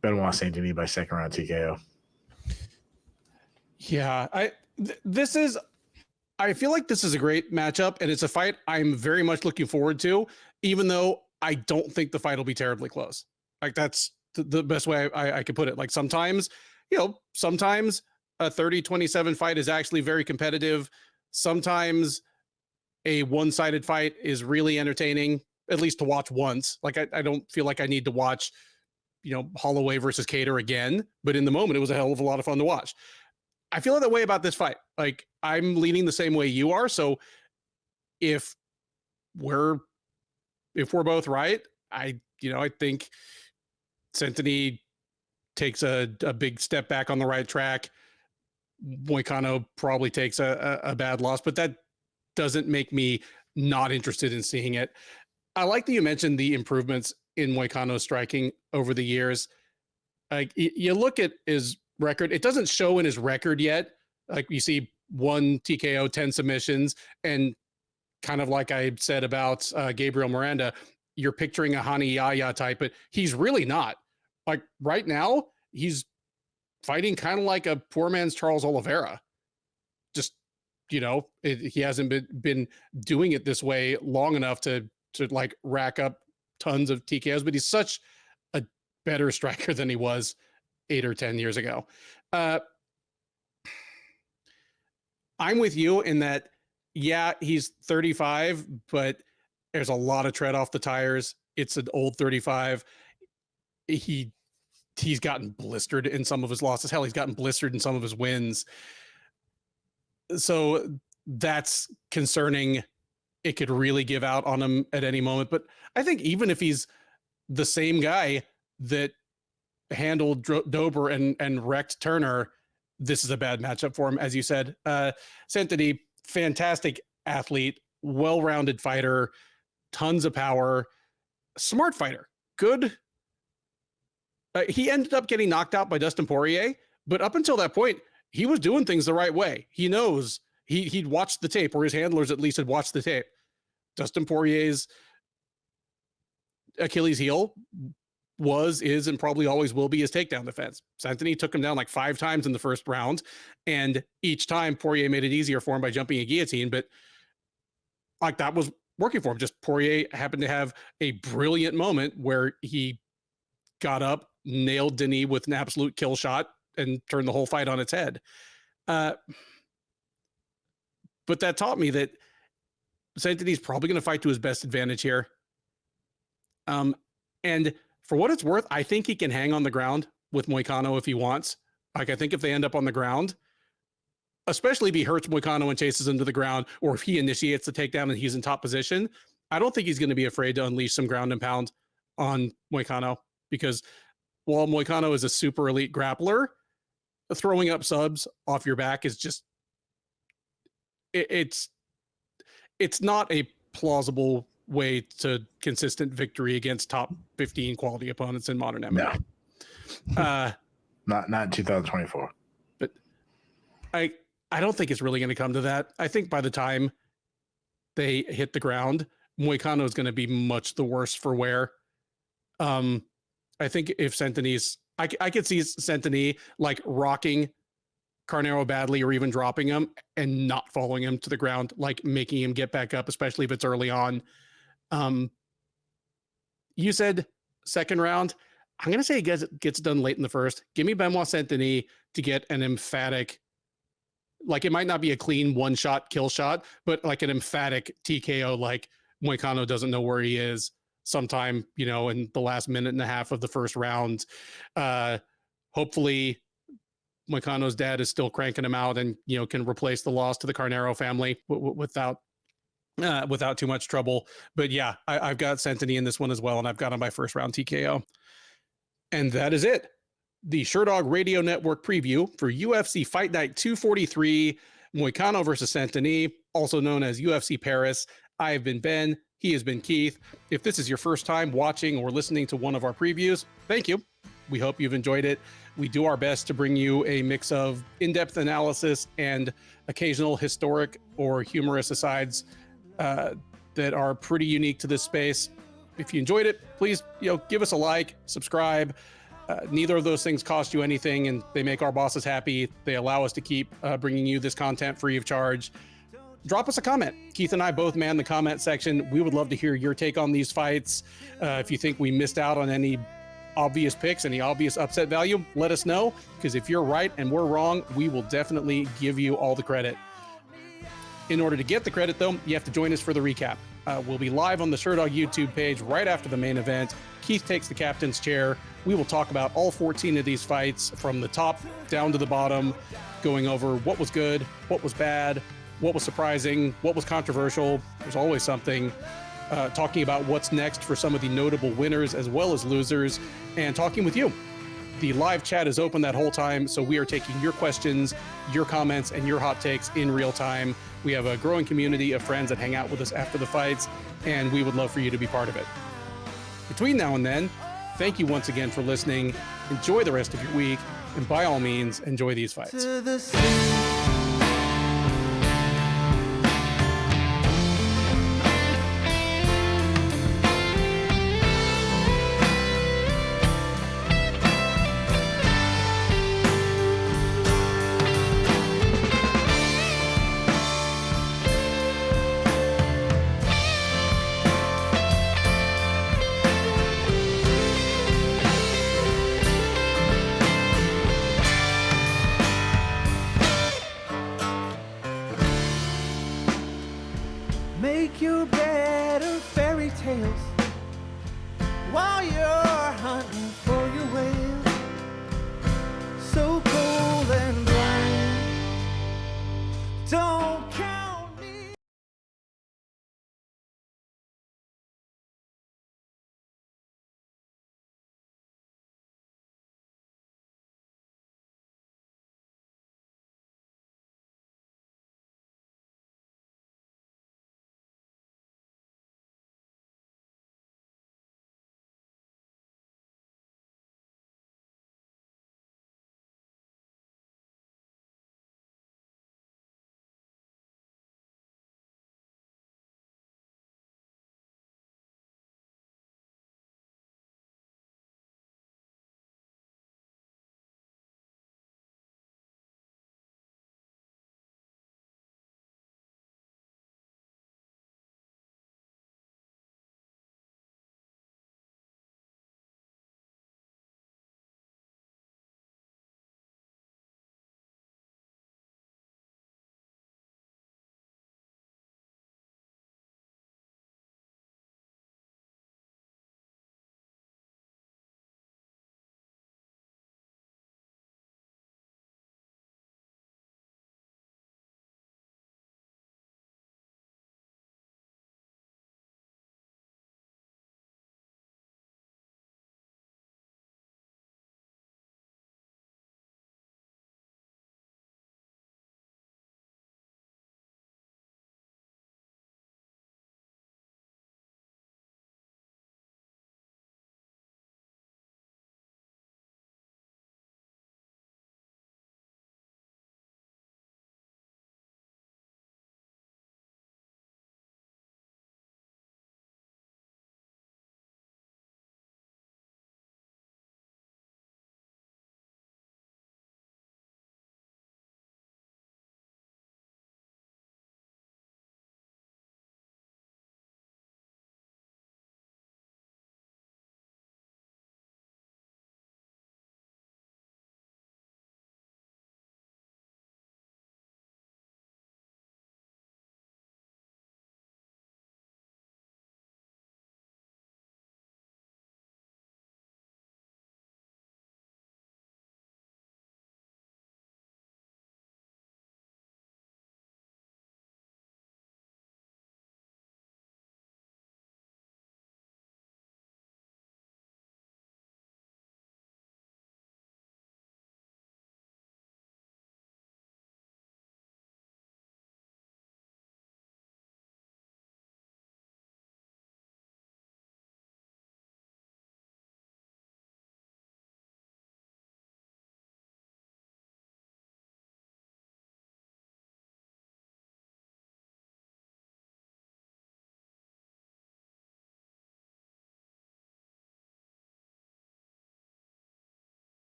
Benoit Saint Denis by second round TKO. Yeah, I feel like this is a great matchup, and it's a fight I'm very much looking forward to, even though I don't think the fight will be terribly close. Like that's the best way I could put it. Like sometimes a 30-27 fight is actually very competitive. Sometimes a one-sided fight is really entertaining, at least to watch once. Like I don't feel like I need to watch, Holloway versus Cater again, but in the moment, it was a hell of a lot of fun to watch. I feel that way about this fight. Like I'm leaning the same way you are. So if we're both right, I think Saint Denis takes a big step back on the right track. Moicano probably takes a bad loss, but that doesn't make me not interested in seeing it. I like that you mentioned the improvements in Moicano's striking over the years. Like you look at his record, it doesn't show in his record yet. Like you see 1 TKO, 10 submissions, and kind of like I said about Gabriel Miranda, you're picturing a Hani Yahya type, but he's really not. Like right now, he's fighting kind of like a poor man's Charles Oliveira. Just he hasn't been doing it this way long enough to like rack up tons of TKOs, but he's such a better striker than he was 8 or 10 years ago. I'm with you in that, yeah, he's 35, but there's a lot of tread off the tires. It's an old 35. He's gotten blistered in some of his losses. Hell, he's gotten blistered in some of his wins. So that's concerning. It could really give out on him at any moment. But I think even if he's the same guy that handled Dober and wrecked Turner, this is a bad matchup for him, as you said. Santini, fantastic athlete, well-rounded fighter, tons of power, smart fighter, good. He ended up getting knocked out by Dustin Poirier, but up until that point, he was doing things the right way. He knows he'd watched the tape, or his handlers at least had watched the tape. Dustin Poirier's Achilles heel is, and probably always will be his takedown defense. Santini took him down like 5 times in the first round, and each time Poirier made it easier for him by jumping a guillotine, but like that was working for him. Just Poirier happened to have a brilliant moment where he got up, nailed Denis with an absolute kill shot, and turned the whole fight on its head. But that taught me that Santini's probably going to fight to his best advantage here. And for what it's worth, I think he can hang on the ground with Moicano if he wants. Like, I think if they end up on the ground, especially if he hurts Moicano and chases him to the ground, or if he initiates the takedown and he's in top position, I don't think he's going to be afraid to unleash some ground and pound on Moicano, because while Moicano is a super elite grappler, throwing up subs off your back is just, it's not a plausible way to consistent victory against top 15 quality opponents in modern MMA. No. Not in 2024. But I don't think it's really going to come to that. I think by the time they hit the ground, Moicano is going to be much the worse for wear. I think if Santini's, I could see Santini like rocking Carnero badly, or even dropping him and not following him to the ground, like making him get back up, especially if it's early on. You said second round. I'm going to say it gets done late in the first. Give me Benoit Santini to get an emphatic, like it might not be a clean one-shot kill shot, but like an emphatic TKO, like Moicano doesn't know where he is sometime, in the last minute and a half of the first round. Hopefully Moicano's dad is still cranking him out and, can replace the loss to the Carnero family without too much trouble. But yeah, I've got Santini in this one as well, and I've got him by first round TKO. And that is it. The Sherdog Radio Network preview for UFC Fight Night 243, Moicano versus Santini, also known as UFC Paris. I have been Ben. He has been Keith. If this is your first time watching or listening to one of our previews, thank you. We hope you've enjoyed it. We do our best to bring you a mix of in-depth analysis and occasional historic or humorous asides that are pretty unique to this space. If you enjoyed it, please, give us a like, subscribe. Neither of those things cost you anything, and they make our bosses happy. They allow us to keep bringing you this content free of charge. Drop us a comment. Keith and I both man the comment section. We would love to hear your take on these fights. If you think we missed out on any obvious picks, any obvious upset value, let us know, because if you're right and we're wrong, we will definitely give you all the credit. In order to get the credit, though, you have to join us for the recap. We'll be live on the Sherdog YouTube page right after the main event. Keith takes the captain's chair. We will talk about all 14 of these fights from the top down to the bottom, going over what was good, what was bad, what was surprising, what was controversial. There's always something. Talking about what's next for some of the notable winners as well as losers, and talking with you. The live chat is open that whole time, so we are taking your questions, your comments, and your hot takes in real time. We have a growing community of friends that hang out with us after the fights, and we would love for you to be part of it. Between now and then, thank you once again for listening. Enjoy the rest of your week, and by all means, enjoy these fights.